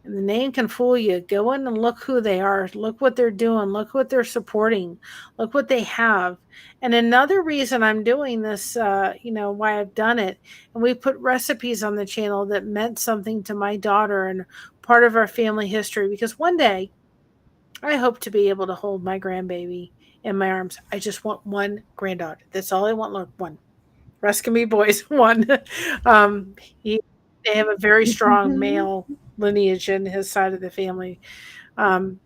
And the name can fool you. Go in and look who they are. Look what they're doing. Look what they're supporting. Look what they have. And another reason I'm doing this, why I've done it, and we put recipes on the channel that meant something to my daughter and part of our family history. Because one day I hope to be able to hold my grandbaby in my arms. I just want one granddaughter. That's all I want. Look, one. Rest can be boys. One. um, he, they have a very strong male lineage in his side of the family. Um,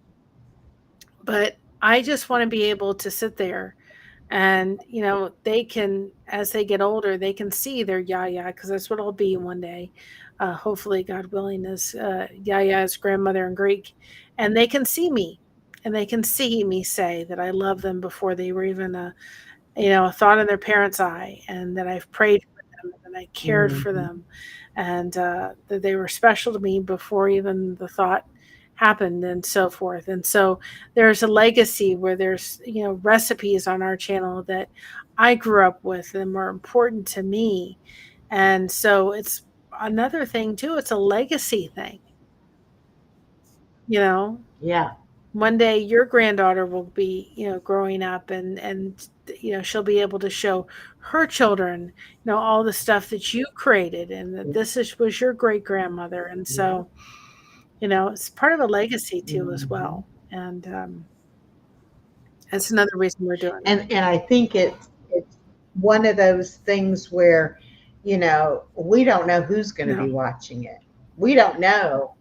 but I just want to be able to sit there and, they can, as they get older, they can see their Yaya, because that's what I'll be one day. Hopefully, God willing, as Yaya's grandmother in Greek. And they can see me, and they can see me say that I love them before they were even a thought in their parents' eye, and that I've prayed for them and I cared for Mhm. them, and that they were special to me before even the thought happened, and so forth. And so there's a legacy where there's recipes on our channel that I grew up with and were important to me. And so it's another thing too, it's a legacy thing, you know Yeah. one day your granddaughter will be growing up, and she'll be able to show her children all the stuff that you created, and that this was your great grandmother. And Yeah. so it's part of a legacy too as Mhm. well. And that's another reason we're doing it. And I think it's one of those things where, we don't know who's going to No. be watching it. We don't know,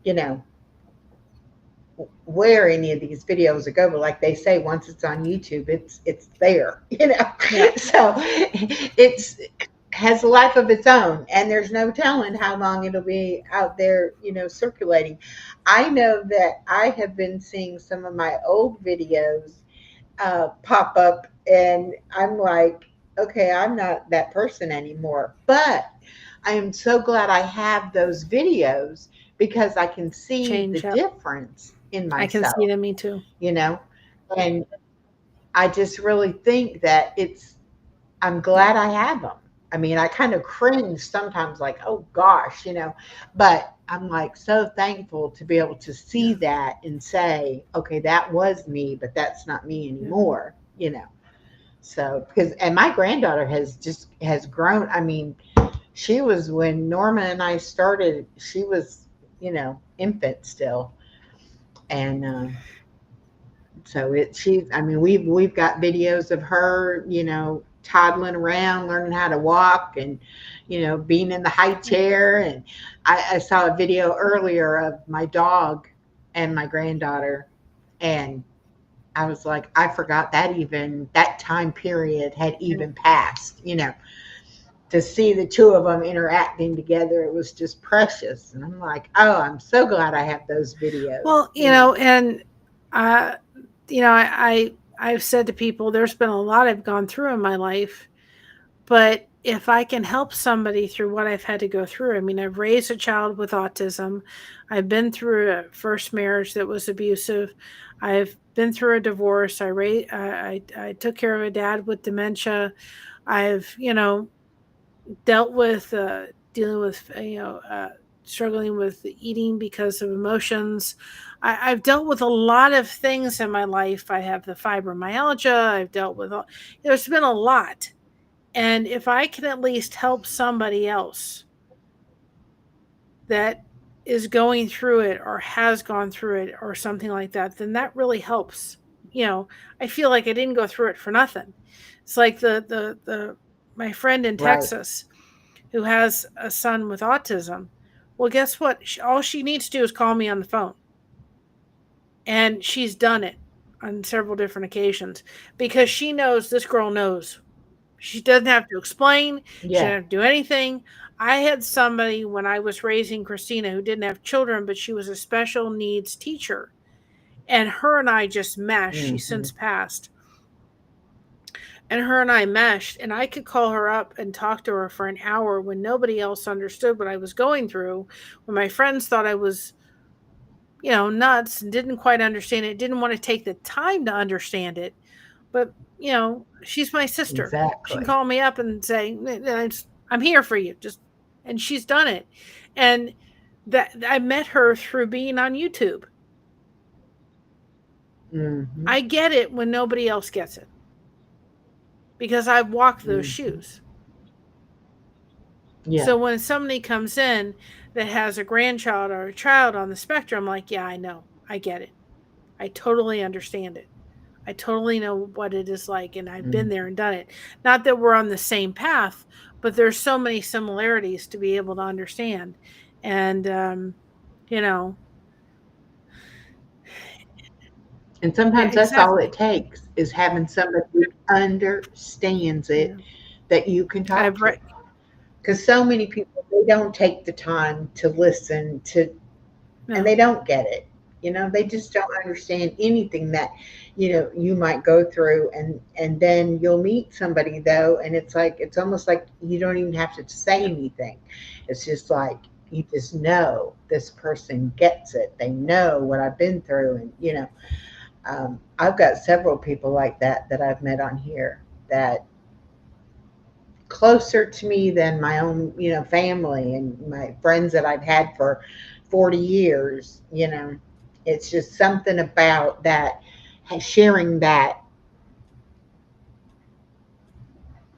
you know, where any of these videos go, but like they say, once it's on YouTube, it's there, Yeah. So it's has a life of its own, and there's no telling how long it'll be out there, circulating. I know that I have been seeing some of my old videos pop up, and I'm like, okay, I'm not that person anymore. But I am so glad I have those videos because I can see the Change up. difference in I can see myself, them. Me too. you know, and I just really think that I'm Yeah. glad I have them. I mean, I kind of cringe sometimes, like, oh gosh, but I'm like so thankful to be able to see Yeah. that and say, okay, that was me, but that's not me Hmm. anymore. So, because, and my granddaughter has grown. I mean, she was when Norma and I started, she was, infant still. And, so I mean, we've got videos of her, toddling around, learning how to walk, and being in the high chair. And I saw a video earlier of my dog and my granddaughter, and I was like, I forgot that time period had Yeah. even passed. To see the two of them interacting together, it was just precious. And I'm like, oh, I'm so glad I have those videos. Well, and uh, I've said to people, there's been a lot I've gone through in my life, but if I can help somebody through what I've had to go through, I mean, I've raised a child with autism. I've been through a first marriage that was abusive. I've been through a divorce. I took care of a dad with dementia. I've, dealt with dealing with struggling with eating because of emotions. I've dealt with a lot of things in my life. I have the fibromyalgia. I've dealt with there's been a lot. And if I can at least help somebody else that is going through it or has gone through it or something like that, then that really helps. I feel like I didn't go through it for nothing. It's like the my friend in Right. Texas who has a son with autism. Well, guess what? All she needs to do is call me on the phone. And she's done it on several different occasions because she knows this girl knows. She doesn't have to explain. She Yeah. doesn't have to do anything. I had somebody when I was raising Christina who didn't have children, but she was a special needs teacher. And her and I just meshed. She's Hmm. since passed. And her and I meshed, and I could call her up and talk to her for an hour when nobody else understood what I was going through, when my friends thought I was, nuts and didn't quite understand it, didn't want to take the time to understand it. But, she's my sister. She can Exactly. call me up and say, I'm here for you. And she's done it. And That I met her through being on YouTube. Mm-hmm. I get it when nobody else gets it because I've walked those Mm-hmm. shoes. Yeah. So when somebody comes in that has a grandchild or a child on the spectrum, I'm like, yeah, I know. I get it. I totally understand it. I totally know what it is like, and I've been Mm. there and done it. Not that we're on the same path, but there's so many similarities to be able to understand. And, you know, And yeah, sometimes that's all it exactly. takes is having somebody who understands it Yeah. that you can talk I've to. read, Because so many people, they don't take the time to listen to, and no, they don't get it. They just don't understand anything that, you might go through. And then you'll meet somebody though, and it's almost like you don't even have to say yeah. anything. It's just like, you just know this person gets it. They know what I've been through. And, I've got several people like that I've met on here that closer to me than my own, family and my friends that I've had for 40 years. It's just something about that, sharing that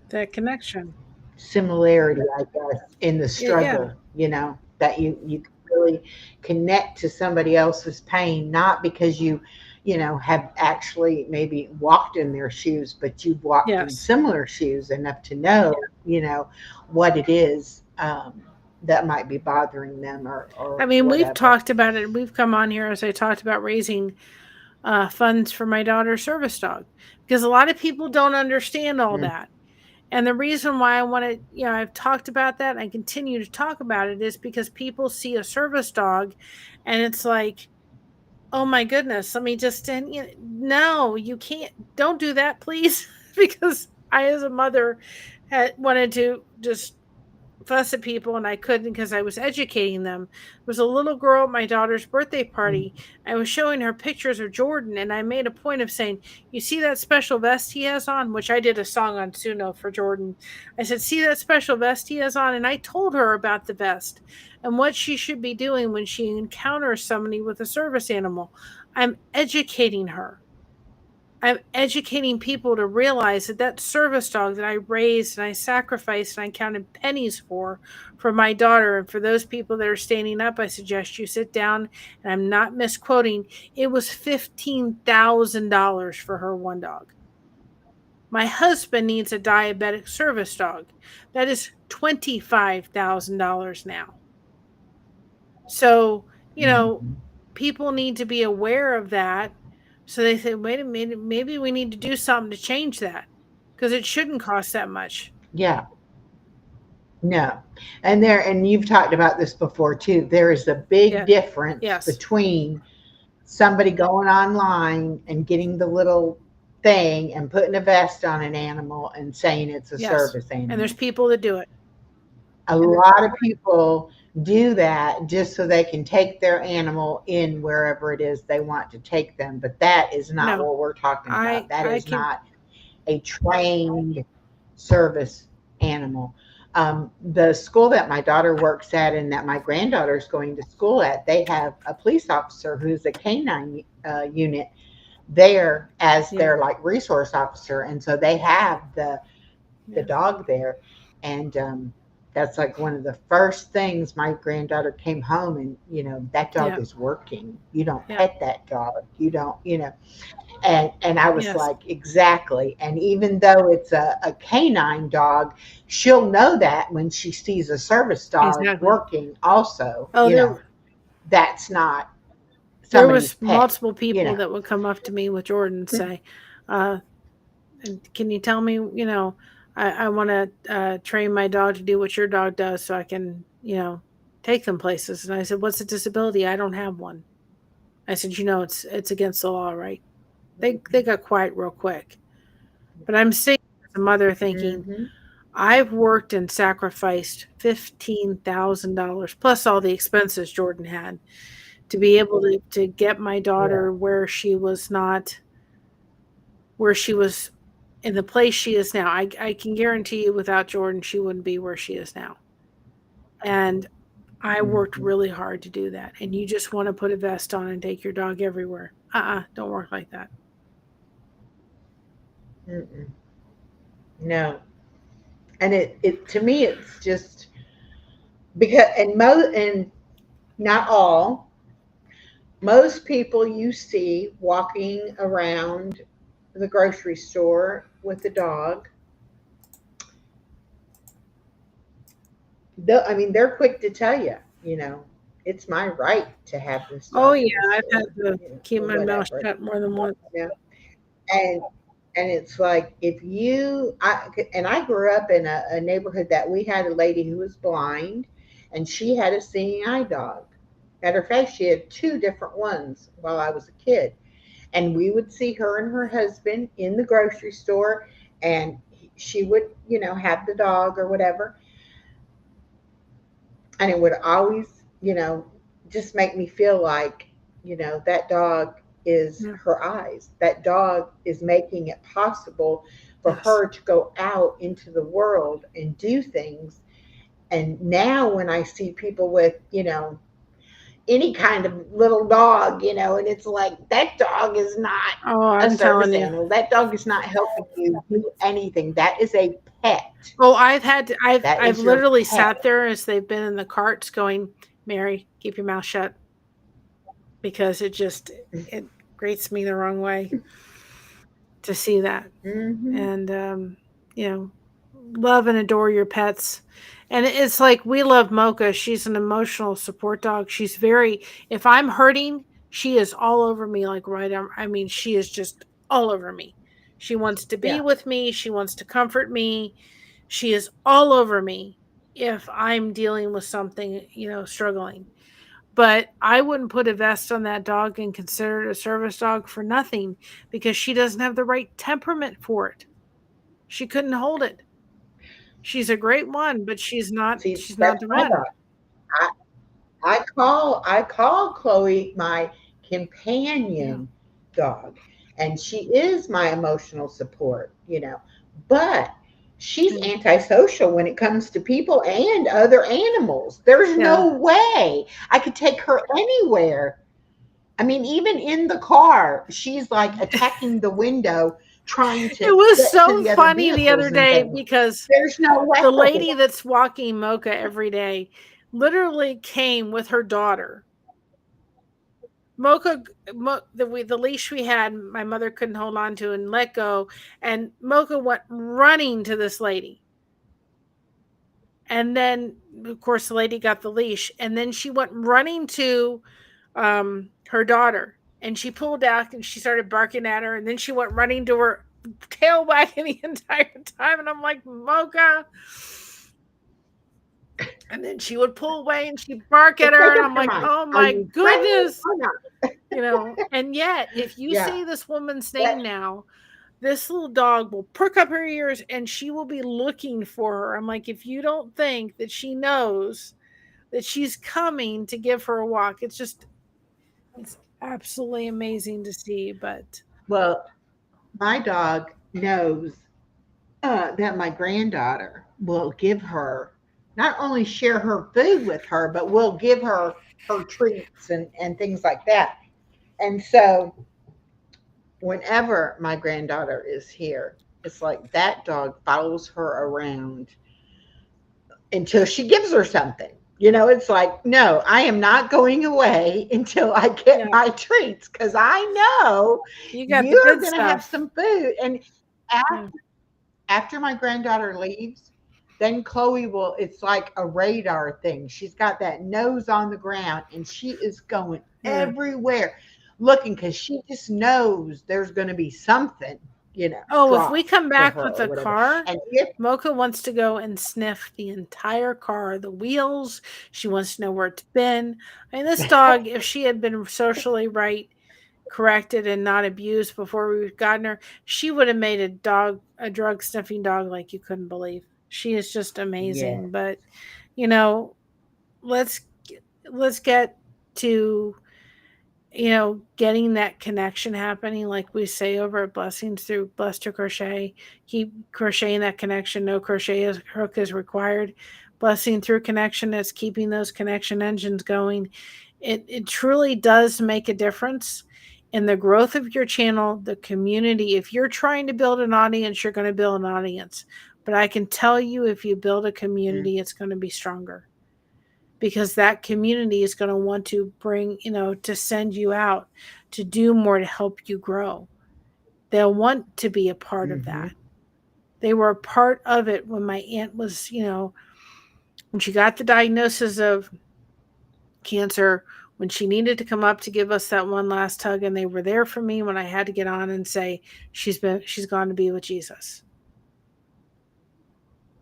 That connection. similarity, I guess, in the Yeah. struggle, that you can really connect to somebody else's pain, not because you have actually maybe walked in their shoes, but you've walked in Yes. similar shoes enough to know, what it is, that might be bothering them, or I mean, we've whatever. talked about it. We've come on here as I talked about raising funds for my daughter's service dog because a lot of people don't understand all Mm. that. And the reason why I want to, I've talked about that and I continue to talk about it is because people see a service dog and it's like, oh my goodness, let me just, and no, you can't, don't do that, please. Because I, as a mother, had wanted to just fuss at people and I couldn't because I was educating them. There was a little girl at my daughter's birthday Mm. party. I was showing her pictures of Jordan and I made a point of saying, you see that special vest he has on, which I did a song on Suno for Jordan. I said, see that special vest he has on? And I told her about the vest and what she should be doing when she encounters somebody with a service animal. I'm educating her. I'm educating people to realize that that service dog that I raised and I sacrificed and I counted pennies for my daughter, and for those people that are standing up, I suggest you sit down. And I'm not misquoting. It was $15,000 for her one dog. My husband needs a diabetic service dog. That is $25,000 now. So, Mhm. people need to be aware of that. So they say, wait a minute, maybe we need to do something to change that because it shouldn't cost that much. Yeah. No. And you've talked about this before too. There is a big Yeah. difference Yes. between somebody going online and getting the little thing and putting a vest on an animal and saying it's a Yes. service And there's animal. people that do it. A lot of people do that just so they can take their animal in wherever it is they want to take them. But that is not No, what we're talking about. That I is can. not a trained service animal. The school that my daughter works at and that my granddaughter is going to school at, they have a police officer who's a canine unit there as Yeah. their like resource officer, and so they have the Yeah. dog there. And that's like one of the first things. My granddaughter came home, and that dog Yeah. is working. You don't Yeah. pet that dog. You don't. And I was Yes. like, exactly. And even though it's a canine dog, she'll know that when she sees a service dog Exactly. working also, Oh, that's not there somebody's was pet, multiple you people know. that would come up to me with Jordan and say, uh, and can you tell me, I want to train my dog to do what your dog does so I can, take them places. And I said, what's a disability? I don't have one. I said, it's against the law, right? They got quiet real quick. But I'm sitting as a mother thinking, Hmm. I've worked and sacrificed $15,000 plus all the expenses Jordan had to be able to get my Yeah. daughter where she was in the place she is now. I can guarantee you without Jordan, she wouldn't be where she is now. And I worked Mhm. really hard to do that. And you just want to put a vest on and take your dog everywhere. Don't work like that. Mm-mm. No, and it to me it's just because and not all, most people you see walking around the grocery store with the dog, I mean, they're quick to tell you, you know, it's my right to have this Oh, dog yeah. in the I've had store, to keep or my mouth whatever, shut more than once. you know, and it's like if and I grew up in a neighborhood that we had a lady who was blind, and she had a seeing eye dog. Matter of fact, she had two different ones while I was a kid, and we would see her and her husband in the grocery store, and she would, have the dog or whatever, and it would always, just make me feel like, that dog is Yeah. her eyes. That dog is making it possible for Yes. her to go out into the world and do things. And now when I see people with, any kind of little dog, and it's like that dog is not Oh, a I'm service telling you. animal. That dog is not helping you do anything. That is a pet. Oh, I've had to, That I've is your literally pet. sat there as they've been in the carts going, Mary, keep your mouth shut, because it grates me the wrong way to see that. Hmm. And you know, love and adore your pets. And it's like we love Mocha. She's an emotional support dog. She's very, if I'm hurting, she is all over me, like right I mean, she is just all over me. She wants to be Yeah. with me, she wants to comfort me. She is all over me if I'm dealing with something, struggling. But I wouldn't put a vest on that dog and consider it a service dog for nothing, because she doesn't have the right temperament for it. She couldn't hold it. She's a great one, but See, she's not that's the my one. dog. I, I call Chloe my Yeah. companion dog, and she is my emotional support, but she's Yeah. antisocial when it comes to people and other animals. There's Yeah. no way I could take her anywhere. I mean, even in the car, she's like attacking the window, trying It to was get to so the other funny the other vehicles and day things. because There's no way. the lady that's walking Mocha every day literally came with her daughter. Mocha, the leash we had, my mother couldn't hold on to and let go, and Mocha went running to this lady. And then, of course, the lady got the leash, and then she went running to her daughter, and she pulled out and she started barking at her, and then she went running to her, tail wagging the entire time. And I'm like, Mocha. And then she would pull away and she'd bark at Let's her, make and up I'm your like, mind. oh Are my you friendly goodness. or not? And yet, if you Yeah. say this woman's That, name now, this little dog will perk up her ears and she will be looking for her. I'm like, if you don't think that she knows that she's coming to give her a walk, it's absolutely amazing to see. But well, my dog knows that my granddaughter will give her, not only share her food with her, but will give her treats and things like that. And so whenever my granddaughter is here, it's like that dog follows her around until she gives her something. It's like, no, I am not going away until I get yeah, my treats, because I know you got the you're good going to have stuff. some food. And Yeah. after my granddaughter leaves, then Chloe will, it's like a radar thing. She's got that nose on the ground and she is going Yeah. everywhere looking, because she just knows there's going to be something, Oh, if we dropped come for back her with or a whatever. car, And if, Mocha wants to go and sniff the entire car, the wheels. She wants to know where it's been. I mean, this dog, if she had been socially right, corrected, and not abused before we've gotten her, she would have made a drug sniffing dog like you couldn't believe. She is just yeah, amazing. But you know, let's let's get to getting that connection happening, like we say over at Blessings through Blessed to Crochet, keep crocheting that connection. No hook is required. Blessing through connection, that's keeping those connection engines going. It truly does make a difference in the growth of your channel, the community. If you're trying to build an audience, you're going to build an audience. But I can tell you, if you build a community, it's going to be stronger, because that community is going to want to bring, to send you out to do more to help you grow. They'll want to be a part of Mm-hmm. that. They were a part of it when my aunt was, when she got the diagnosis of cancer, when she needed to come up to give us that one last hug, and they were there for me when I had to get on and say, she's gone to be with Jesus.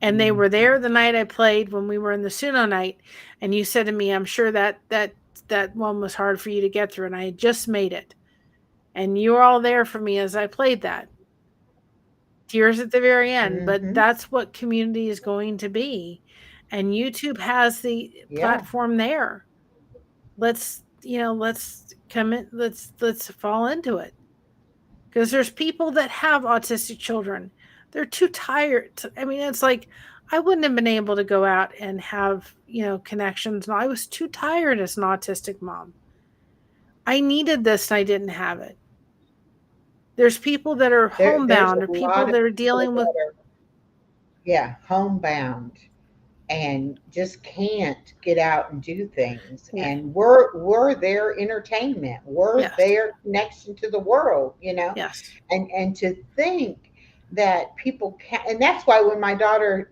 And they were there the night I played when we were in the Suno night. And you said to me, I'm sure that one was hard for you to get through. And I had just made it. And you were all there for me as I played that. Tears at the very end. But Mm-hmm. that's what community is going to be. And YouTube has the Yeah. platform there. Let's come in, let's fall into it. Because there's people that have autistic children. They're too tired. It's like, I wouldn't have been able to go out and have, connections. I was too tired as an autistic mom. I needed this and I didn't have it. There's people that are There's homebound, or a people lot of that are people dealing with, that are, yeah, homebound and just can't get out and do things. yeah, And we're their entertainment. We're yes, their connection to the world, you know. yes, And to think that people can, and that's why when my daughter,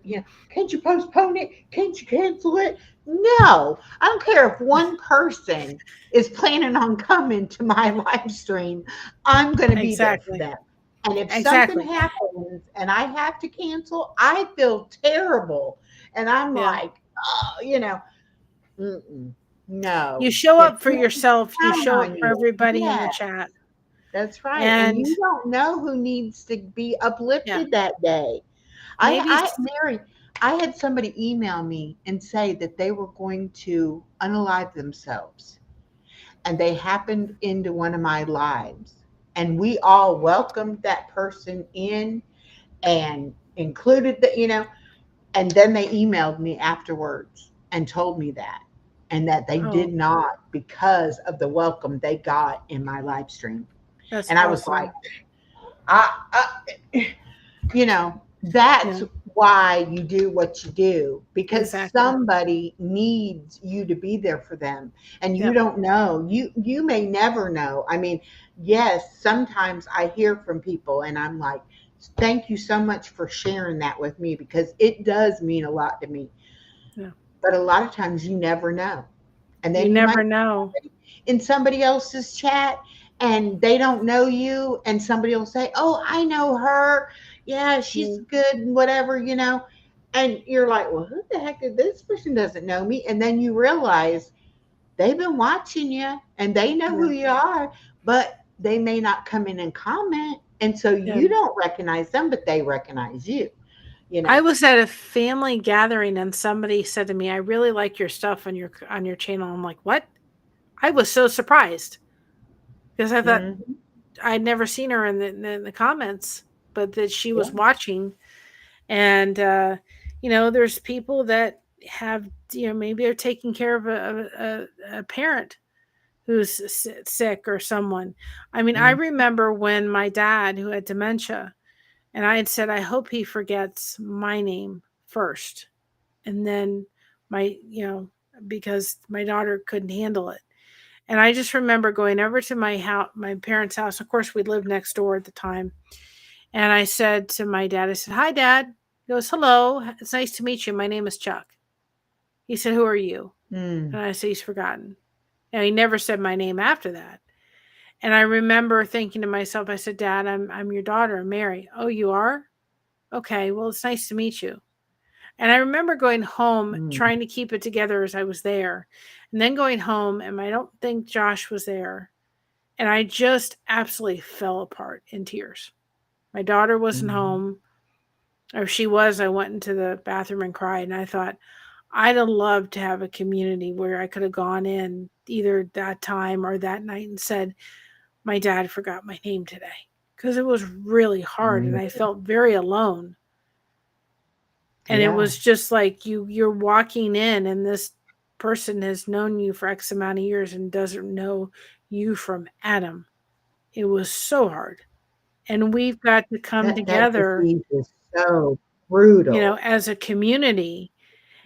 can't you postpone it? Can't you cancel it? No, I don't care if one person is planning on coming to my live stream. I'm going to be there for exactly, them. And if something exactly, happens and I have to cancel, I feel terrible. And I'm yeah. like, oh, mm-mm, no. You show If up for people yourself, you count show up on for you, everybody in the yeah, chat. that's right. And And you don't know who needs to be yeah, uplifted that day. maybe, Mary, I had somebody email me and say that they were going to unalive themselves, and they happened into one of my lives. And we all welcomed that person in and included and then they emailed me afterwards and told me that, and that they oh, did not, because of the welcome they got in my live stream. that's And I was like, awesome. I that's Yeah, why you do what you do, because exactly. somebody needs you to be there for them. And you Yep. don't know, you may never know. I mean, yes, sometimes I hear from people and I'm like, thank you so much for sharing that with me, because it does mean a lot to me. Yeah. But a lot of times you never know. And You then you might never know. in somebody else's chat and they don't know you, and somebody will say, oh, I know her, yeah, she's Mm, good and whatever, and you're like, well, who the heck is this person? Doesn't know me. And then you realize they've been watching you and they know yeah. who you are, but they may not come in and comment, and so Yeah. you don't recognize them, but they recognize you you I know was at a family gathering and somebody said to me, "I really like your stuff on your channel." I'm like, "What?" I was so surprised because I thought Mhm. I'd never seen her in the comments, but that she Yeah. was watching. And there's people that have, maybe are taking care of a parent who's sick, or someone. I Mhm. remember when my dad, who had dementia, and I had said, I hope he forgets my name first. And then my, because my daughter couldn't handle it. And I just remember going over to my house, my parents' house. Of course, we lived next door at the time. And I said to my dad, I said, hi, Dad. He goes, hello. It's nice to meet you. My name is Chuck. He said, who are you? Mm. And I said, he's forgotten. Now, he never said my name after that. And I remember thinking to myself, I said, Dad, I'm your daughter, Mary. Oh, you are? Okay, well, it's nice to meet you. And I remember going home, Mm. trying to keep it together as I was there, and then going home, and I don't think Josh was there. And I just absolutely fell apart in tears. My daughter wasn't Mhm. home, or if she was, I went into the bathroom and cried. And I thought, I'd have loved to have a community where I could have gone in either that time or that night and said, my dad forgot my name today. Because it was really hard and Mm, I felt very alone. And it yeah, was just like you're walking in and this person has known you for X amount of years and doesn't know you from Adam. It was so hard. And we've got to come that together, disease is so brutal. as a community.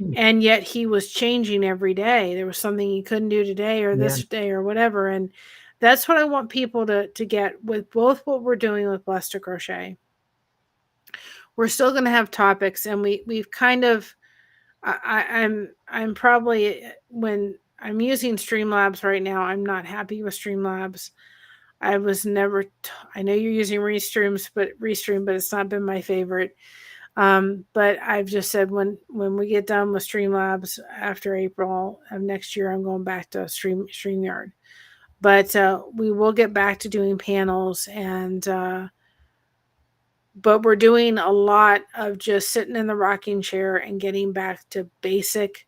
Mm, And yet he was changing every day. There was something he couldn't do today or yeah. this day or whatever. And that's what I want people to get with both what we're doing with Blessed to Crochet. We're still going to have topics, and we've kind of I'm probably, when I'm using Streamlabs right now, I'm not happy with Streamlabs. I was never I know you're using Restream, but it's not been my favorite. But I've just said when we get done with Streamlabs after April of next year, I'm going back to StreamYard. But we will get back to doing panels, and but we're doing a lot of just sitting in the rocking chair and getting back to basic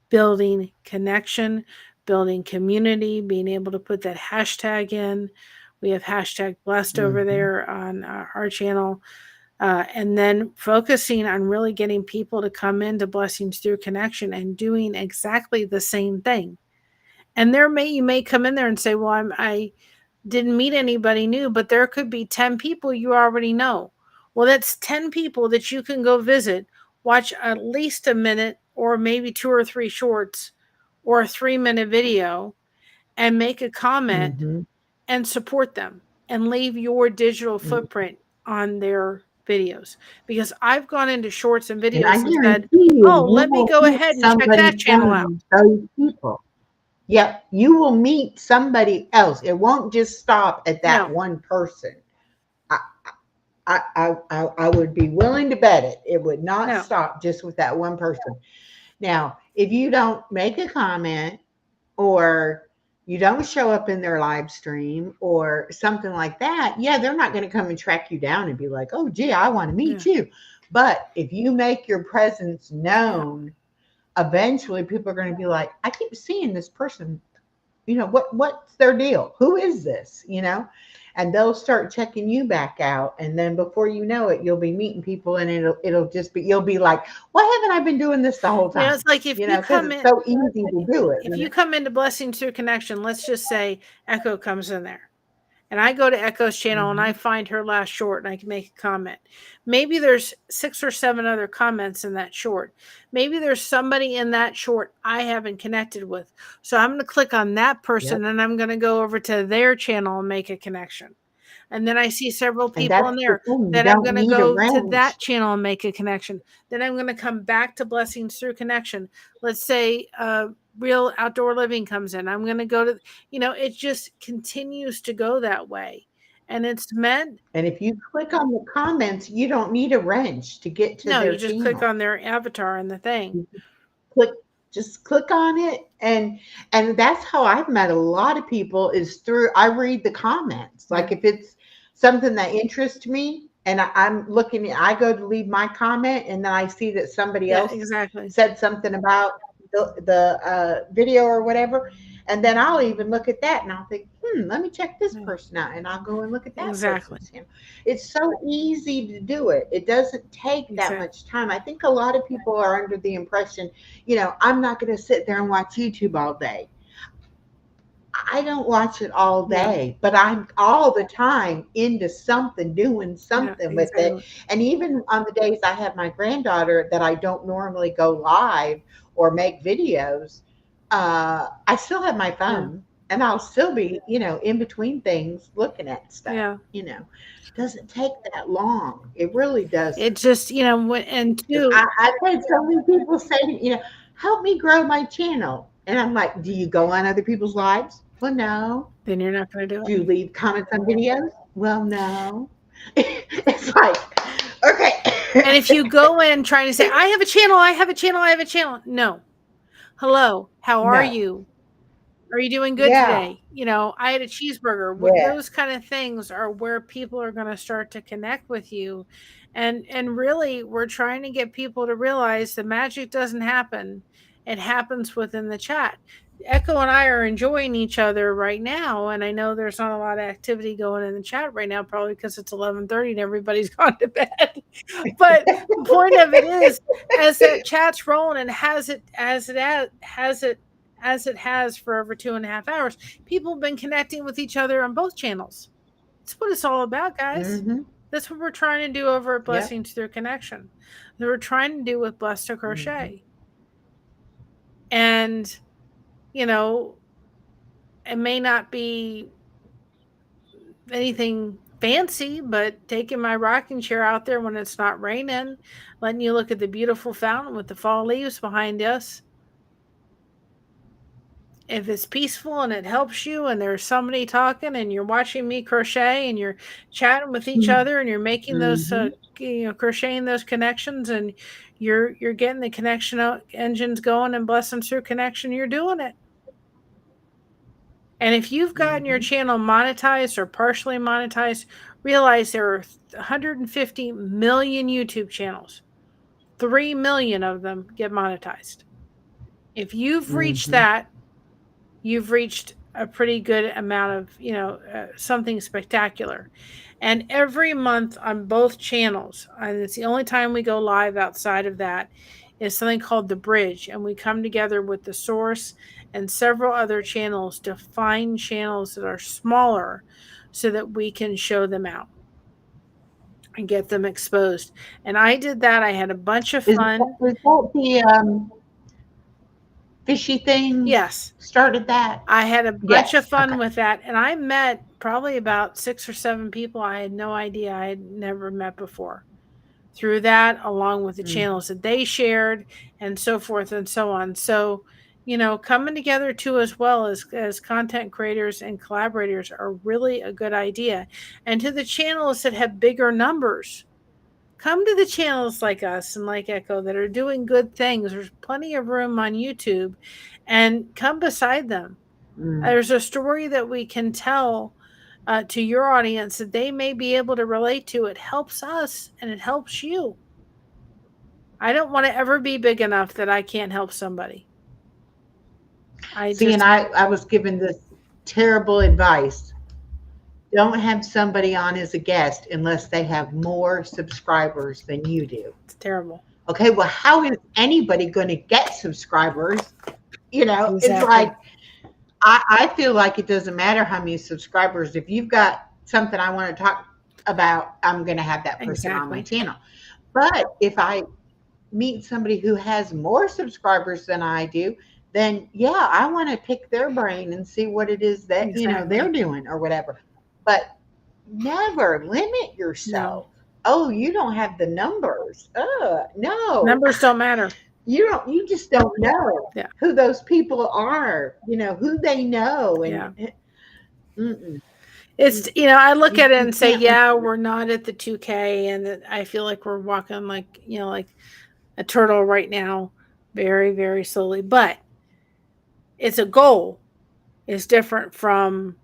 building connection, building community, being able to put that hashtag in. We have hashtag blessed over Hmm. there on our channel. And then focusing on really getting people to come into Blessings Through Connection and doing exactly the same thing. And you may come in there and say, well, I didn't meet anybody new, but there could be 10 people you already know. Well, that's 10 people that you can go visit, watch at least a minute or maybe 2 or 3 shorts or a 3-minute video, and make a comment Hmm. and support them and leave your digital Mm. footprint on their videos. Because I've gone into shorts and And I videos and said, guarantee you, oh, you let me will go meet ahead and check somebody that channel out. from those people. Yep, you will meet somebody else. It won't just stop at that No, one person. I, I would be willing to bet it. It would not no, stop just with that one person. Now, if you don't make a comment or you don't show up in their live stream or something like that, yeah, they're not going to come and track you down and be like, oh, gee, I want to yeah, meet you. But if you make your presence yeah. known, eventually people are going to be like, I keep seeing this person. What's their deal? Who is this? And they'll start checking you back out, and then before you know it, you'll be meeting people, and it'll just be you'll be like, why haven't I been doing this the whole It's time? like if you Because come it's in, so easy to do it. if you come into Blessings Through Connection, let's just say Echo comes in there. And I go to Echo's channel and I Mhm. find her last short and I can make a comment. Maybe there's 6 or 7 other comments in that short. Maybe there's somebody in that short I haven't connected with. So I'm going to click on that Yep. person and I'm going to go over to their channel and make a connection. And then I see several And people in that's the there. thing. You Then I'm don't going to need a go to range. that channel and make a connection. Then I'm going to come back to Blessings Through Connection. Let's say Real Outdoor Living comes in. I'm going to go to, it just continues to go that way. And it's meant, And if you click on the comments, you don't need a wrench to get to no, their you just click channel. on their avatar and the thing. You click just click on it, and that's how I've met a lot of people is through I read the comments. Yeah. Like if it's something that interests me and I'm looking, I go to leave my comment, and then I see that somebody Yeah, else exactly. said something about the video or whatever, and then I'll even look at that and I'll think, let me check this Yeah, person out, and I'll go and look at that exactly. person's channel. It's so easy to do it. It doesn't take that Exactly. much time. I think a lot of people are under the impression, I'm not going to sit there and watch YouTube all day. I don't watch it all No. day, but I'm all the time into something, doing Yeah, something with it. exactly. And even on the days I have my granddaughter that I don't normally go live or make videos, I still have my Yeah. phone, and I'll still be, in between things looking at stuff. Yeah. Doesn't take that long. It really It doesn't. just, and 'Cause two, I've had so many people say, help me grow my channel. And I'm like, do you go on other people's lives? Well, no. then you're not going to do Do it. you leave comments on videos? Well, no. It's like, okay. And if you go in trying to say, I have a channel, I have a channel, I have a channel. No. Hello. How are No. you? Are you doing good Yeah. today? I had a cheeseburger. Yeah. Those kind of things are where people are going to start to connect with you. And really, we're trying to get people to realize the magic doesn't happen. It happens within the chat. Echo and I are enjoying each other right now, and I know there's not a lot of activity going in the chat right now, probably because it's 11:30 and everybody's gone to bed. But the point of it is, as that chat's rolling and as it has for over 2.5 hours, people have been connecting with each other on both channels. That's what it's all about, guys. Mm-hmm. That's what we're trying to do over at Yep. Blessings Through Connection. That we're trying to do with Blessed to Mm-hmm. Crochet. And, you know, it may not be anything fancy, but taking my rocking chair out there when it's not raining, letting you look at the beautiful fountain with the fall leaves behind us. If it's peaceful and it helps you, and there's somebody talking and you're watching me crochet and you're chatting with each other and you're making those Mm-hmm. crocheting those connections, and you're getting the connection engines going and Blessings Through Connection, you're doing it. And if you've gotten your Mm-hmm. channel monetized or partially monetized, realize there are 150 million YouTube channels. 3 million of them get monetized. If you've reached Mm-hmm. that, you've reached a pretty good amount of, something spectacular. And every month on both channels, and it's the only time we go live outside of that, is something called The Bridge. And we come together with The Source and several other channels to find channels that are smaller so that we can show them out and get them exposed. And I did that. I had a bunch of fun. Is that the fishy thing Yes. started that? I had a bunch of Yes. fun Okay. with that. And I met probably about 6 or 7 people I had no idea I had never met before through that, along with the Mm-hmm. channels that they shared and so forth and so on. So, coming together too, as well as content creators and collaborators, are really a good idea. And to the channels that have bigger numbers, come to the channels like us and like Echo that are doing good things. There's plenty of room on YouTube, and come beside them. Mm-hmm. There's a story that we can tell to your audience that they may be able to relate to. It helps us and it helps you. I don't want to ever be big enough that I can't help somebody. See, and I was given this terrible advice. Don't have somebody on as a guest unless they have more subscribers than you do. It's terrible. Okay, well, how is anybody going to get subscribers? Exactly. It's like, I feel like it doesn't matter how many subscribers. If you've got something I want to talk about, I'm going to have that person on my channel. But if I meet somebody who has more subscribers than I do, then yeah, I want to pick their brain and see what it is that they're doing or whatever. But never limit yourself. No. Oh, you don't have the numbers. No. Numbers don't matter. You just don't know who those people are, who they know. And it's, I look at it and say, yeah, we're not at the 2K, and I feel like we're walking like a turtle right now, very, very slowly. But it's a goal. It's different from,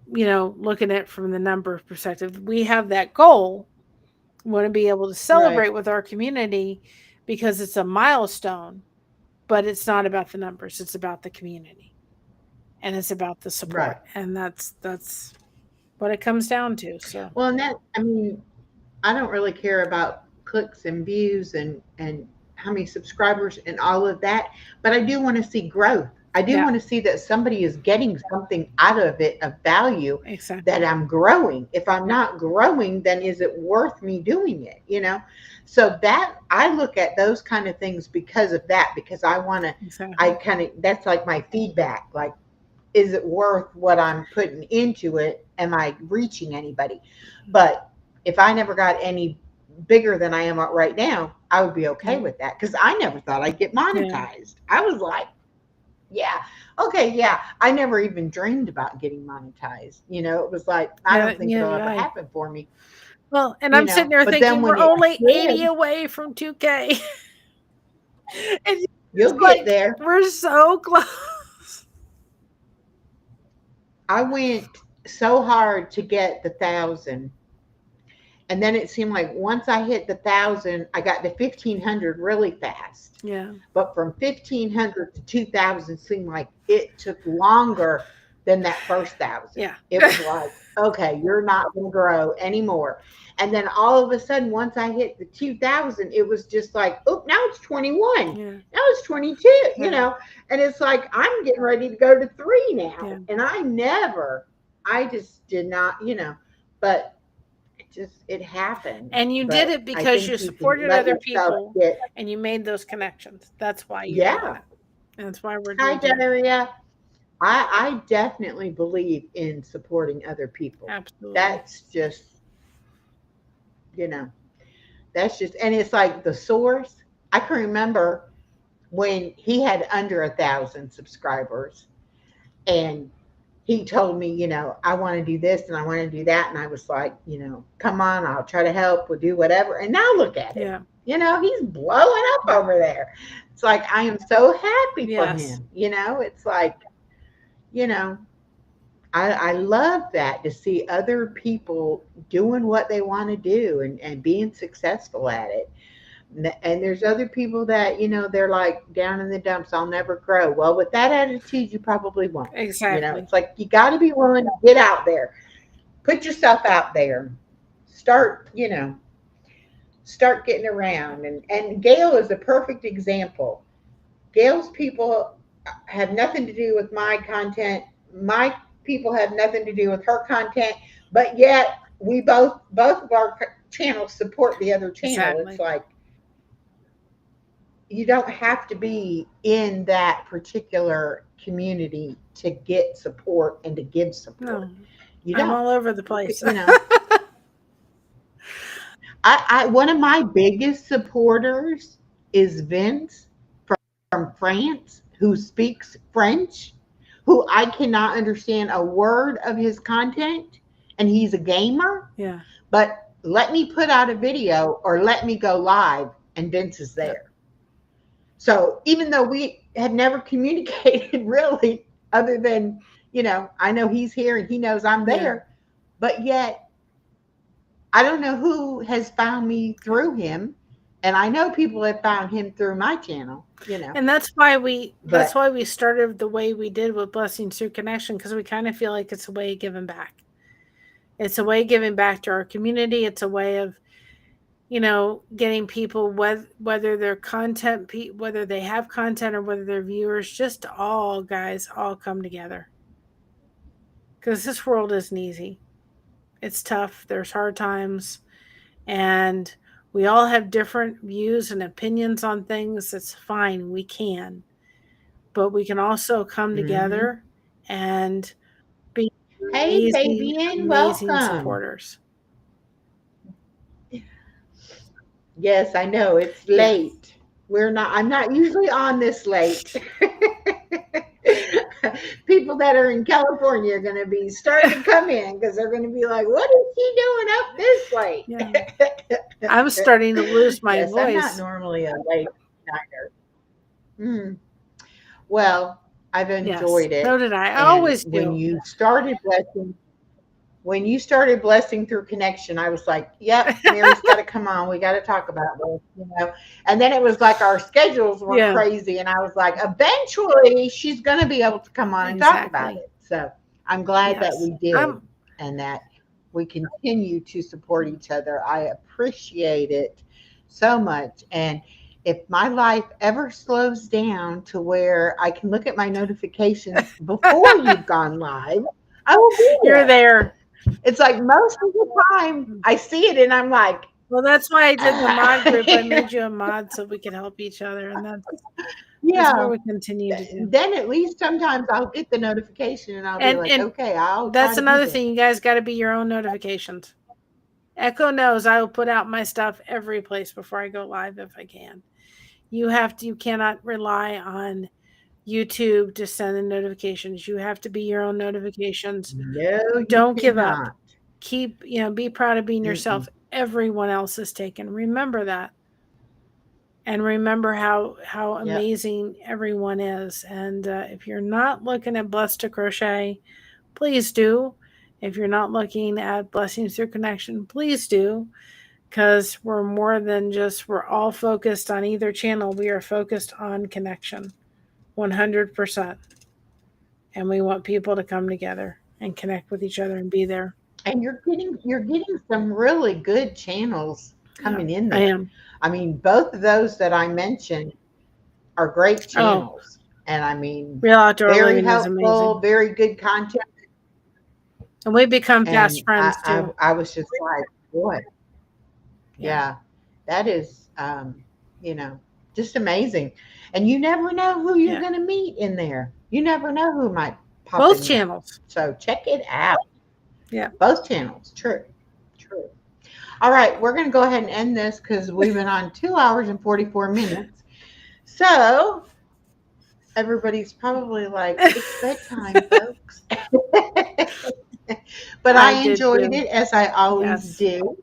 looking at it from the number perspective. We have that goal. We want to be able to celebrate with our community because it's a milestone, but it's not about the numbers. It's about the community, and it's about the support. And that's what it comes down to. So, well, and I don't really care about clicks and views and how many subscribers and all of that, but I do want to see growth. I do want to see that somebody is getting something out of it of value, that I'm growing. If I'm not growing, then is it worth me doing it? So that I look at those kind of things because of that, because I want to, that's like my feedback. Like, is it worth what I'm putting into it? Am I reaching anybody? But if I never got any bigger than I am right now, I would be okay with that, because I never thought I'd get monetized. I was like, I never even dreamed about getting monetized. It was like, I don't think it'll ever happen for me. Well, and I'm sitting there thinking we're only 80 away from 2K. And you'll get there. We're so close. I went so hard to get the 1,000, And then it seemed like once I hit the 1,000, I got to 1,500 really fast. Yeah. But from 1,500 to 2,000 seemed like it took longer than that first 1,000. Yeah. It was like, okay, you're not going to grow anymore. And then all of a sudden, once I hit the 2,000, it was just like, oh, now it's 21. Yeah. Now it's 22, Yeah. you know, and it's like, I'm getting ready to go to 3 now. Yeah. And I just did not, you know, but it happened. And you But did it I because think you you can supported let other yourself people get, and you made those connections. That's why you're doing yeah. it. And that's why we're Hi, doing it. Daria. I definitely believe in supporting other people. Absolutely. That's just, you know, that's just, and it's like the source. I can remember when he had under 1,000 subscribers, and he told me, you know, I want to do this and I want to do that, and I was like, you know, come on, I'll try to help. We'll do whatever. And now look at him. Yeah. You know, he's blowing up over there. It's like I am so happy for Yes. him. You know, it's like, you know, I love that, to see other people doing what they want to do and being successful at it. And there's other people that, you know, they're like down in the dumps, I'll never grow. Well, with that attitude, you probably won't. You know, Exactly. it's like you got to be willing to get out there, put yourself out there, start, you know, start getting around. And Gail is a perfect example. Gail's people have nothing to do with my content. My people have nothing to do with her content, but yet we both of our channels support the other channel. Exactly. It's like you don't have to be in that particular community to get support and to give support. No. You I'm don't. all over the place. You know, I one of my biggest supporters is Vince from France, who speaks French, who I cannot understand a word of his content, and he's a gamer. Yeah. But let me put out a video or let me go live, and Vince is there. So even though we have never communicated really, other than, you know, I know he's here and he knows I'm there, but yet I don't know who has found me through him. And I know people have found him through my channel, you know. And that's why we started the way we did with Blessings Through Connection, because we kind of feel like it's a way of giving back. It's a way of giving back to our community. It's a way of, you know, getting people, whether they're content, whether they have content or whether they're viewers, just all guys all come together. Because this world isn't easy. It's tough. There's hard times. And we all have different views and opinions on things. It's fine. We can. But we can also come together and be Hey, amazing, Fabian, amazing welcome. supporters. Yes, I know it's late. I'm not usually on this late. People that are in California are going to be starting to come in because they're going to be like, what is he doing up this late? Yeah. I'm starting to lose my yes, voice. I'm not normally a late nighter. Well, I've enjoyed it. So did I. I And always do. When you started blessing through connection, I was like, yep, Mary's got to come on. We got to talk about this, you know. And then it was like our schedules were crazy. And I was like, eventually she's going to be able to come on and talk about it. So I'm glad that we did and that we continue to support each other. I appreciate it so much. And if my life ever slows down to where I can look at my notifications before you've gone live, I will be there. You're there. It's like most of the time I see it and I'm like, well, that's why I did the mod group. I made you a mod so we could help each other. And that's what we continue to do. Then at least sometimes I'll get the notification and I'll be like, okay, I'll. That's another thing. You guys got to be your own notifications. Echo knows I will put out my stuff every place before I go live if I can. You cannot rely on YouTube to send the notifications. You have to be your own notifications. No, don't give up. Keep, be proud of being yourself. Everyone else is taken. Remember that. And remember how amazing everyone is. And if you're not looking at Blessed to Crochet, please do. If you're not looking at Blessings Through Connection, please do, because we're all focused on either channel. We are focused on connection 100%. And we want people to come together and connect with each other and be there. And you're getting some really good channels coming in I there. am. I mean, both of those that I mentioned are great Oh, channels. And I mean, Real Outdoor very Living is helpful, amazing. very good content. And we become fast And friends too. I was just like, boy, Yeah. yeah, that is, just amazing. And you never know who you're Yeah. going to meet in there. You never know who might pop Both in there. channels. So check it out. Yeah. Both channels. True. True. All right, we're going to go ahead and end this because we've been on 2 hours and 44 minutes. So everybody's probably like, it's bedtime, folks. But I did enjoyed too. it as I always Yes. do.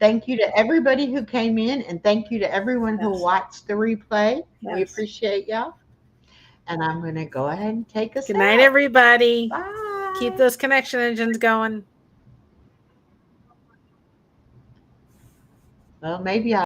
Thank you to everybody who came in, and thank you to everyone who Yes. watched the replay. We Yes. appreciate y'all. And I'm going to go ahead and take us Good night, out. everybody. Bye. Keep those connection engines going. Well, maybe I